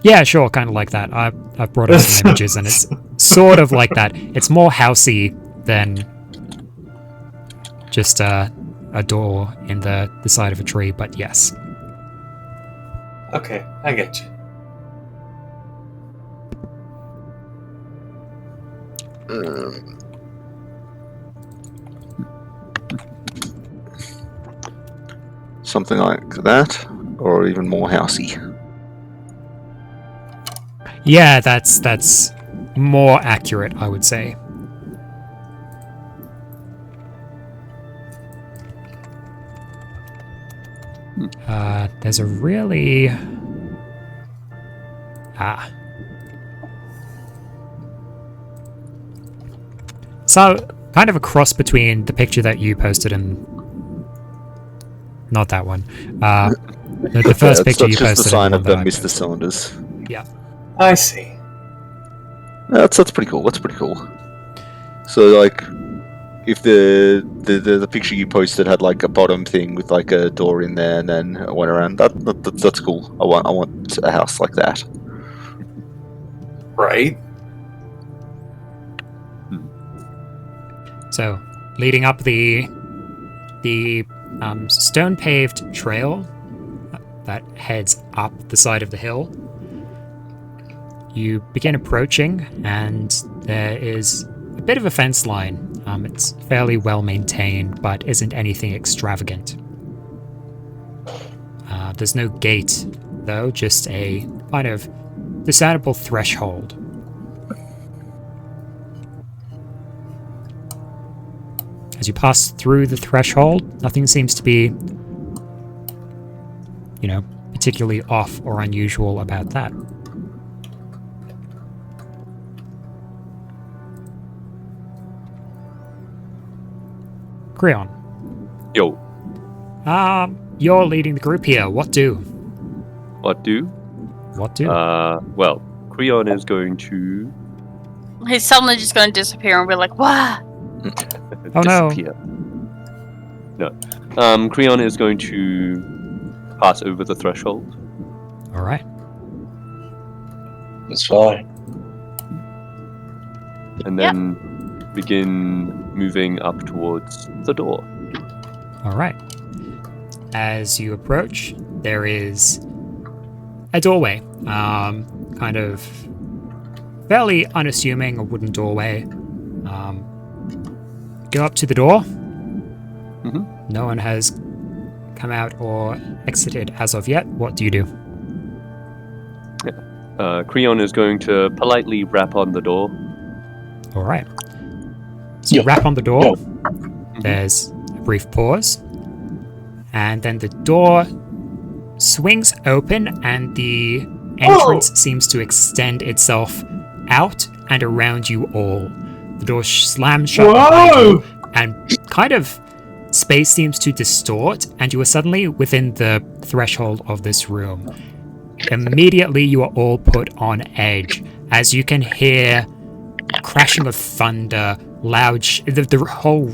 Yeah, sure, kind of like that. I've brought up some images, and it's sort of like that. It's more housey than just a door in the side of a tree, but yes. Okay, I get you. Something like that, or even more housey. Yeah, that's more accurate, I would say. There's a really... So, kind of a cross between the picture that you posted and... Not that one. The first picture you posted. That's just the sign and of the the one that I Mr. posted. Saunders. Yeah. I see. That's pretty cool. That's pretty cool. So, like, if the picture you posted had like a bottom thing with like a door in there, and then it went around, that's cool. I want a house like that. Right? So, leading up the stone-paved trail that heads up the side of the hill, you begin approaching, and there is a bit of a fence line. It's fairly well maintained, but isn't anything extravagant. There's no gate, though, just a kind of discernible threshold. As you pass through the threshold, nothing seems to be, particularly off or unusual about that. Creon. Yo, You're leading the group here. What do? what do? What do? Well, Creon is going to He's suddenly just going to disappear and we're like, what? Oh, no. disappear. No. Creon is going to pass over the threshold All right. That's fine. And then begin moving up towards the door. All right. As you approach, there is a doorway, kind of fairly unassuming, a wooden doorway. Go up to the door. Mm-hmm. No one has come out or exited as of yet. What do you do? Creon is going to politely rap on the door. All right. So you Yep. rap on the door. Yep. There's a brief pause. And then the door swings open and the entrance seems to extend itself out and around you all. The door slams shut behind you and kind of space seems to distort and you are suddenly within the threshold of this room. Immediately you are all put on edge as you can hear crashing of thunder, loud the whole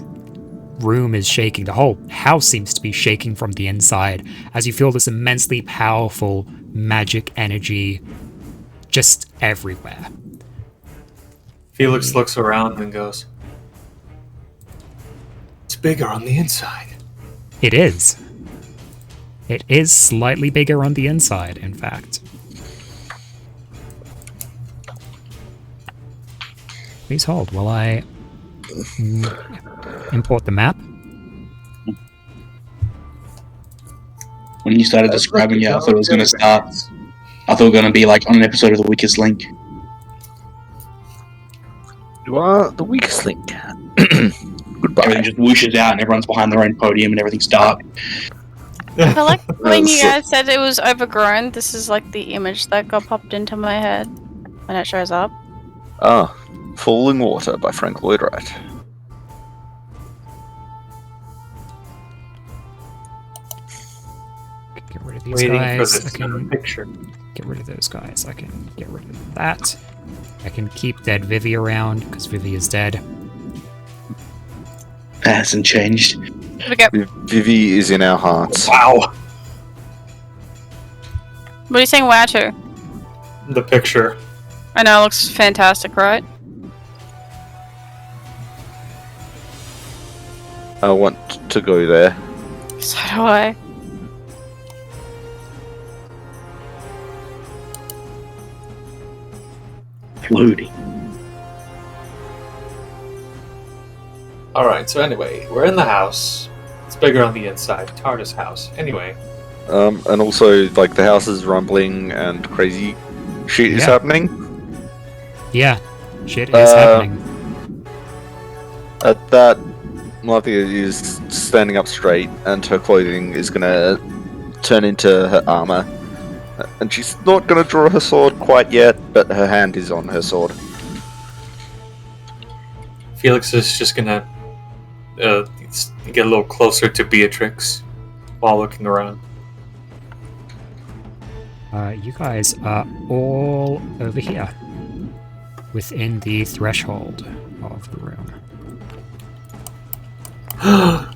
room is shaking. The whole house seems to be shaking from the inside as you feel this immensely powerful magic energy just everywhere. Felix looks around and goes, "It's bigger on the inside." It is. It is slightly bigger on the inside, in fact. Please hold while I import the map. When you started describing it, I thought it was going to start. I thought it was going to be like on an episode of The Weakest Link. You are the weakest link. Goodbye. Everything just whooshes out and everyone's behind their own podium and everything's dark. I like when you So- guys said it was overgrown. This is like the image that got popped into my head when it shows up. Ah, Falling Water by Frank Lloyd Wright. Get rid of these Waiting guys. for I this can picture. get rid of those guys. I can get rid of that. I can keep dead Vivi around because Vivi is dead. That hasn't changed. Okay. Vivi is in our hearts. Wow. What are you saying, wow to? The picture. I know, it looks fantastic, right? I want to go there. So do I. Floating. Alright, so anyway, we're in the house. It's bigger on the inside. TARDIS house. Anyway. And also, like, the house is rumbling and crazy shit is Yeah. happening. Yeah, shit is happening. At that, Marthia is standing up straight, and her clothing is gonna turn into her armor. And she's not gonna draw her sword quite yet, but her hand is on her sword. Felix is just gonna get a little closer to Beatrix while looking around. You guys are all over here, within the threshold of the room.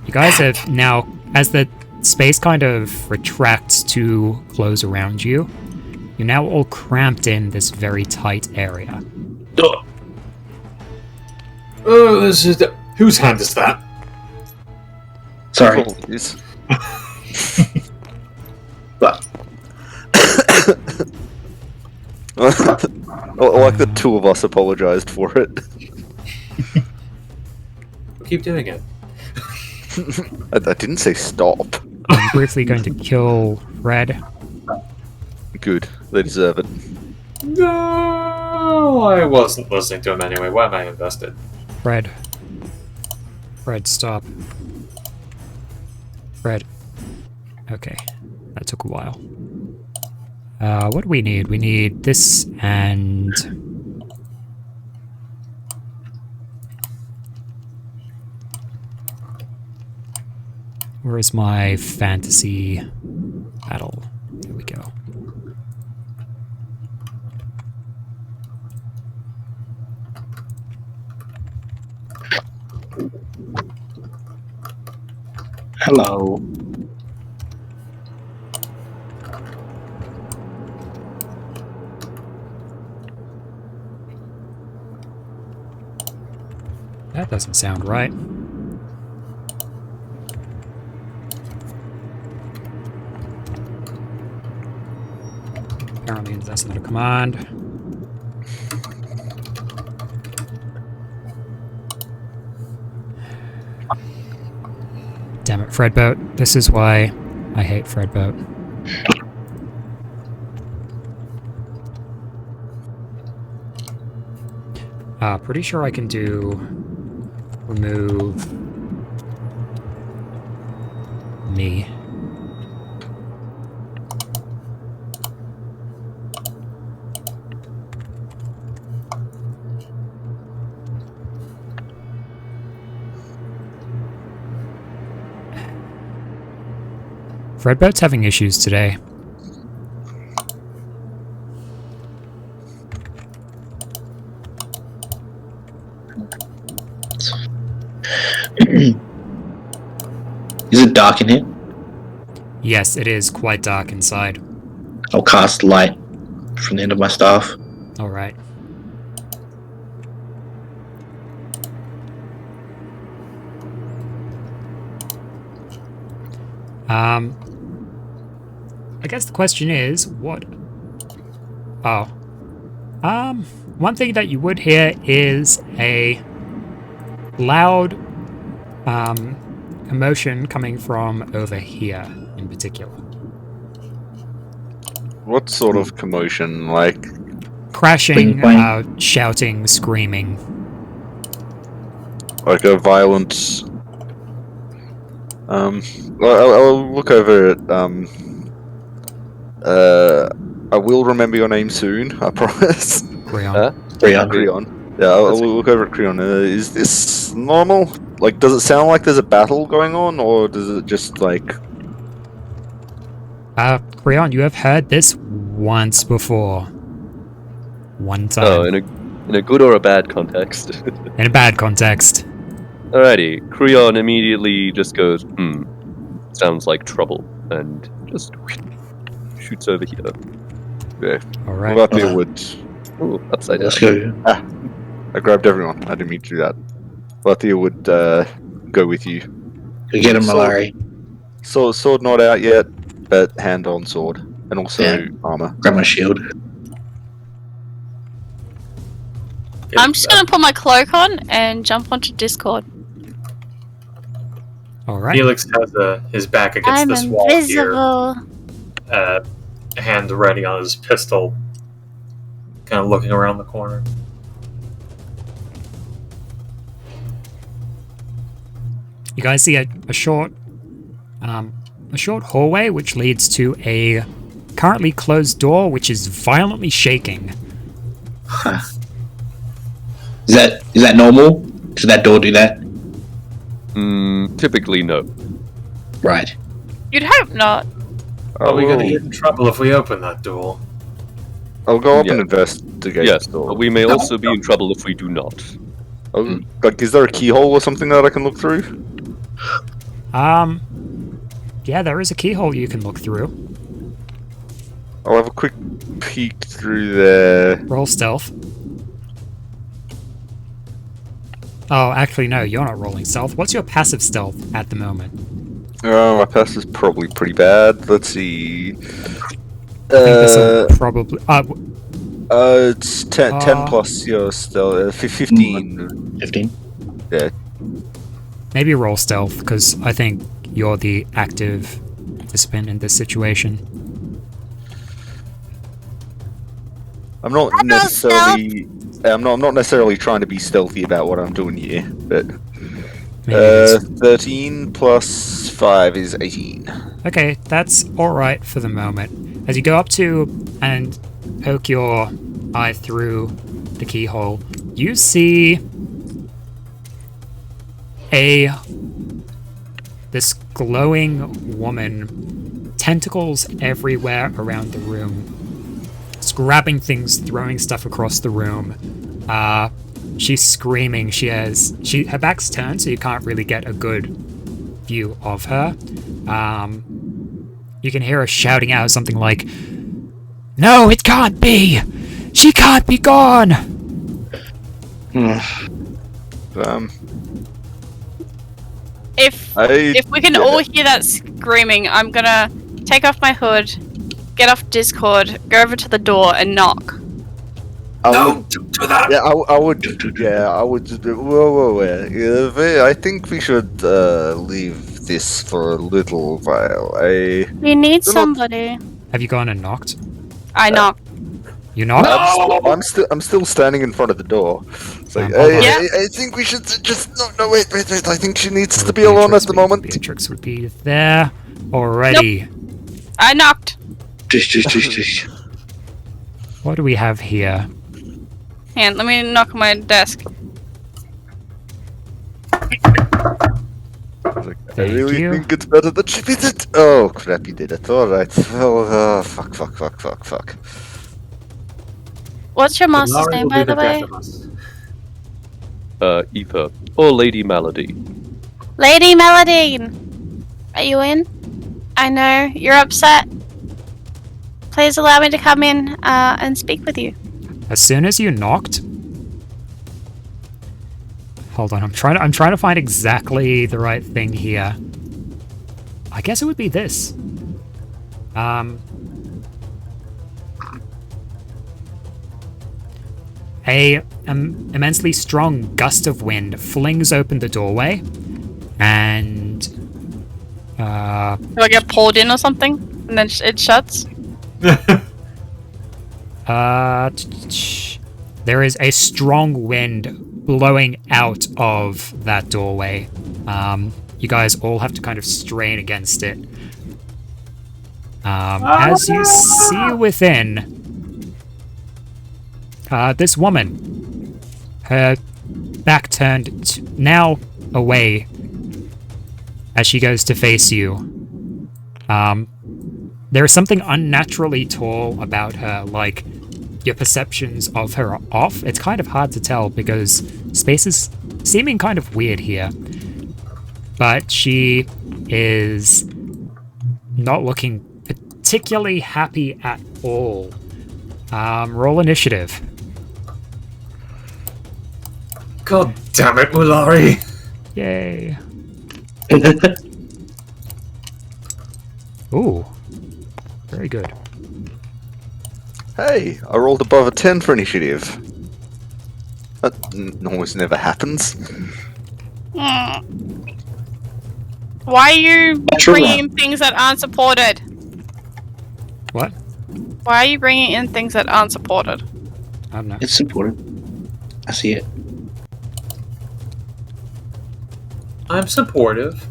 You guys have now, as the space kind of retracts to close around you, you're now all cramped in this very tight area. Oh, this is whose hand is that? Sorry. Apologies. But Like the two of us apologized for it. Keep doing it. I didn't say stop. I'm briefly going to kill Red. Good, they deserve it. No, I wasn't listening to him anyway. Why am I invested? Red. Red, stop. Red. Okay, that took a while. What do we need? We need this and... Where is my fantasy battle? Here we go. hello. That doesn't sound right. Apparently that's not a command. Damn it, Fredboat. This is why I hate Fredboat. Pretty sure I can do remove me. Fredboat's having issues today. Is it dark in here? Yes, it is quite dark inside. I'll cast light from the end of my staff. Alright. I guess the question is, what... Oh. One thing that you would hear is a loud, commotion coming from over here, in particular. What sort of commotion? Like, Crashing, Bing, bang. shouting, screaming. like a violent... I'll look over it. I will remember your name soon, I promise. Creon. Creon. Yeah, I'll look over at Creon. Is this normal? Like, does it sound like there's a battle going on, or does it just, like... Creon, you have heard this once before. One time. Oh, in a good or a bad context? In a bad context. Alrighty, Creon immediately just goes, sounds like trouble, and just shoots over here. Yeah. Alright. What about the wood? Ooh, upside down. Let's go. I grabbed everyone. I didn't mean to do that. Lathia would go with you. Go get him, Malari. Sword not out yet, but hand on sword. And also armor. Grab my shield. I'm just gonna put my cloak on and jump onto Discord. Alright. Felix has his back against I'm this wall invisible. here, hand ready on his pistol, kind of looking around the corner. You guys see a short hallway which leads to a currently closed door which is violently shaking. Is that normal? Should that door do that? Typically no. Right. You'd hope not. Are we going to get in trouble if we open that door? I'll go up Yeah. and investigate Yes, the door. but we may also be in trouble if we do not. Like, is there a keyhole or something that I can look through? Yeah, there is a keyhole you can look through. I'll have a quick peek through there. Roll stealth. Oh, actually, no, you're not rolling stealth. What's your passive stealth at the moment? My pass is probably pretty bad. Let's see. I think this will probably... It's 10 plus your stealth. 15. 15. Yeah. maybe roll stealth, because I think you're the active participant in this situation. I'm not necessarily. I'm not necessarily trying to be stealthy about what I'm doing here, but Maybe it is. 13 plus 5 is 18. Okay, that's alright for the moment. As you go up to and poke your eye through the keyhole, you see this glowing woman, tentacles everywhere around the room, just grabbing things, throwing stuff across the room. She's screaming. Her back's turned, so you can't really get a good view of her. You can hear her shouting out something like, "No, it can't be! She can't be gone!" If I we can all hear that screaming, I'm gonna take off my hood, get off Discord, go over to the door and knock. I No, would, don't do that. yeah, I would, yeah, I would. Whoa. I think we should leave this for a little while. We need Do not- somebody. Have you gone and knocked? I knocked. You knocked? No! I'm still standing in front of the door. It's like, Hold on. Yeah. I think we should just no, wait. I think she needs Where to would be alone at Beatrix the be? moment. Beatrix would be there already. I knocked. Dish. What do we have here? And let me knock on my desk. I was like, I Thank really you. think it's better that she did it. Oh crap, you did it. All right. Oh, fuck. What's your master's Lari name, will by be the way? death of us. Aoife. Or Lady Malady. Lady Meladine. Are you in? I know you're upset. Please allow me to come in and speak with you. As soon as you knocked. Hold on, I'm trying to find exactly the right thing here. I guess it would be this. A immensely strong gust of wind flings open the doorway, and Do I get pulled in or something? And then it shuts? there is a strong wind blowing out of that doorway. You guys all have to kind of strain against it. As you see within, this woman, her back turned now away as she goes to face you. There is something unnaturally tall about her, like your perceptions of her are off. It's kind of hard to tell because space is seeming kind of weird here. But she is not looking particularly happy at all. Roll initiative. God damn it, Mulari. Yay. Ooh. Very good. Hey, I rolled above a 10 for initiative. That almost never happens. Why are you Natural bringing in things that aren't supported? What? Why are you bringing in things that aren't supported? I don't know. It's supported. I see it. I'm supportive.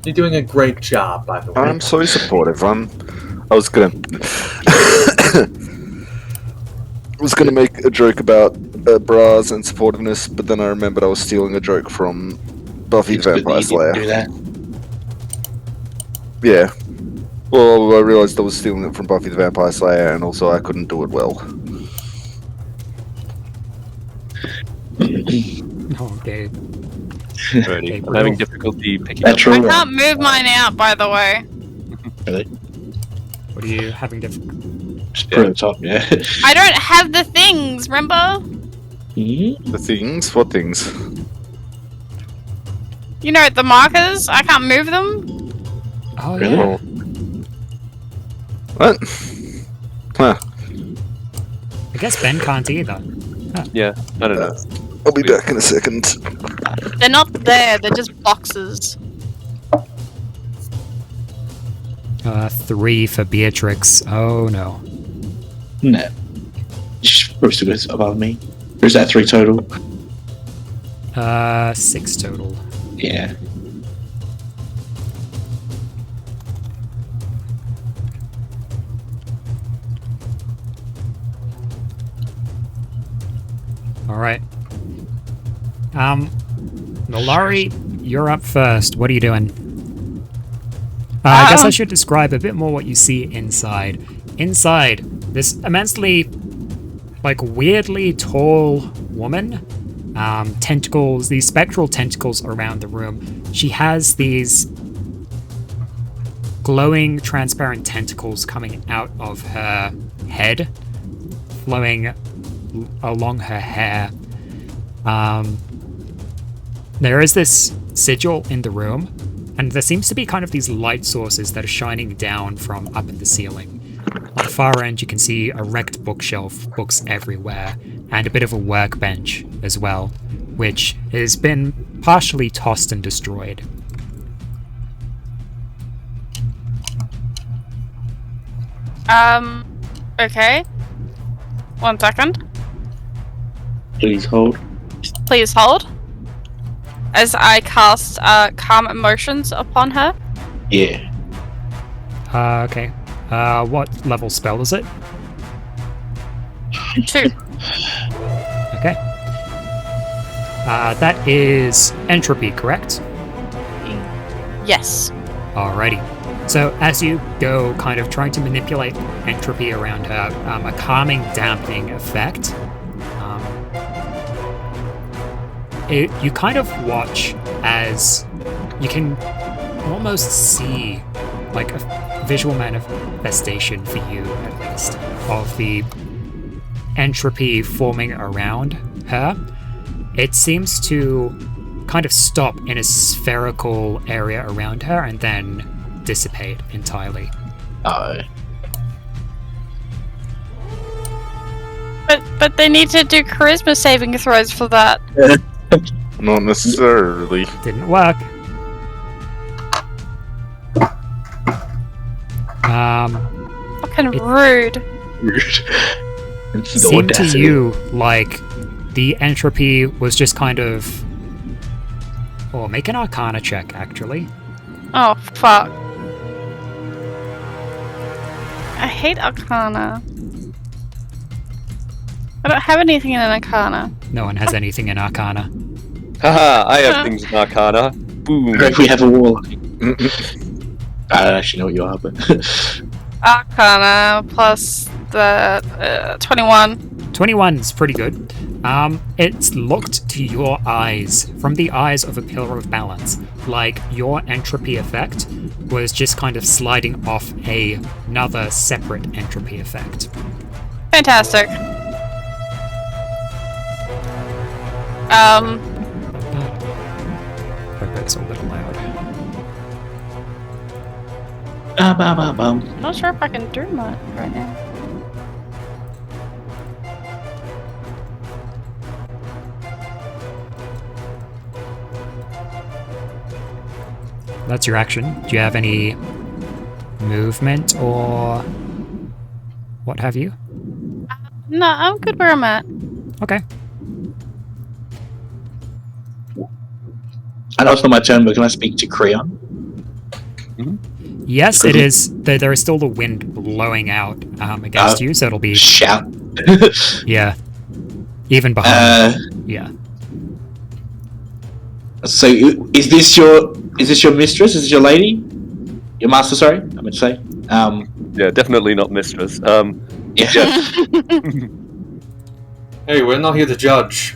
You're doing a great job, by the way. I'm so supportive. I was gonna make a joke about bras and supportiveness, but then I remembered I was stealing a joke from Buffy It's the good Vampire that you Slayer. didn't do that. Yeah. Well, I realized I was stealing it from Buffy the Vampire Slayer, and also I couldn't do it well. Okay. Alrighty. I'm having difficulty picking up. Natural I one. can't move mine out, by the way. Really? What are you having difficulty? Just put it at the top, yeah. I don't have the things, remember? The things? What things? You know, the markers? I can't move them? Oh, Really? yeah. What? Huh. I guess Ben can't either. Yeah, I don't know. I'll be back in a second. They're not there, they're just boxes. 3 for Beatrix. Oh, no. No. She's probably still good above me. Or is that 3 total? 6 total. Yeah. Alright. Nolari, you're up first. What are you doing? I guess I should describe a bit more what you see inside. Inside, this immensely, like, weirdly tall woman. Tentacles, these spectral tentacles around the room. She has these glowing, transparent tentacles coming out of her head, flowing along her hair. There is this sigil in the room, and there seems to be kind of these light sources that are shining down from up in the ceiling. On the far end, you can see a wrecked bookshelf, books everywhere, and a bit of a workbench as well, which has been partially tossed and destroyed. Okay. 1 second. Please hold. Please hold. As I cast Calm Emotions upon her. Yeah. Okay. What level spell is it? 2. Okay. That is entropy, correct? Yes. Alrighty. So as you go kind of trying to manipulate entropy around her, a calming, dampening effect, you kind of watch as you can almost see like a visual manifestation for you at least of the entropy forming around her. It seems to kind of stop in a spherical area around her and then dissipate entirely. Oh. But they need to do charisma saving throws for that. Not necessarily. Didn't work. Fucking rude. The Seemed to audacity. you like the entropy was just kind of... Oh, make an Arcana check, actually. Oh, fuck. I hate Arcana. I don't have anything in an Arcana. No one has anything in Arcana. Haha, I have things in Arcana. Boom. Great, we have a wall. I don't actually know what you are, but Arcana plus the 21. 21 is pretty good. It's looked to your eyes from the eyes of a pillar of balance, like your entropy effect was just kind of sliding off another separate entropy effect. Fantastic. Hope it's a little loud. I'm not sure if I can do much right now. That's your action. Do you have any movement or what have you? No, I'm good where I'm at. Okay. I know it's not my turn, but can I speak to Creon? Yes, it is. There is still the wind blowing out against you, so it'll be... Shout. Yeah. Even behind. Yeah. So is this your mistress? Is this your lady? Your master? Sorry, I meant to say. Yeah, definitely not mistress. Yeah. Hey, we're not here to judge.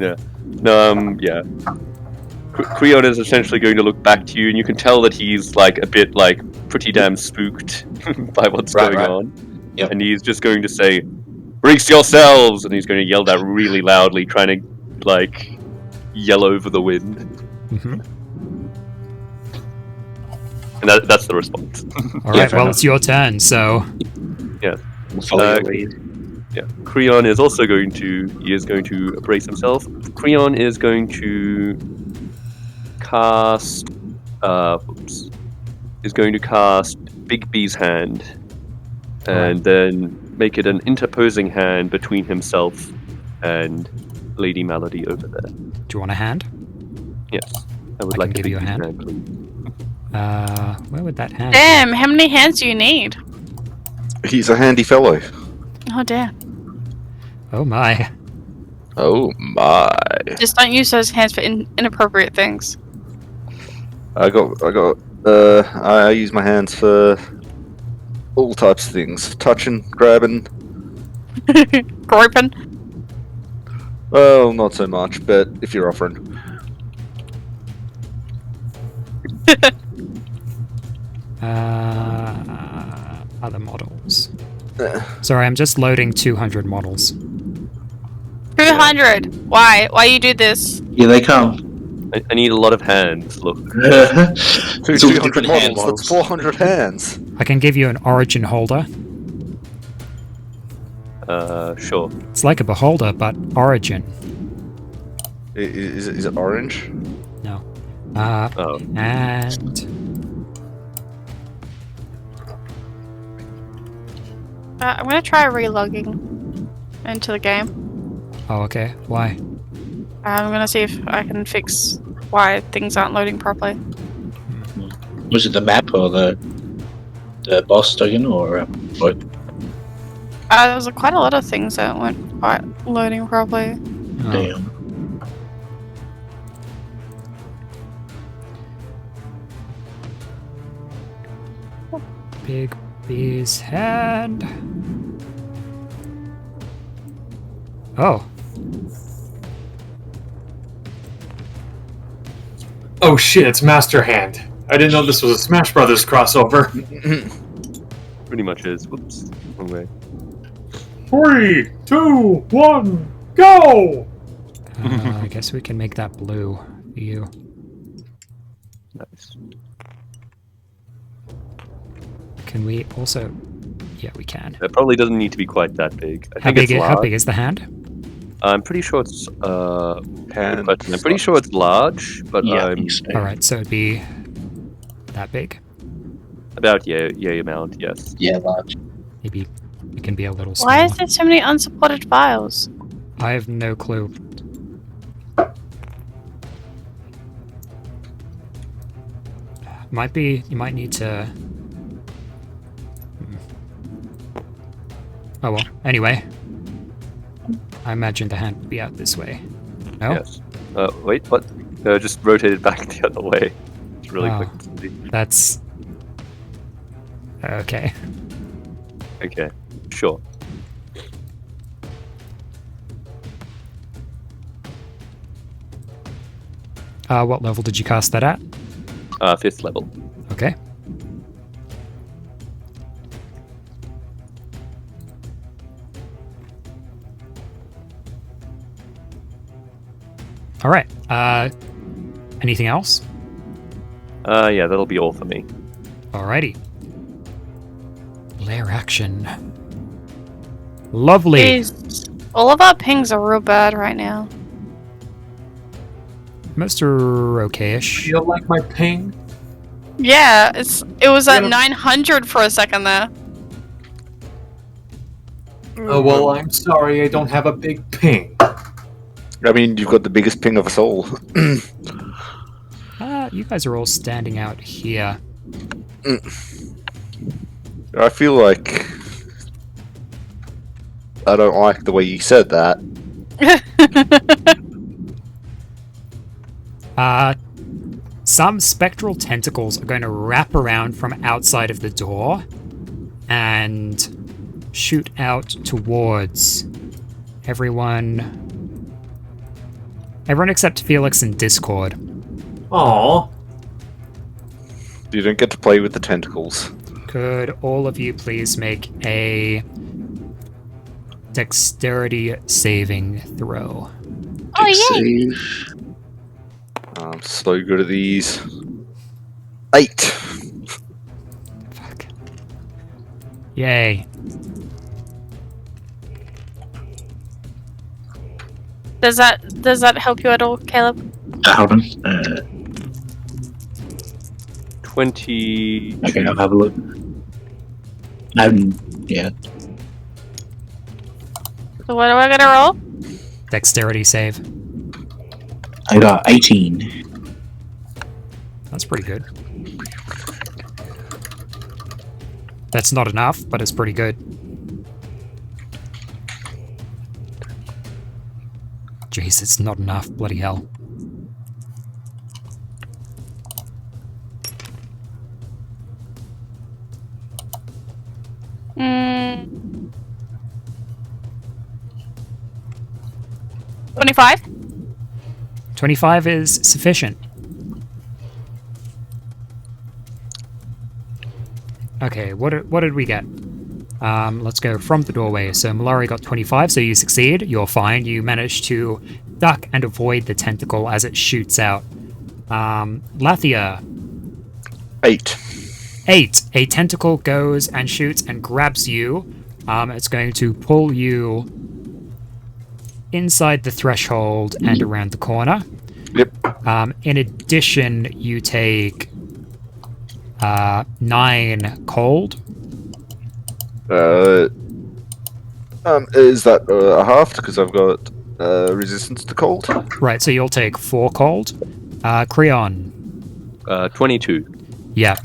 Yeah. Yeah. Creon is essentially going to look back to you, and you can tell that he's like a bit like pretty damn spooked by what's going on. Yep. And he's just going to say, "Brace yourselves!" And he's going to yell that really loudly, trying to like yell over the wind. Mm-hmm. And that's the response. All right. Well, it's your turn. So. Yeah. We'll follow your lead. Yeah. Creon is also going to brace himself. Creon is going to cast is going to cast Big B's hand and then make it an interposing hand between himself and Lady Malady over there. Do you want a hand? Yes. I would I like can to give you a hand. Where would that hand be? Damn, how many hands do you need? He's a handy fellow. Oh, damn. Oh my. Oh my! Just don't use those hands for inappropriate things. I use my hands for all types of things: touching, grabbing. Groping. Well, not so much, but if you're offering. Other models. Sorry, I'm just loading 200 models. 200. Why? Why you do this? Here they come. I need a lot of hands. Look. It's all 200 different hand models, that's models. 400 hands. I can give you an origin holder. Sure. It's like a beholder, but origin. Is it orange? No. Oh. And I'm gonna try relogging into the game. oh, okay. Why? I'm gonna see if I can fix why things aren't loading properly. Was it the map or the boss token or both? There was quite a lot of things that weren't quite loading properly. Oh, Damn. Big B's hand. Oh, Oh shit, it's Master Hand. I didn't know this was a Smash Brothers crossover. Pretty much is. Whoops. Wrong way. 3, 2, 1, go! I guess we can make that blue for you. Nice. Can we also? Yeah, we can. It probably doesn't need to be quite that big. I How think big? it's How large. big is the hand? I'm pretty sure it's Hand. but I'm pretty sure it's large, but Yeah, I I'm think so. All right, so it'd be that big. about yay amount. Yes. Yeah, large. Maybe it can be a little smaller. Why is there so many unsupported files? I have no clue. Might be. You might need to. Oh well. Anyway, I imagine the hand would be out this way. No. Yes. Wait, what? Just rotated back the other way. It's really Oh. quick to see. That's okay. Okay. Sure. What level did you cast that at? 5th level. Okay. All right. Anything else? Yeah, that'll be all for me. Alrighty. Lair action. Lovely. Jeez. All of our pings are real bad right now. Most are okay-ish. Feel like my ping? Yeah, it was at Yeah. 900 for a second there. Oh, well, I'm sorry, I don't have a big ping. I mean, you've got the biggest ping of us all. You guys are all standing out here. I feel like I don't like the way you said that. Some spectral tentacles are going to wrap around from outside of the door and shoot out towards everyone except Felix and Discord. Aw. You don't get to play with the tentacles. Could all of you please make a dexterity saving throw? Oh, yay! Save. I'm so good at these. 8. Fuck. Yay. Does that help you at all, Caleb? Hold on. 20. Okay, I'll have a look. Yeah. So what am I gonna roll? Dexterity save. I got 18. That's pretty good. That's not enough, but it's pretty good. Jeez, it's not enough. Bloody hell. Mm. 25? 25 is sufficient. Okay, what did we get? Let's go from the doorway. So Malari got 25, so you succeed. You're fine. You manage to duck and avoid the tentacle as it shoots out. Lathia. 8. 8. A tentacle goes and shoots and grabs you. It's going to pull you inside the threshold and around the corner. Yep. In addition, you take 9 cold. Is that a half? Because I've got resistance to cold. Right, so you'll take 4 cold. Creon. 22. Yeah.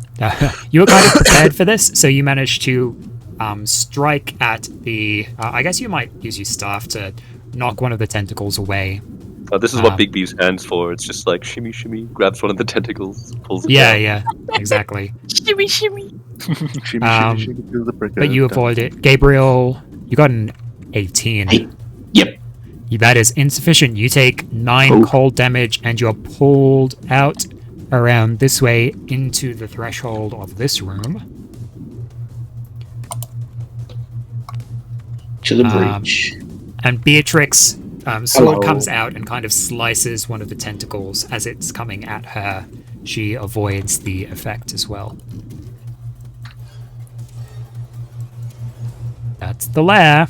You were kind of prepared for this, so you managed to strike at the... I guess you might use your staff to knock one of the tentacles away. This is what Big B stands for. It's just like shimmy, shimmy, grabs one of the tentacles, pulls it Yeah, down. yeah, exactly. Shimmy, shimmy. But you avoid it. Gabriel, you got an 18. Hey. Yep. That is insufficient. You take 9 cold damage and you're pulled out around this way into the threshold of this room. To the breach. And Beatrix, sword Hello. comes out and kind of slices one of the tentacles as it's coming at her. She avoids the effect as well. That's the lair.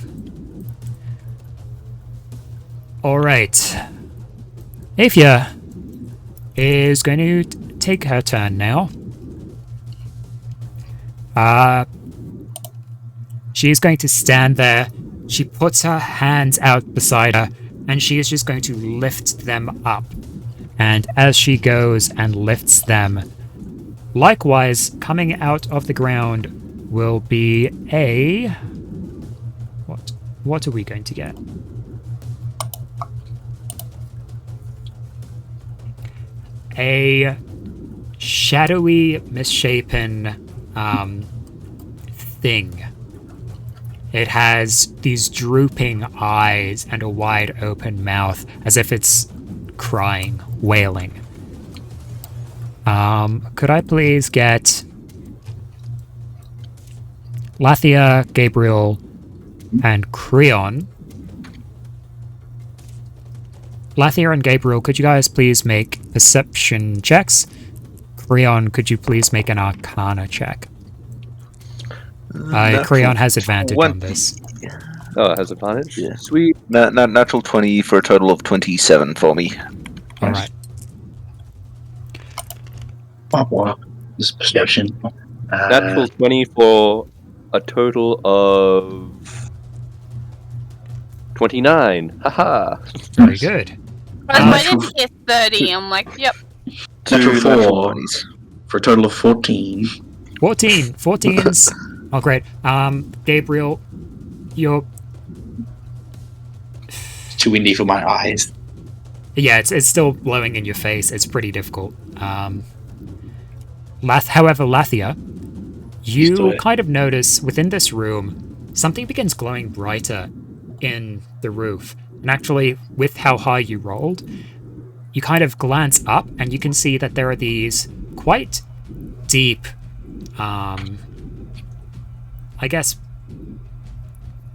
Alright. Afia is going to take her turn now. She's going to stand there. She puts her hands out beside her, and she is just going to lift them up. And as she goes and lifts them, likewise, coming out of the ground will be a... What are we going to get? A shadowy, misshapen thing. It has these drooping eyes and a wide open mouth, as if it's crying, wailing. Could I please get Lathia, Gabriel, and Creon? Lathia and Gabriel, could you guys please make perception checks? Creon, could you please make an Arcana check? Creon has advantage on this. Oh, it has advantage? Yeah. Sweet. Natural 20 for a total of 27 for me. Alright. Wow. This is perception. Natural 20 for a total of 29. Haha. Very good. But if I didn't get 30, I'm like, yep. Natural 4 20s. for a total of 14. 14. 14's... Oh, great. Gabriel, you're... It's too windy for my eyes. Yeah, it's still blowing in your face. It's pretty difficult. However, Lathia, you kind of notice within this room, something begins glowing brighter in the roof. And actually, with how high you rolled, you kind of glance up and you can see that there are these quite deep, I guess,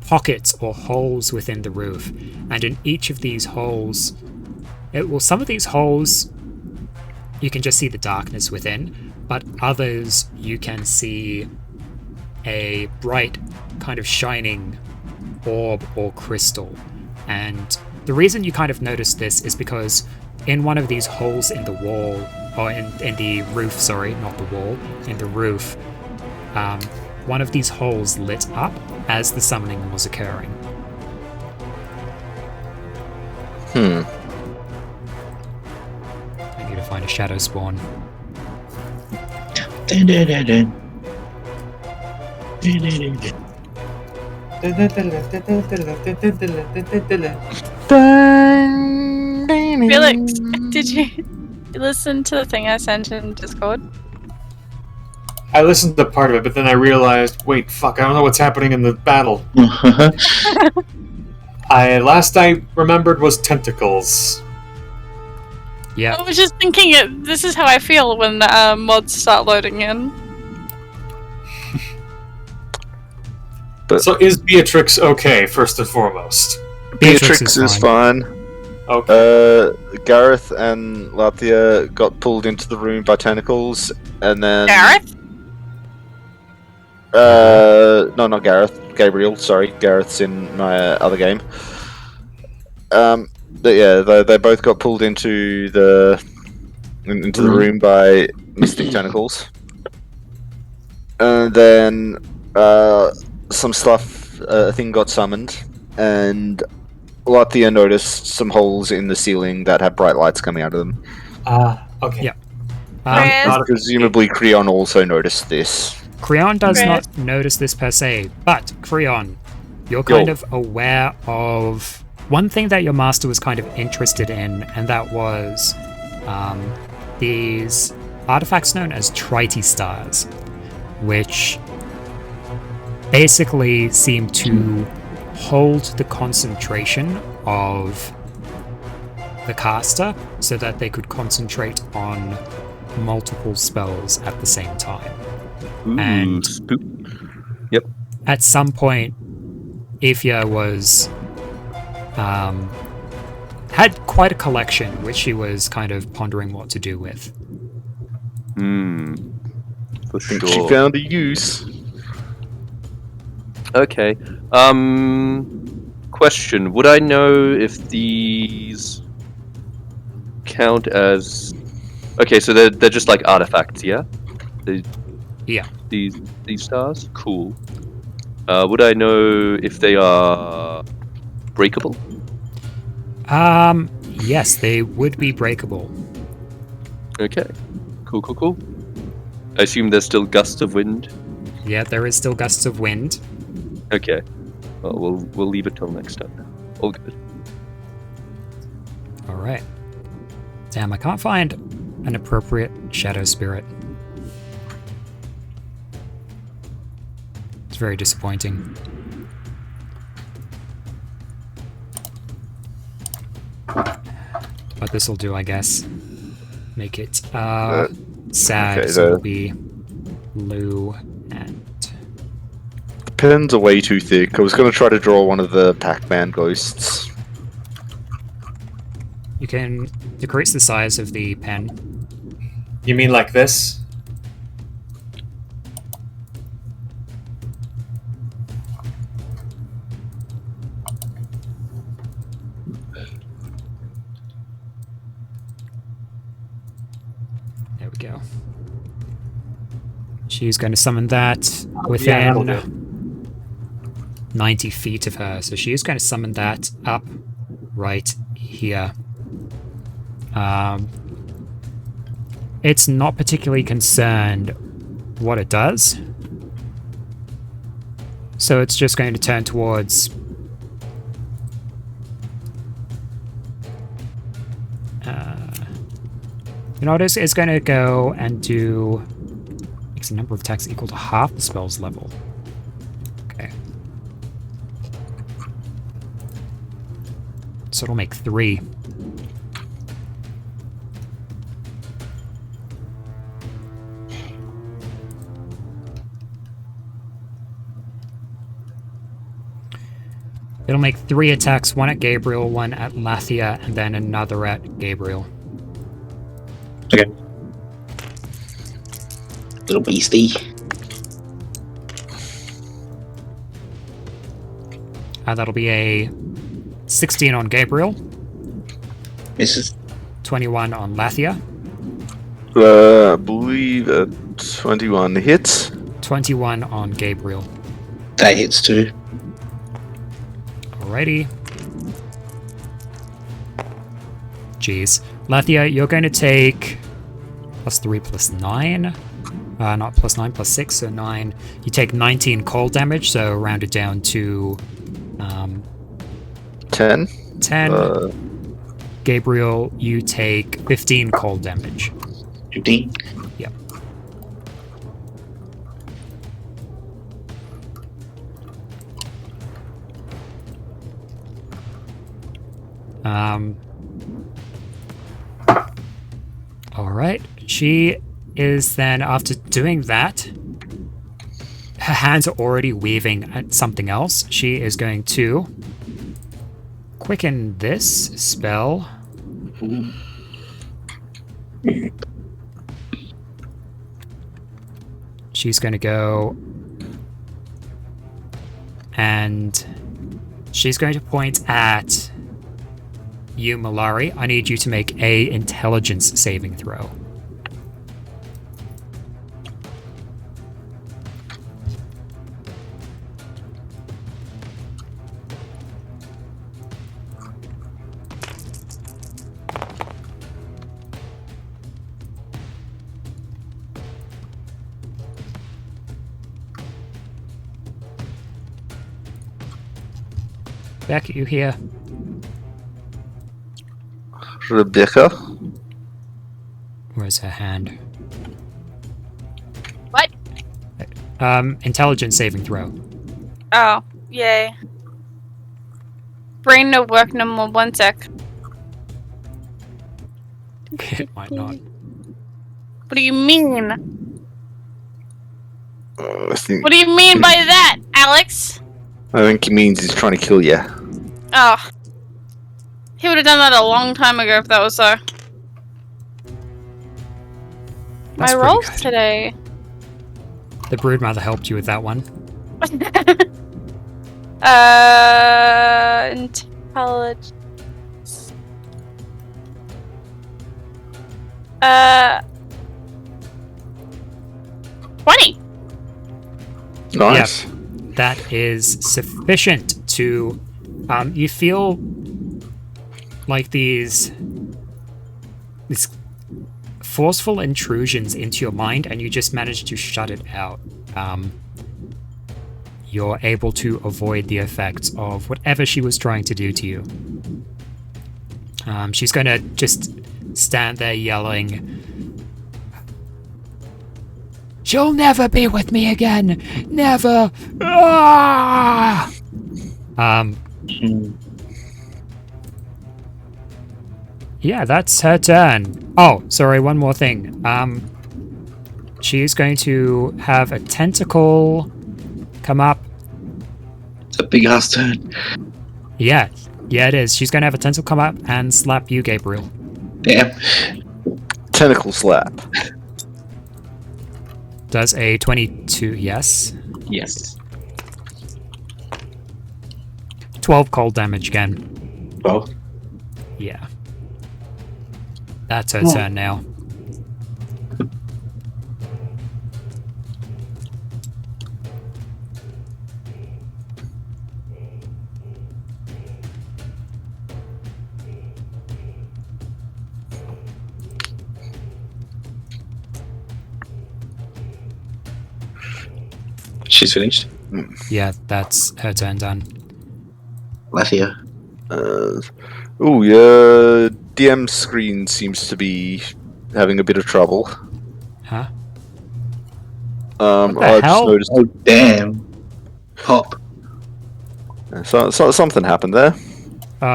pockets or holes within the roof. And in each of these holes, some of these holes, you can just see the darkness within, but others you can see a bright kind of shining orb or crystal. And the reason you kind of notice this is because in one of these holes in the wall, or in the roof, sorry, not the wall, in the roof, one of these holes lit up as the summoning was occurring. I need to find a shadow spawn. Dun, dun, dun, dun. Dun, dun, dun, dun. Felix, did you listen to the thing I sent in Discord? I listened to part of it, but then I realized, wait, fuck, I don't know what's happening in the battle. Last I remembered was tentacles. Yeah. I was just thinking, this is how I feel when mods start loading in. But So is Beatrix okay, first and foremost? Beatrix is fine. Okay. Gareth and Lathia got pulled into the room by tentacles, and then Gareth? no, not Gareth. Gabriel. Sorry, Gareth's in my other game. But yeah, they both got pulled into the room by mystic tentacles, and then some stuff. A thing got summoned, and Lathia noticed some holes in the ceiling that had bright lights coming out of them. Okay. Yeah. Chris? Presumably, Creon also noticed this. Creon does Chris? not notice this per se, but Creon, you're kind of aware of one thing that your master was kind of interested in, and that was these artifacts known as Triti stars, which basically seem to hold the concentration of the caster so that they could concentrate on multiple spells at the same time. Ooh, And spook. Yep. at some point, Ifya had quite a collection which she was kind of pondering what to do with. For Think sure. she found a use. Okay. Question: would I know if these count as? Okay, so they're just like artifacts, yeah. Yeah. These stars, cool. Would I know if they are breakable? Yes, they would be breakable. Okay. Cool. I assume there's still gusts of wind. Yeah, there is still gusts of wind. Okay. Well, we'll leave it till next time. All good. Alright. Damn, I can't find an appropriate shadow spirit. It's very disappointing. But this'll do, I guess. Make it, sad, okay, so it'll be Lou and... The pens are way too thick. I was going to try to draw one of the Pac-Man ghosts. You can decrease the size of the pen. You mean like this? There we go. She's going to summon that Yeah, that'll within 90 feet of her. So she is going to summon that up right here. It's not particularly concerned what it does. So it's just going to turn towards... you know what, it's going to go and do... makes a number of attacks equal to half the spell's level. Okay. So it'll make 3. It'll make 3 attacks, 1 at Gabriel, 1 at Lathia, and then another at Gabriel. Okay. Little beastie. That'll be a 16 on Gabriel, Misses. 21 on Lathia, I believe 21 hits. 21 on Gabriel. That hits too. Alrighty. Jeez. Lathia, you're going to take +3 +9. Not +9 +6, so 9. You take 19 cold damage, so rounded down to 10. 10. Gabriel, you take 15 cold damage. 15. Yep. Alright. She is then, after doing that, her hands are already weaving at something else. She is going to quicken this spell. She's going to go and she's going to point at you, Malari. I need you to make a intelligence saving throw. Beck, you here? Rebecca? Where's her hand? What? Intelligence saving throw. Oh, yay. Brain no work no more. 1 sec. It might not. What do you mean? I think What do you mean by that, Alex? he means he's trying to kill you. Oh. He would have done that a long time ago if that was so. That's My pretty rolls good. today. The Broodmother helped you with that one. Intelligence. 20. Nice. That is sufficient to... you feel like these forceful intrusions into your mind, and you just manage to shut it out. You're able to avoid the effects of whatever she was trying to do to you. She's going to just stand there yelling, "She'll never be with me again! Never! Ah!" Yeah, that's her turn. Oh, sorry, one more thing. She's going to have a tentacle come up. It's a big ass turn. Yeah, it is. She's going to have a tentacle come up and slap you, Gabriel. Damn. Tentacle slap. Does a 22, yes. Yes. 12 cold damage again. Well, Yeah. That's her turn now. she's finished. Yeah, that's her turn done. Lathia. Your DM screen seems to be having a bit of trouble. Huh? I the just hell? noticed Oh, damn. Pop. so something happened there.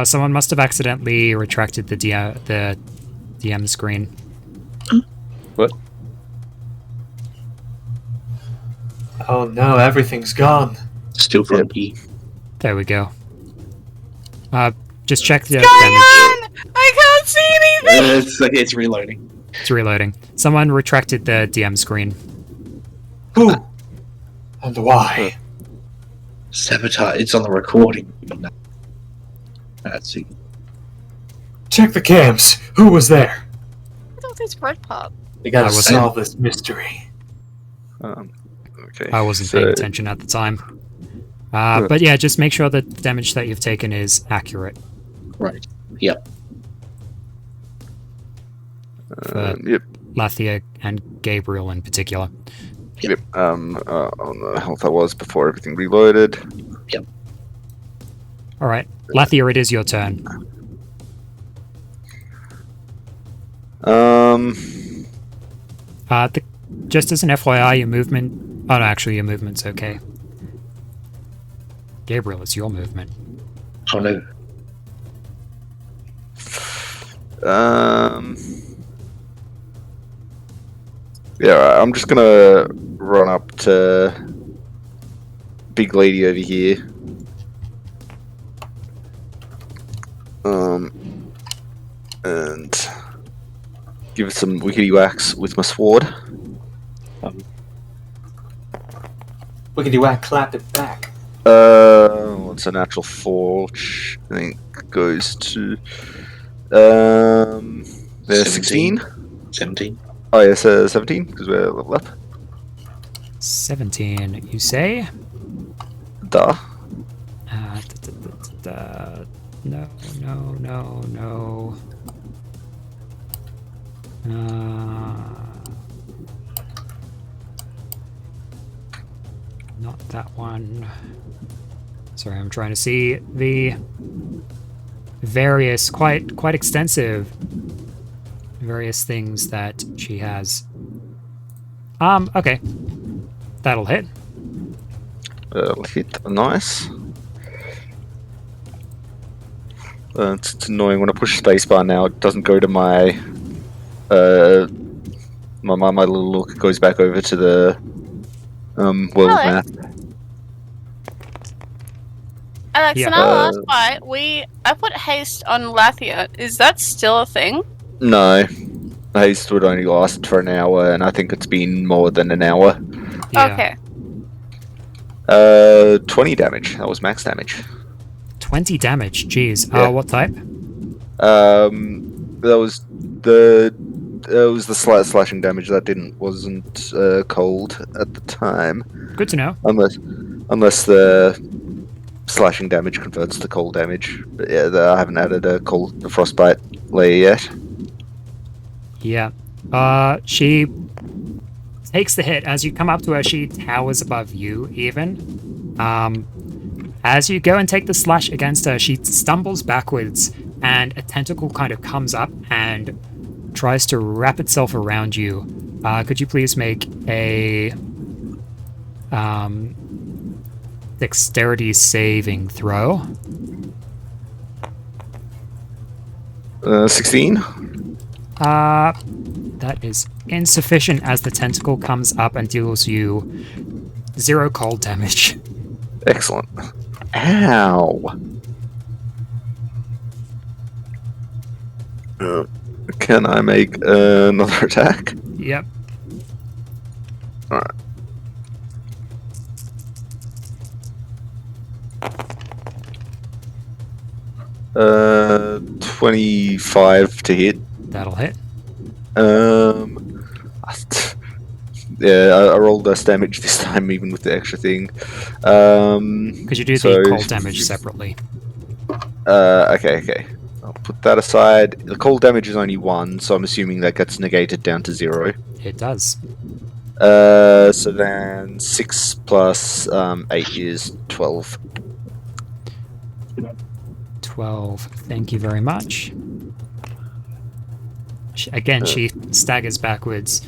Someone must have accidentally retracted the DM screen. What? Oh no, everything's gone. Still funky. There we go. Just check the What's going damage. on? I can't see anything! It's reloading. It's reloading. Someone retracted the DM screen. Who? And why? Sabotage. It's on the recording. Let's see. Check the cams. Who was there? What was this red pop? We gotta I wasn't- solve this mystery. Okay. I wasn't so- paying attention at the time. But yeah, just make sure that the damage that you've taken is accurate. Right. Yep. Yep. Lathia and Gabriel in particular. Yep. On the health I was before everything reloaded. Alright, Lathia, it is your turn. Just as an FYI, your movement... Oh no, actually your movement's okay. Gabriel, it's your movement. Oh no. Yeah, I'm just gonna run up to big lady over here. And give it some wickety whacks with my sword. Wickety whack, clap it back. It's a natural 4, which I think goes to there's 16. 17. Oh yes, 17 because we're level up. 17, you say? Duh. No. Not that one. Sorry, I'm trying to see the various, quite extensive various things that she has. Okay. That'll hit. Hit nice. It's annoying when I push spacebar now. It doesn't go to my my little look. Goes back over to the world Alex. map. Alex, Yeah. in our last fight, I put haste on Lathia. Is that still a thing? No, haste would only last for an hour, and I think it's been more than an hour. Yeah. Okay. 20 damage. That was max damage. 20 damage, jeez. Yeah. What type? That was the slight slashing damage that wasn't cold at the time. Good to know. Unless the slashing damage converts to cold damage. But yeah, I haven't added a frostbite layer yet. Yeah. She takes the hit. As you come up to her, she towers above you, even. As you go and take the slash against her, she stumbles backwards, and a tentacle kind of comes up and tries to wrap itself around you. Could you please make a dexterity saving throw? 16? That is insufficient as the tentacle comes up and deals you 0 cold damage. Excellent. Ow! Can I make another attack? Yep. Alright. Uh, 25 to hit. That'll hit. Yeah, I rolled less damage this time, even with the extra thing. Could you do so- the cold damage separately? Okay. I'll put that aside. The cold damage is only 1, so I'm assuming that gets negated down to 0. It does. So then 6 plus 8 is 12. 12. Thank you very much. Again, she staggers backwards.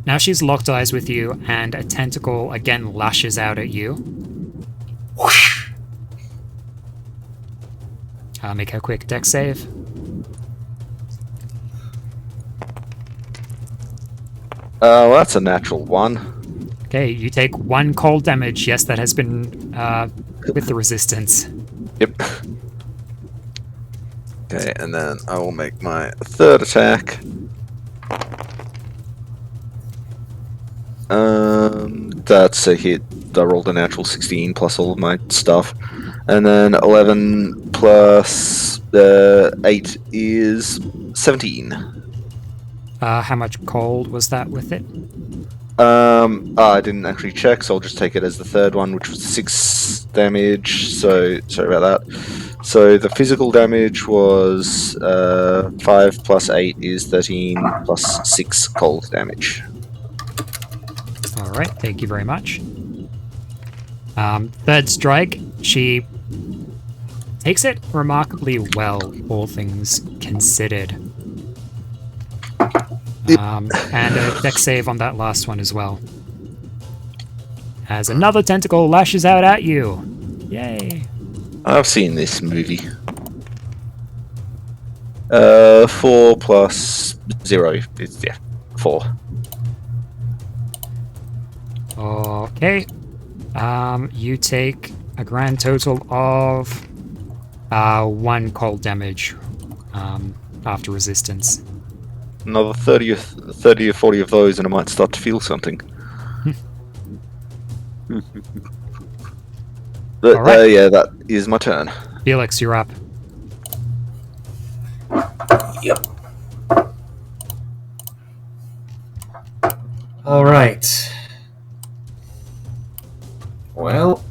Now she's locked eyes with you, and a tentacle again lashes out at you. Whoosh! Make a quick dex save. Well, that's a natural 1. Okay, you take 1 cold damage. Yes, that has been with the resistance. Yep. Okay, and then I will make my third attack. That's a hit. I rolled a natural 16 plus all of my stuff. And then 11 plus 8 is 17. How much cold was that with it? I didn't actually check, so I'll just take it as the third one, which was 6 damage. So, sorry about that. So the physical damage was 5 plus 8 is 13 plus 6 cold damage. Alright, thank you very much. Third strike, she takes it remarkably well, all things considered. And a dex save on that last one as well. As another tentacle lashes out at you. Yay. I've seen this movie. 4 plus 0. It's, 4. Okay. You take a grand total of 1 cold damage after resistance. Another 30 or 40 of those, and I might start to feel something. But Alright. yeah, that is my turn. Felix, you're up. Yep. All right. Well.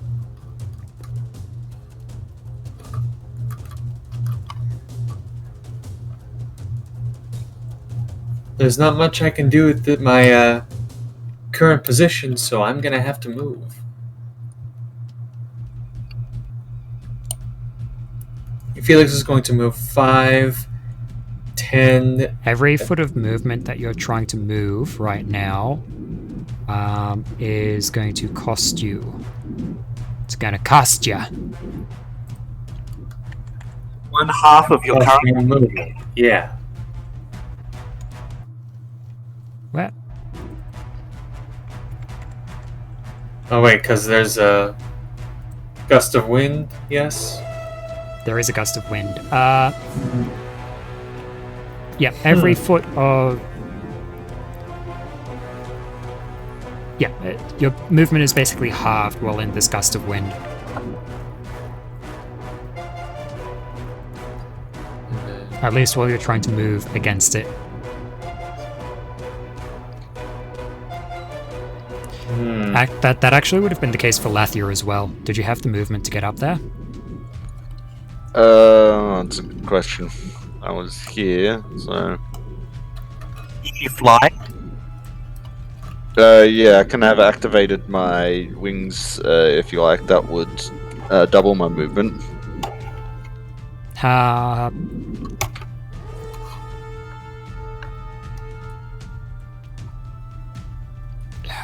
There's not much I can do with my current position, so I'm gonna have to move. Felix is going to move 5, 10. Every foot of movement that you're trying to move right now is going to cost you. It's going to cost you. 1/2 of your current movement. Yeah. What? Oh wait, because there's a gust of wind. Yes. There is a gust of wind. Yeah, every foot of... Yeah, your movement is basically halved while in this gust of wind. At least while you're trying to move against it. That actually would have been the case for Lathir as well. Did you have the movement to get up there? That's a good question. I was here, so... you fly. Yeah, I can have activated my wings, if you like. That would double my movement.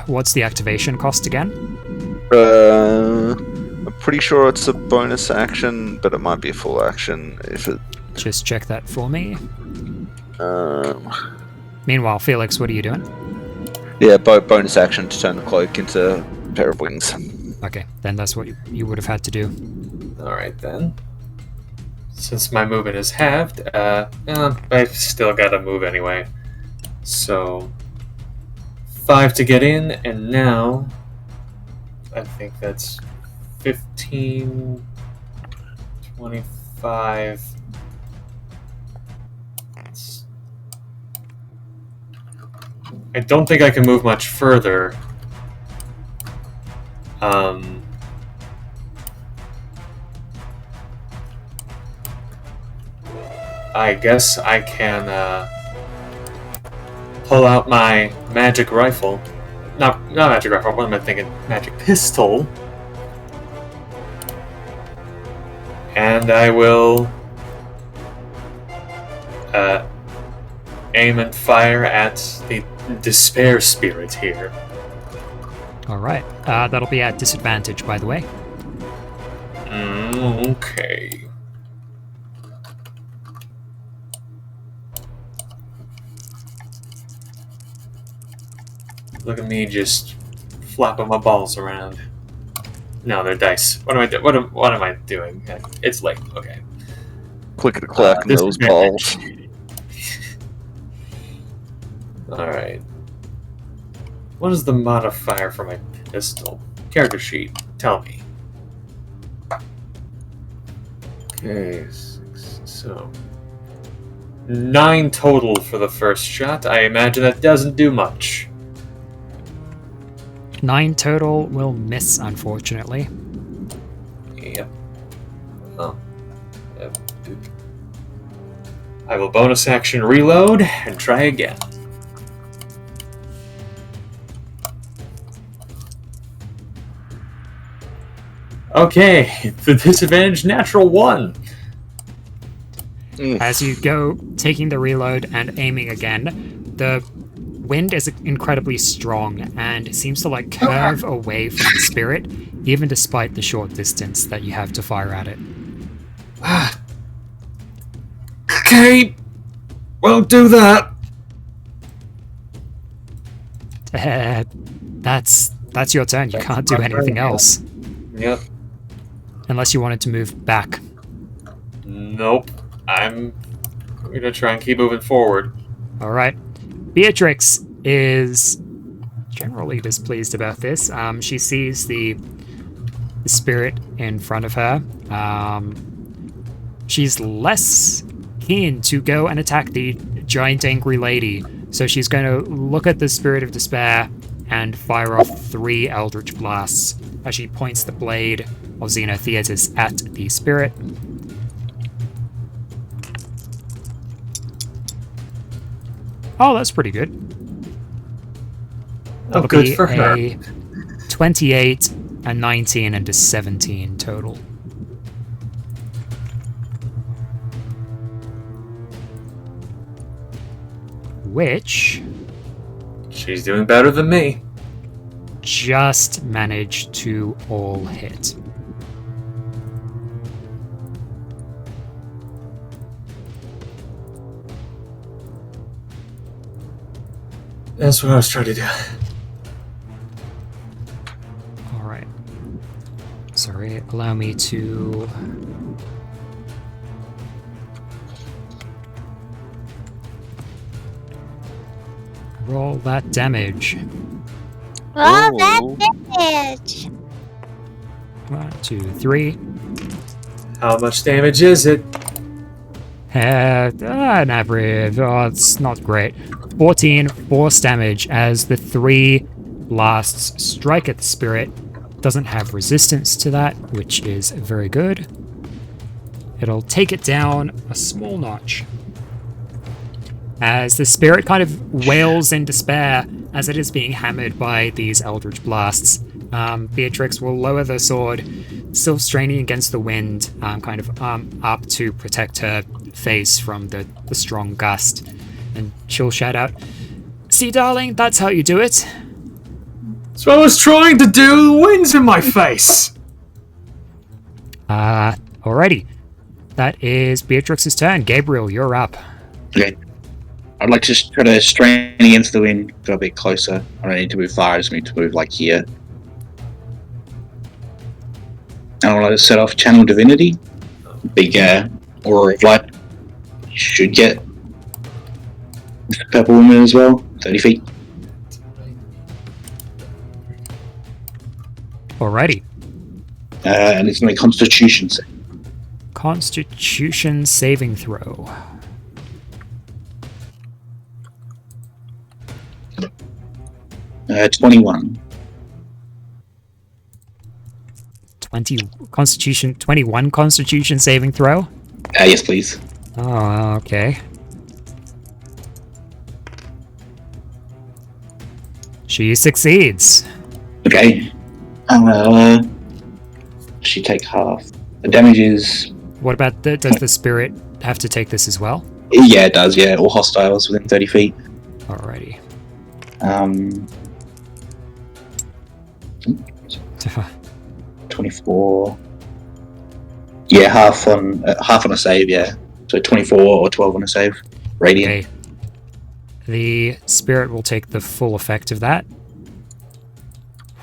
What's the activation cost again? I'm pretty sure it's a bonus action, but it might be a full action if it... Just check that for me. Um, Meanwhile, Felix, what are you doing? yeah, bonus action to turn the cloak into a pair of wings. Okay, then that's what you would have had to do. Alright then. Since my movement is halved, I've still got to move anyway. So, 5 to get in, and now I think that's 15, 25. I don't think I can move much further. I guess I can pull out my magic rifle. Not magic rifle, what am I thinking? Magic pistol. And I will aim and fire at the despair spirit here. Alright, that'll be at disadvantage, by the way. Okay. Look at me just flapping my balls around. No, they're dice. What am I what am I doing? It's late. Okay. Click-a-clack those balls. Alright. What is the modifier for my pistol? Character sheet. Tell me. Okay, 6, so 9 total for the first shot. I imagine that doesn't do much. 9 total will miss, unfortunately. Yep. Oh. I will bonus action reload and try again. Okay, the disadvantage natural 1. As you go, taking the reload and aiming again, the wind is incredibly strong and seems to like curve away from the spirit, even despite the short distance that you have to fire at it. Okay, won't do that. That's your turn. You can't do anything else. Yep. Unless you wanted to move back. Nope. I'm gonna try and keep moving forward. All right. Beatrix is generally displeased about this. She sees the spirit in front of her. She's less keen to go and attack the giant angry lady, so she's going to look at the Spirit of Despair and fire off 3 Eldritch Blasts as she points the blade of Xenotheatus at the spirit. Oh, that's pretty good. That'll good be for her. a 28, a 19, and a 17 total. Which She's doing better than me. just managed to all hit. That's what I was trying to do. Alright. Sorry, allow me to... roll that damage. Oh, Oh. that damage! 1, 2, 3. How much damage is it? An average. Oh, it's not great. 14 force damage as the 3 blasts strike at the spirit. Doesn't have resistance to that, which is very good. It'll take it down a small notch. As the spirit kind of wails in despair as it is being hammered by these eldritch blasts. Beatrix will lower the sword, still straining against the wind, kind of up to protect her face from the strong gust. And she'll shout out, "See, darling, that's how you do it." That's what I was trying to do. The wind's in my face. Alrighty. That is Beatrix's turn. Gabriel, you're up. Okay. I'd like to try to strain against the wind, go a bit closer. I don't need to move far, I just need to move like here. And I want to set off Channel Divinity. Big aura of light. Should get the purple woman as well. 30 feet. Alrighty. And it's my Constitution save. Constitution saving throw. Uh, 21. 21 Constitution saving throw? Yes, please. Oh, okay. She succeeds. Okay. She take half. The damage is... What about does the spirit have to take this as well? Yeah, it does, yeah. All hostiles within 30 feet. Alrighty. 24. Yeah, half on a save, yeah. So 24 or 12 on a save. Radiant. Okay. The spirit will take the full effect of that,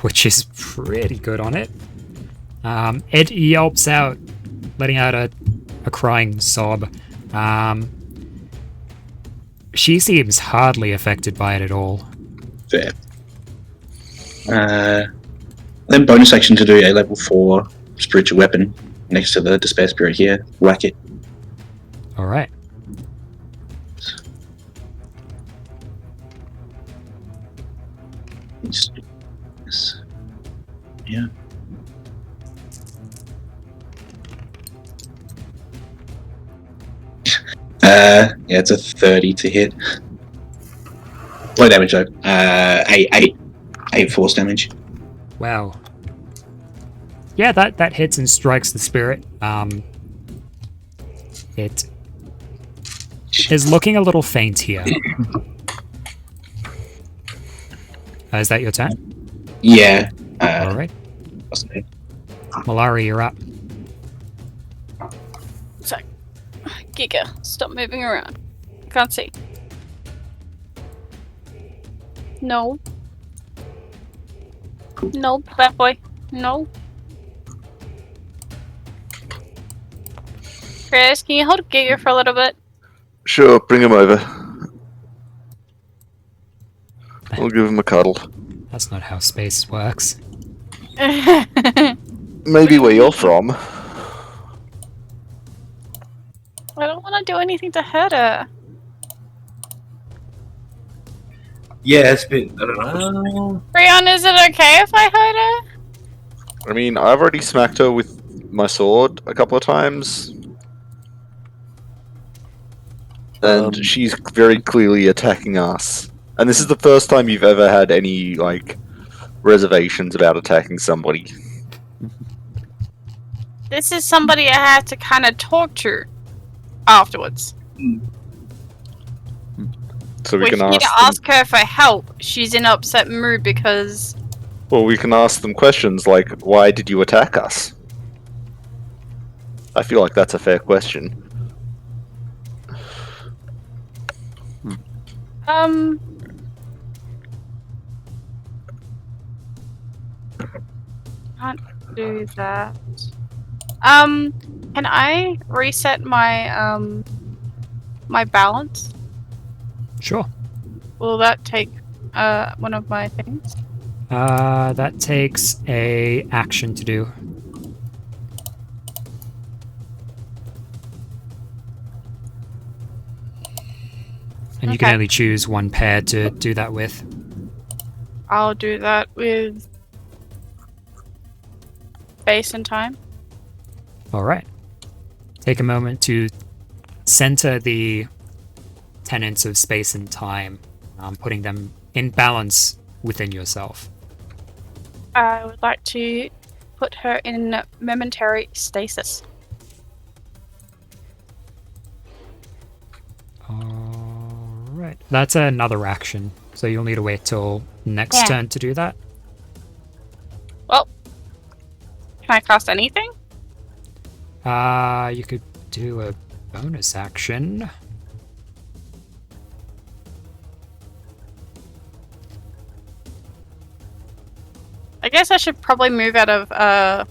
which is pretty good on it. It yelps out, letting out a crying sob. She seems hardly affected by it at all. Fair. Then bonus action to do a level 4 spiritual weapon next to the despair spirit here. Whack it. Alright. Yeah. Yeah, it's a 30 to hit. Low damage though. 8 force damage. Wow. Yeah, that hits and strikes the spirit. It is looking a little faint here. Is that your turn? Yeah. Alright. Malari, you're up. So, Giga, stop moving around. Can't see. No. No, bad boy. No. Chris, can you hold Giga for a little bit? Sure, bring him over. We'll give him a cuddle. That's not how space works. Maybe where you're from. I don't want to do anything to hurt her. Yeah, it's been. I don't know. Brian, is it okay if I hurt her? I mean, I've already smacked her with my sword a couple of times. And she's very clearly attacking us. And this is the first time you've ever had any, like, reservations about attacking somebody. This is somebody I have to kind of talk to afterwards. So we We're can here to ask ask her for help. She's in an upset mood because... Well, we can ask them questions like, why did you attack us? I feel like that's a fair question. Can't do that. Can I reset my, my balance? Sure. Will that take, one of my things? That takes a action to do. And you can Okay. only choose one pair to do that with. I'll do that with space and time. Alright. Take a moment to center the tenets of space and time, putting them in balance within yourself. I would like to put her in momentary stasis. Alright. That's another action, so you'll need to wait till next Yeah. turn to do that. Well, can I cast anything? You could do a bonus action. I guess I should probably move out of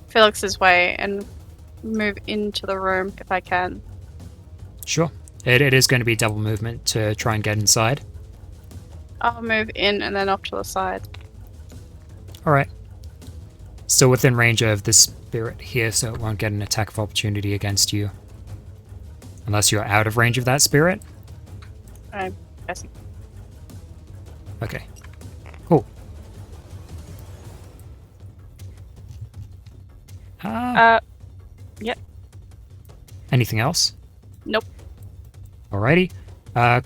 Felix's way and move into the room if I can. Sure. It is going to be double movement to try and get inside. I'll move in and then off to the side. Alright. Still within range of the spirit here, so it won't get an attack of opportunity against you. Unless you're out of range of that spirit. I'm guessing. Okay. Cool. Yep. Anything else? Nope. Alrighty.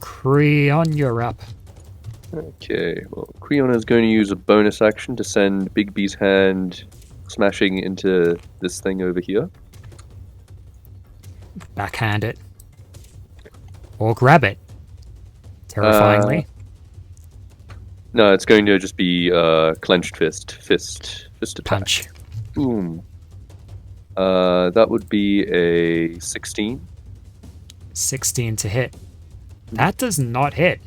Creon, you're up. Okay, well, Creon is going to use a bonus action to send Bigby's hand smashing into this thing over here. Backhand it. Or grab it. Terrifyingly. No, it's going to just be clenched fist attack. Punch. Boom. That would be a 16. 16 to hit. That does not hit.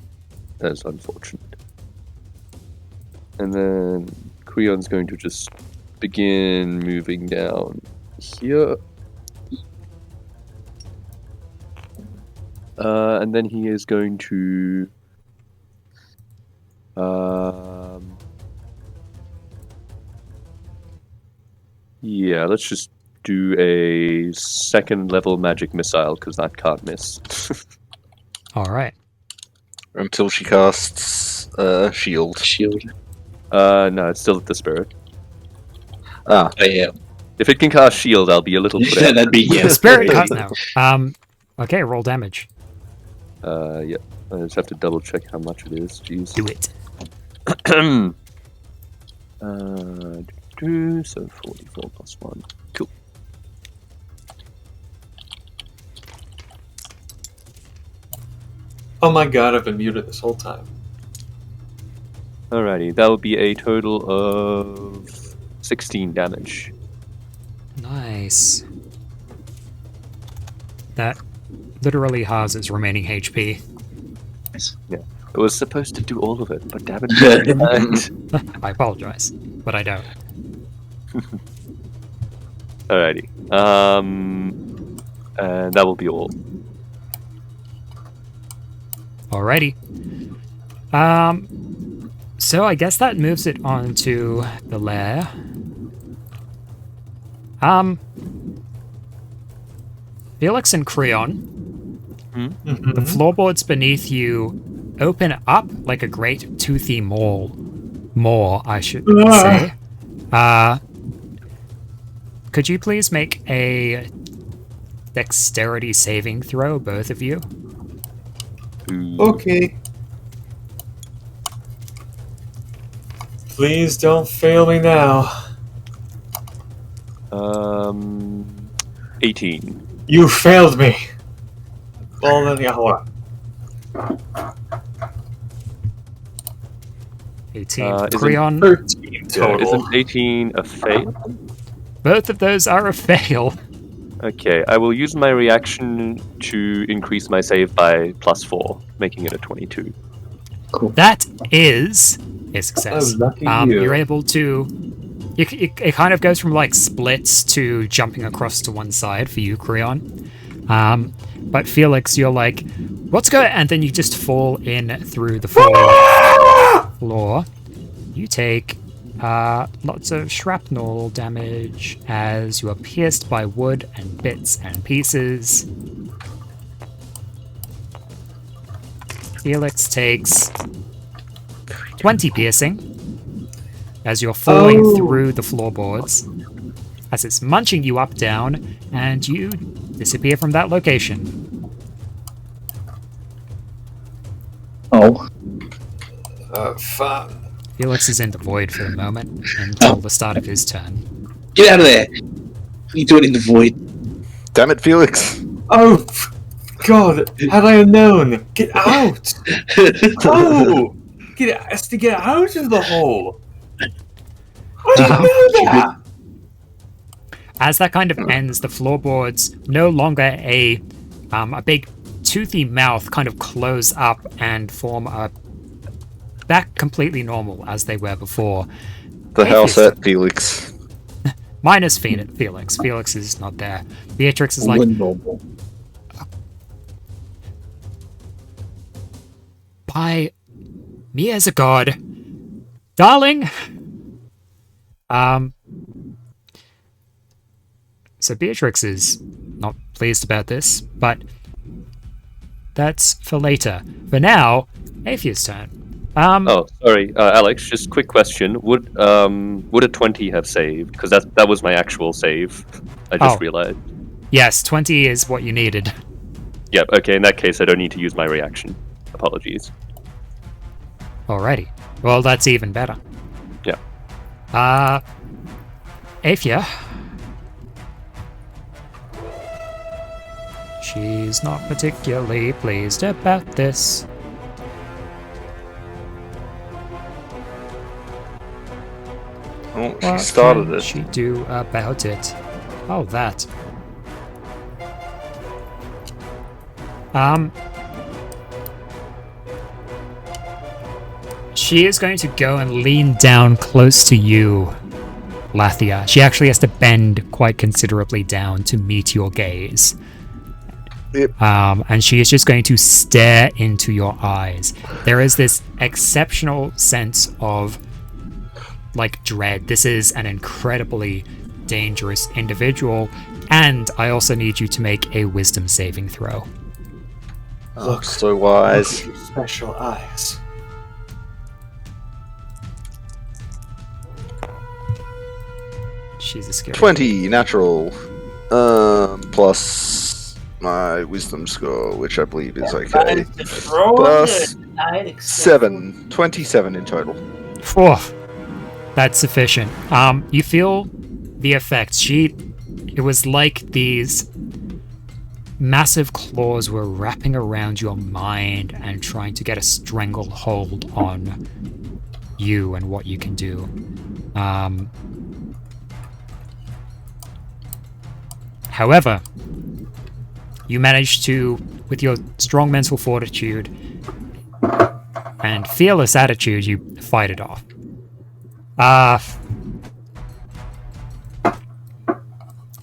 That's unfortunate. And then Creon's going to just begin moving down here. And then he is going to yeah, let's just do a second level magic missile because that can't miss. Alright. Until she casts shield. Shield. No, it's still at the spirit. Ah, Oh, yeah. If it can cast shield, I'll be a little put Yeah, out. that'd be The yes. spirit cut now. Okay, roll damage. Yeah. I just have to double check how much it is. Jeez. Do it. So 44 plus 1. Cool. Oh my god, I've been muted this whole time. Alrighty, that would be a total of 16 damage. Nice. That literally halves its remaining HP. It was supposed to do all of it, but damn it. I apologize, but I don't. Alrighty. And that will be all. Alrighty. So I guess that moves it on to the lair. Felix and Creon, the floorboards beneath you open up like a great toothy maw. More, I should say. Could you please make a dexterity saving throw, both of you? Okay. Please don't fail me now. 18. You failed me. Ball in the hour. 18. Isn't Creon, 13 total. Isn't 18 a fail? both of those are a fail. Okay, I will use my reaction to increase my save by +4, making it a 22. That is a success. Oh, lucky you. You're able to... It kind of goes from like splits to jumping across to one side for you, Creon. But Felix, you're like, let's go, and then you just fall in through the floor. You take lots of shrapnel damage as you are pierced by wood and bits and pieces. Felix takes 20 piercing as you're falling through the floorboards, as it's munching you up, down, and you disappear from that location. Oh. Fuck. Felix is in the void for a moment until the start of his turn. Get out of there! What are you doing in the void? Damn it, Felix. Oh, God! Had I known! Get out! Oh! Get out of the hole! How do you know that? As that kind of ends, the floorboards, no longer a big toothy mouth, kind of close up and form a back completely normal as they were before. The house at Felix. Minus Felix. Felix is not there. Beatrix is like, Normal. by me as a god, darling. So Beatrix is not pleased about this, but that's for later. For now, Athea's turn. Oh, sorry, Alex. Just quick question: Would a 20 have saved? Because that was my actual save. I just realized. Yes, 20 is what you needed. Yep. Okay. In that case, I don't need to use my reaction. Apologies. Alrighty. Well, that's even better. Yeah. Athea. She's not particularly pleased about this. Oh, she What started can it. she do about it? Oh, that. She is going to go and lean down close to you, Lathia. She actually has to bend quite considerably down to meet your gaze. Yep. And she is just going to stare into your eyes. There is this exceptional sense of, like, dread. This is an incredibly dangerous individual, and I also need you to make a wisdom saving throw. Look, so wise. Look at your special eyes. She's a scary 20 natural. Plus my wisdom score, which I believe is okay. Plus 7. 27 in total. Phew. That's sufficient. You feel the effects. It was like these massive claws were wrapping around your mind and trying to get a stranglehold on you and what you can do. However, you managed to, with your strong mental fortitude and fearless attitude, you fight it off.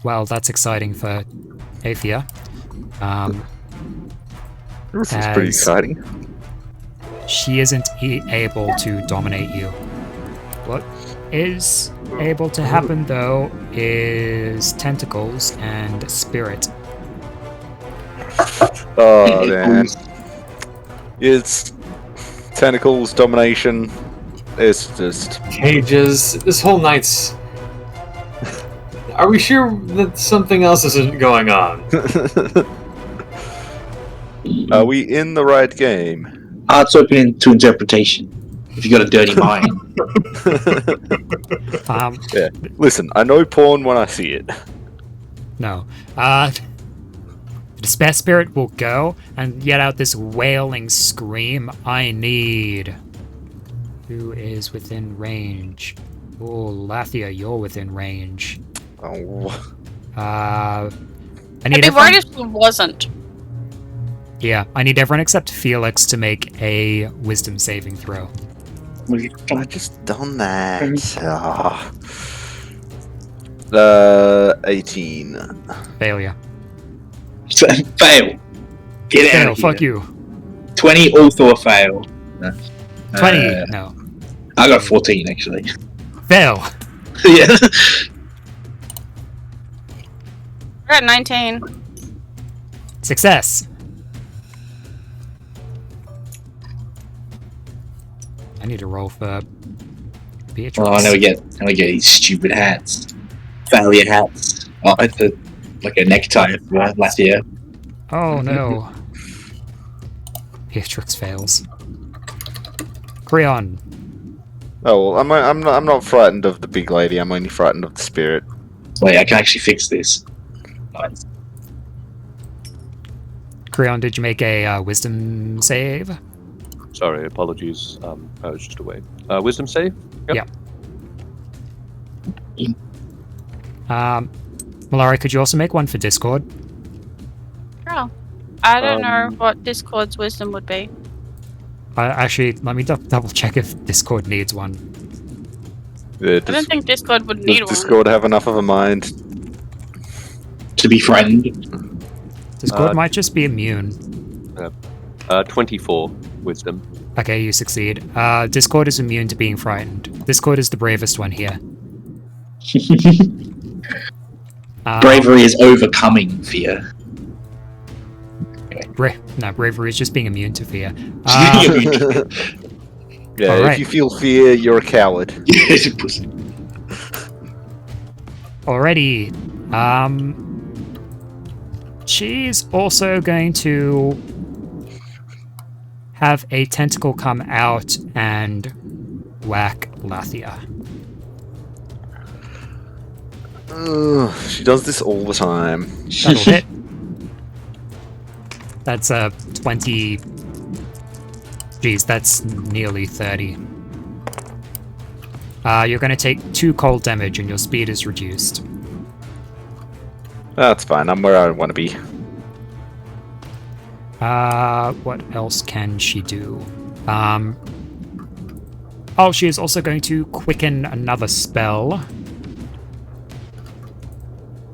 Well, that's exciting for Athea. This is pretty As- exciting. She isn't able to dominate you. What is able to happen, though, is tentacles and spirit. Oh, damn. It's tentacles, domination. It's just. Cages. This whole night's. Are we sure that something else isn't going on? Are we in the right game? Art's open to interpretation. If you got a dirty mind. Yeah. Listen, I know porn when I see it. No. The despair spirit will go and get out this wailing scream. I need. Who is within range? Oh, Lathia, you're within range. Oh. I I'd need be everyone. worried if she wasn't. Yeah, I need everyone except Felix to make a wisdom saving throw. I just done that. Ah. 18. Failure. Fail. Get out Fail, of here. fuck you. 20 also a fail. 20, no. I got 14 actually. Fail. Yeah. We're at 19. Success. I need to roll for Beatrice. Oh, now we get these stupid hats. Failure hats. Oh, it's like a necktie for Lathia. Oh no. Beatrix fails. Creon. Oh, well, I'm not frightened of the big lady. I'm only frightened of the spirit. Wait, I can actually fix this. Nice. Creon, did you make a wisdom save? Sorry, apologies. I was just away. Wisdom save? Yep. Yeah. Malari, could you also make one for Discord? Sure. I don't know what Discord's wisdom would be. Actually, let me double check if Discord needs one. Yeah, I don't think Discord would need does one. Discord have enough of a mind? To be friend. Discord might just be immune. 24 wisdom. Okay, you succeed. Discord is immune to being frightened. Discord is the bravest one here. Bravery is overcoming fear. Bravery is just being immune to fear. Yeah, Alright. if you feel fear, you're a coward. Alrighty. She's also going to have a tentacle come out and whack Lathia. She does this all the time. That'll hit. That's 20. Geez, that's nearly 30. You're going to take 2 cold damage and your speed is reduced. That's fine. I'm where I want to be. What else can she do? Oh, she is also going to quicken another spell.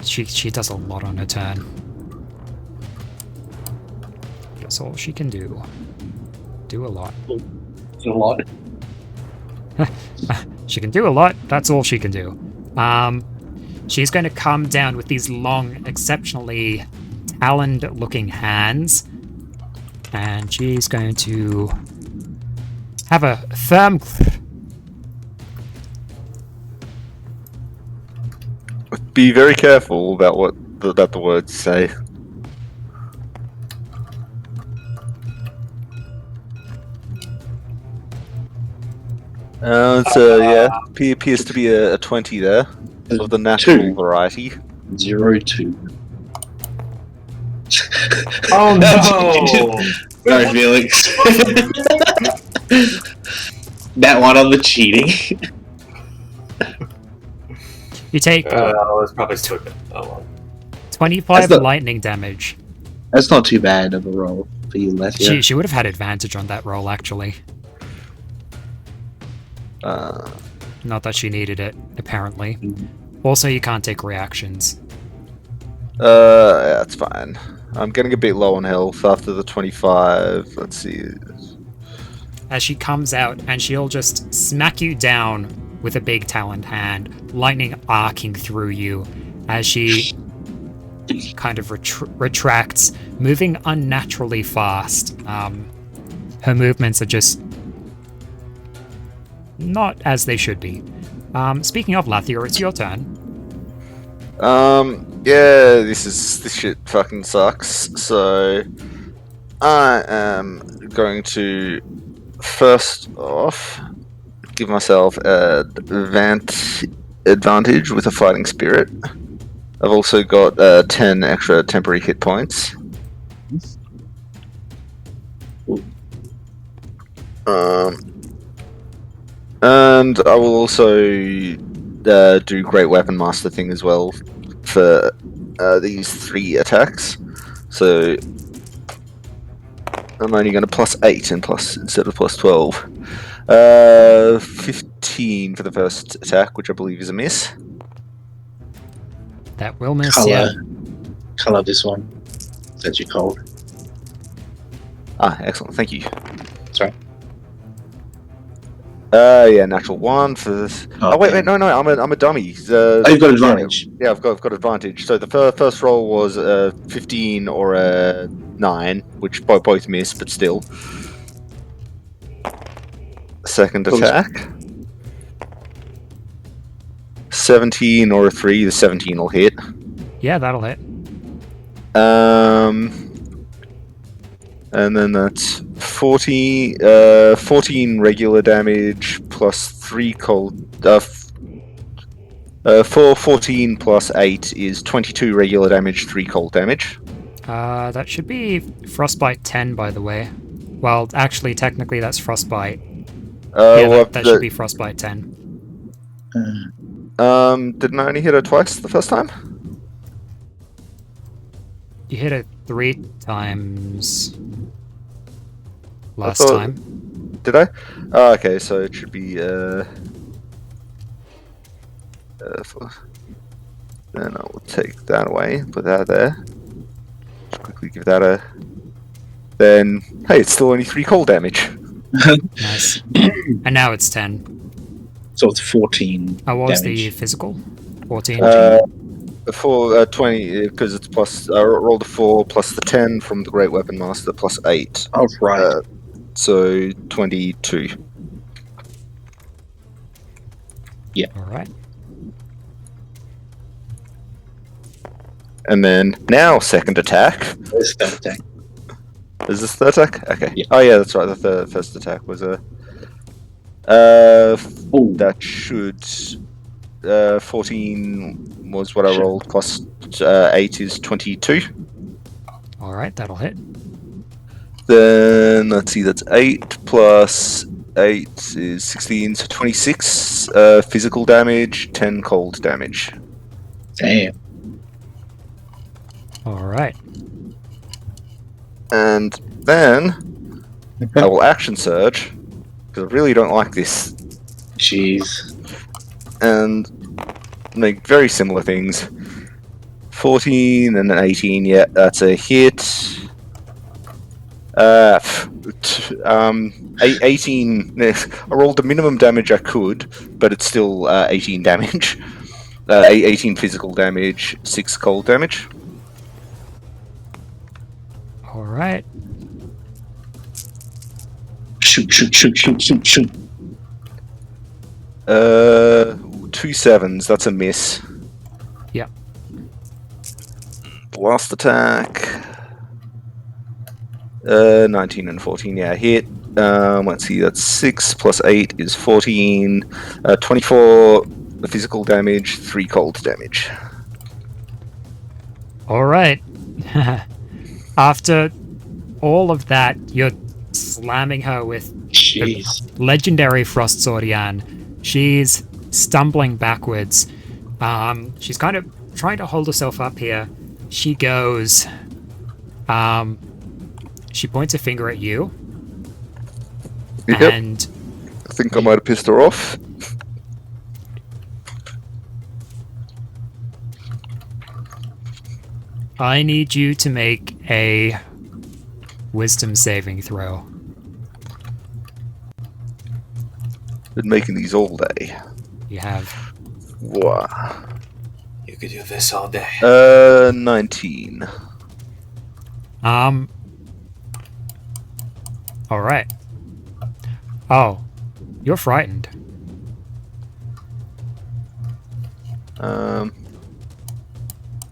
She does a lot on her turn. That's all she can do. Do a lot. A lot. She can do a lot. That's all she can do. She's going to come down with these long, exceptionally taloned-looking hands, and she's going to have a firm. Be very careful about what the words say. Appears to be a 20 there of the natural 2. variety. 0-2. Oh no! Sorry, Felix. That one on the cheating. You take It's probably still good. Oh well. 25 That's the- lightning damage. That's not too bad of a roll for you, Lathia. She would have had advantage on that roll, actually. Not that she needed it, apparently. Also, you can't take reactions. That's fine. I'm getting a bit low on health after the 25. Let's see. As she comes out, and she'll just smack you down with a big taloned hand, lightning arcing through you as she kind of retracts, moving unnaturally fast. Her movements are just not as they should be. Speaking of Lathior, it's your turn. Yeah, this shit fucking sucks. So I am going to first off give myself advantage with a fighting spirit. I've also got 10 extra temporary hit points. And I will also do Great Weapon Master thing as well for these 3 attacks. So I'm only going to +8 and instead of +12. 15 for the first attack, which I believe is a miss. That will miss, yeah. Color this one. That you called. Ah, excellent. Thank you. Sorry. Yeah, natural 1 for this. Oh wait, no, I'm a dummy. You've got advantage. Yeah, I've got advantage. So the first roll was a 15 or a 9, which both miss, but still. Second attack. 17 or a 3. The 17 will hit. Yeah, that'll hit. And then that's 14 regular damage plus 3 cold. 14 plus 8 is 22 regular damage, 3 cold damage. That should be Frostbite 10, by the way. Well, actually, technically, that's Frostbite. That should be Frostbite 10. Didn't I only hit her twice the first time? You hit it 3 times last time. Did I? Oh, okay, so it should be then I will take that away, put that there. Just quickly give that a. Then hey, it's still only 3 cold damage. Nice. And now it's 10. So it's 14. What was damage. the physical? 14. For 20, because it's plus. I rolled a 4 plus the 10 from the Great Weapon Master plus 8. Oh, right. So 22. Yeah. All right. And then now second attack. Where's that attack? Is this the attack? Okay. Yeah. Oh yeah, that's right. The first attack was a. That should. 14 was what I rolled. Plus 8 is 22. All right, that'll hit. Then let's see. That's 8 plus 8 is 16, so 26 physical damage, 10 cold damage. Damn. All right. And then I will action surge because I really don't like this. Jeez. And make very similar things. 14 and an 18, yeah, that's a hit. 18. I rolled the minimum damage I could, but it's still 18 damage. 18 physical damage, 6 cold damage. All right. Shoot. 2 sevens, that's a miss. Yep. Last attack. 19 and 14, yeah, hit. Let's see, that's 6 plus 8 is 14. 24 physical damage, 3 cold damage. All right. After all of that, you're slamming her with Jeez. the legendary Frost Swordian. She's stumbling backwards. She's kind of trying to hold herself up here. She goes. She points a finger at you. Yep. And I think I might have pissed her off. I need you to make a wisdom saving throw. Been making these all day. You have Wow. You could do this all day. 19. All right. Oh, you're frightened. I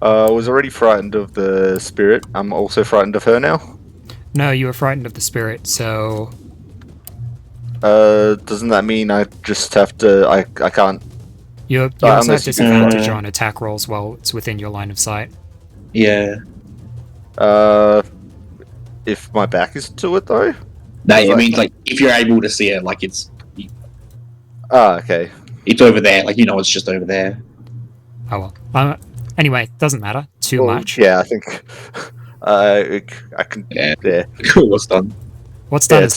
was already frightened of the spirit. I'm also frightened of her now. No, you were frightened of the spirit, so Doesn't that mean I just have to? I can't. you also have unless you can disadvantage fly. on attack rolls while it's within your line of sight. Yeah. If my back is to it though. No, It's I like- mean, like, if you're able to see it, like, it's Okay. over there. Like, it's just over there. Oh well. Anyway, doesn't matter too Well, much. Yeah, I think. I can. Yeah. Yeah. Cool, what's done? What's done Yeah, is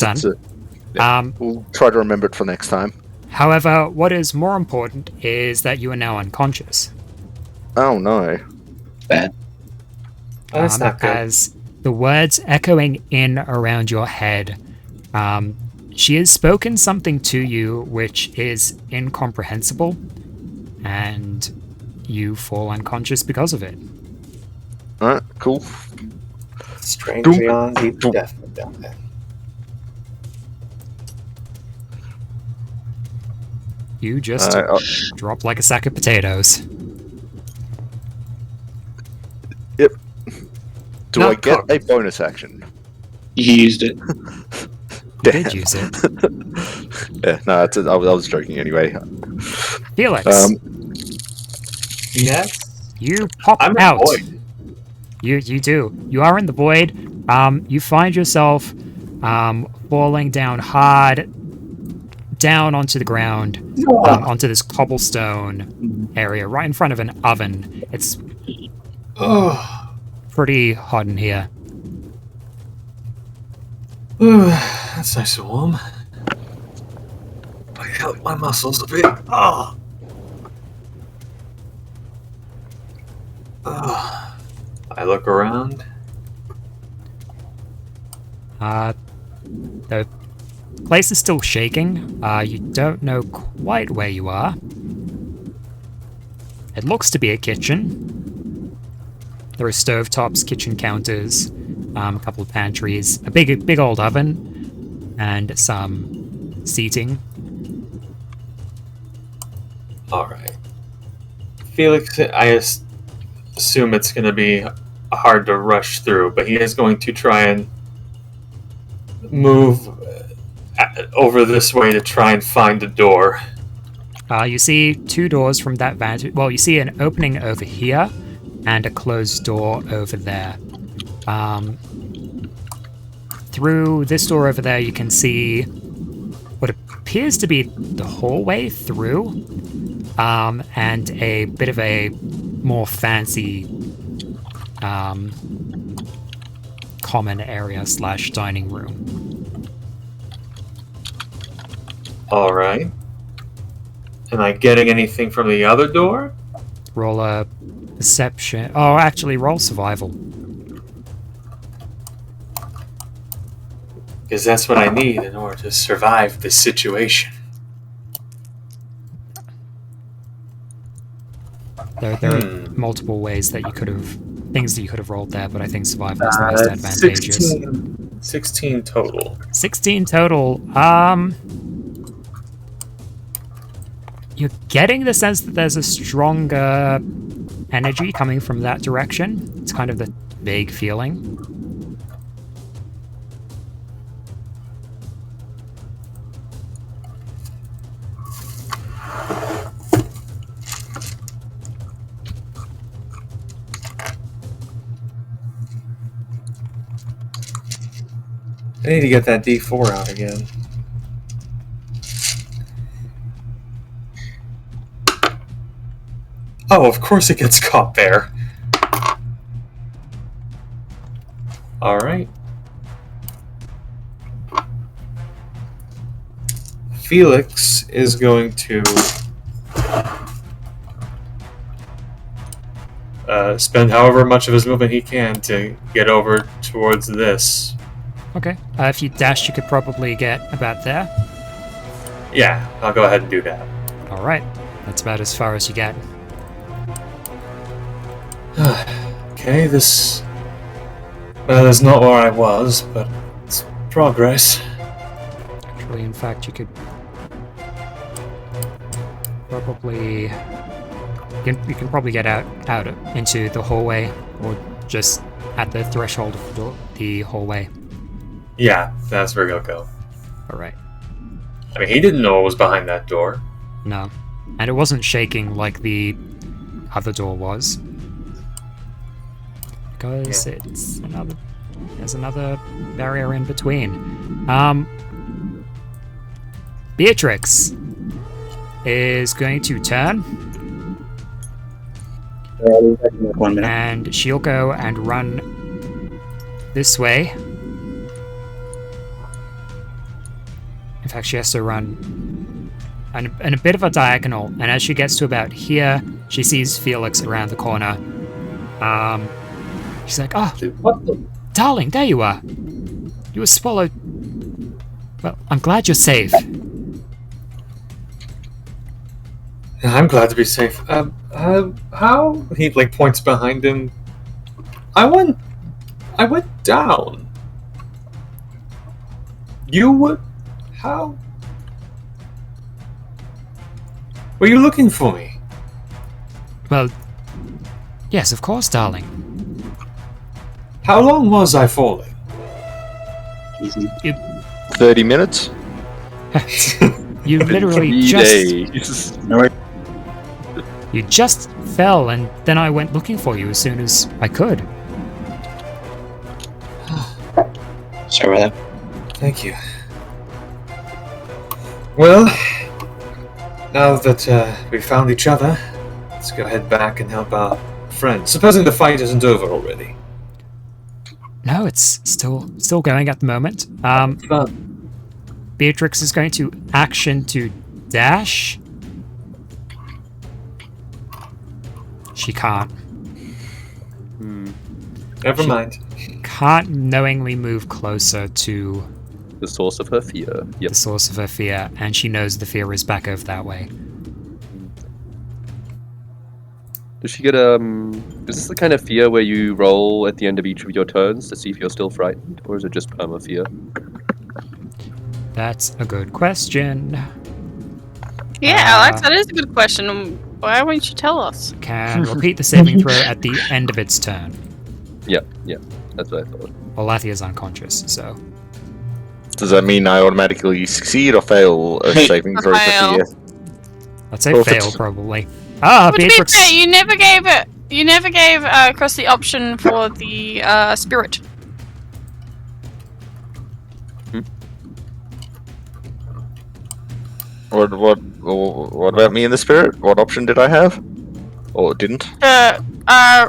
done. We'll try to remember it for next time. However, what is more important is that you are now unconscious. Oh no. Bad. That's not good. As the words echoing in around your head, she has spoken something to you which is incomprehensible, and you fall unconscious because of it. Alright, cool. Strangely on deep death down there. You just drop like a sack of potatoes. Do Not I get cooked. a bonus action? You used it. You did use it. Yeah, no, I was joking anyway. Felix, Yes. you pop I'm out. a void. You do. You are in the void. You find yourself falling down hard, down onto the ground, onto this cobblestone area right in front of an oven. It's Oh. pretty hot in here. That's nice and warm. I help my muscles a bit. Oh. I look around. The place is still shaking. You don't know quite where you are. It looks to be a kitchen. There are stovetops, kitchen counters, a couple of pantries, a big old oven, and some seating. All right. Felix, I assume it's going to be hard to rush through, but he is going to try and move over this way to try and find a door. You see two doors from that vantage. Well, you see an opening over here and a closed door over there. Through this door over there, you can see what appears to be the hallway through, and a bit of a more fancy common area / dining room. All right. Am I getting anything from the other door? Roll a perception. Oh, actually, roll survival. Because that's what I need in order to survive this situation. There are multiple ways that you could have, things that you could have rolled there, but I think survival is the most advantageous. 16 total. 16 total. You're getting the sense that there's a stronger energy coming from that direction. It's kind of the vague feeling. I need to get that D4 out again. Oh, of course it gets caught there. Alright. Felix is going to spend however much of his movement he can to get over towards this. Okay. If you dash, you could probably get about there. Yeah, I'll go ahead and do that. All right. That's about as far as you get. Okay, this... Well, is not where I was, but it's progress. Actually, in fact, you could probably... You can probably get out into the hallway, or just at the threshold of the hallway. Yeah, that's where he'll go. All right. I mean, he didn't know what was behind that door. No. And it wasn't shaking like the other door was. Because it's another... There's another barrier in between. Beatrix is going to turn. 1 minute. And she'll go and run this way. In fact, she has to run in a bit of a diagonal. And as she gets to about here, she sees Felix around the corner. She's like, "Oh, What the... darling, there you are. You were swallowed. Well, I'm glad you're safe." I'm glad to be safe. How? He, like, points behind him. I went down. You would... How? Were you looking for me? Well, yes, of course, darling. How long was I falling? Easy. 30 minutes? You literally 3 just... days. No, You just fell, and then I went looking for you as soon as I could. sorry about that. Thank you. Well, now that we found each other, let's go head back and help our friends. Supposing the fight isn't over already. No, it's still going at the moment. Fun. Beatrix is going to action to dash. She can't. Never mind. Can't knowingly move closer to The source of her fear. Yep. the source of her fear, and she knows the fear is back over that way. Does she get is this the kind of fear where you roll at the end of each of your turns to see if you're still frightened, or is it just perma fear? That's a good question. Yeah, Alex, that is a good question. Why won't you tell us? Can repeat the saving throw at the end of its turn. Yeah, that's what I thought. Well, Lathia's unconscious, so... Does that mean I automatically succeed or fail a saving throw for Fail. fear? I'd say Well, if fail, it's- probably. Ah, But to be Beatrix! fair, you never gave Chris the option for the spirit. What about me in the spirit? What option did I have? Or didn't?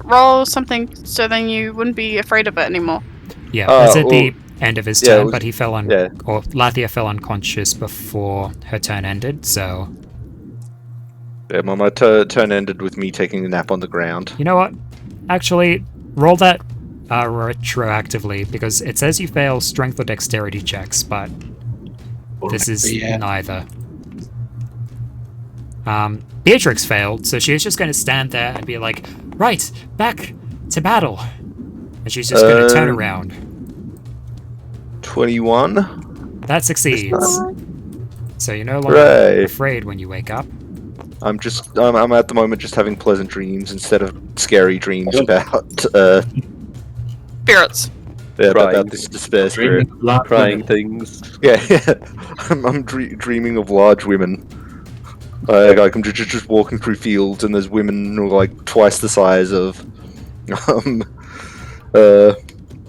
Roll something so then you wouldn't be afraid of it anymore. Yeah, that's at the well, end of his yeah, it turn, was- but he fell on... yeah. Or Lathia fell unconscious before her turn ended, so... Yeah, my turn ended with me taking a nap on the ground. You know what? Actually, roll that retroactively, because it says you fail strength or dexterity checks, but this is Yeah. neither. Beatrix failed, so she's just going to stand there and be like, "Right, back to battle." And she's just going to turn around. 21? That succeeds. So you're no longer Hooray. afraid when you wake up. I'm at the moment just having pleasant dreams instead of scary dreams about Spirits. about this despair spirit. Crying things. Yeah, I'm dreaming of large women. Like I'm just walking through fields and there's women who are like twice the size of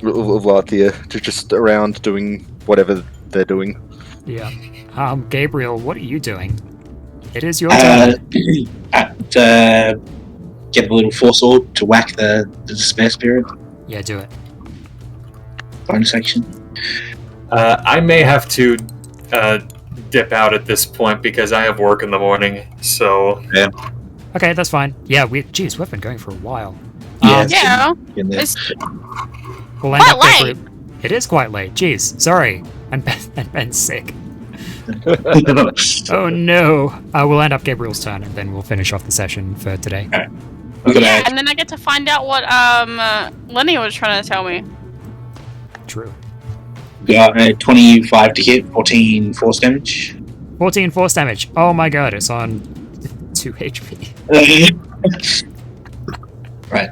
Lathia, just around doing whatever they're doing. Yeah. Gabriel, what are you doing? It is your turn. Get a little force orb to whack the despair spirit. Yeah, do it. Bonus action. I may have to dip out at this point because I have work in the morning. So Okay, that's fine. Yeah, we've been going for a while. Yeah. In there. It's We'll end quite up late. It is quite late. Jeez, sorry. And Ben's sick. Oh no. We'll end up Gabriel's turn, and then we'll finish off the session for today. We're gonna Yeah, and then I get to find out what Lenny was trying to tell me. True. got 25 to hit, 14 force damage. 14 force damage. Oh my god, it's on 2 HP. Right.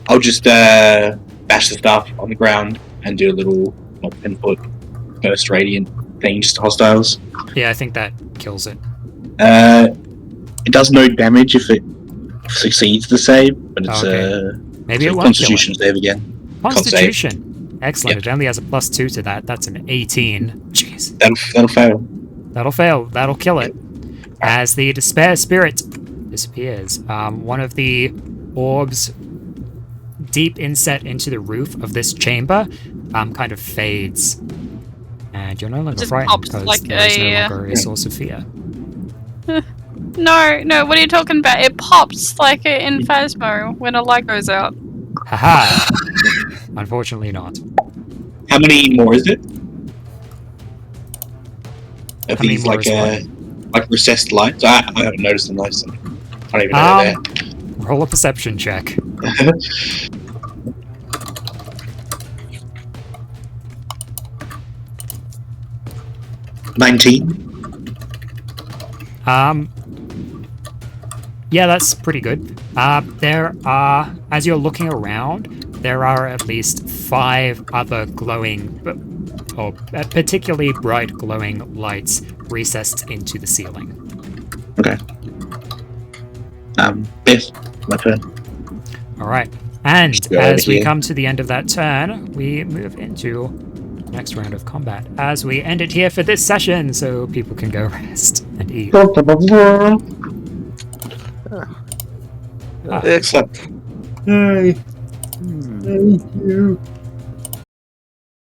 I'll just bash the staff on the ground and do a little 10-foot burst radiant thing just to hostiles. Yeah, I think that kills it. It does no damage if it succeeds the save, but it's Okay. Maybe it a won't Constitution kill save again. it. Constitution. Excellent. Yep. It only has a +2 to that. That's an 18. Jeez. That'll fail. That'll fail. That'll kill it. As the Despair Spirit disappears, one of the orbs deep inset into the roof of this chamber kind of fades. And you're no longer Just frightened pops because like there is no a- longer a source of fear. No, what are you talking about? It pops like in Phasmo when a light goes out. Haha! Unfortunately not. How many more is it? Of How many these more like is like recessed lights? I haven't noticed them. I don't even know they're Roll a perception check. there. 19. Yeah, that's pretty good. There are, as you're looking around, there are at least 5 other glowing, or particularly bright glowing lights recessed into the ceiling. Okay. Yes, my turn. All right. And Just go as over we here. come to the end of that turn, we move into the next round of combat. As we end it here for this session, so people can go rest and eat. Excellent. Yay. Hmm. Thank you.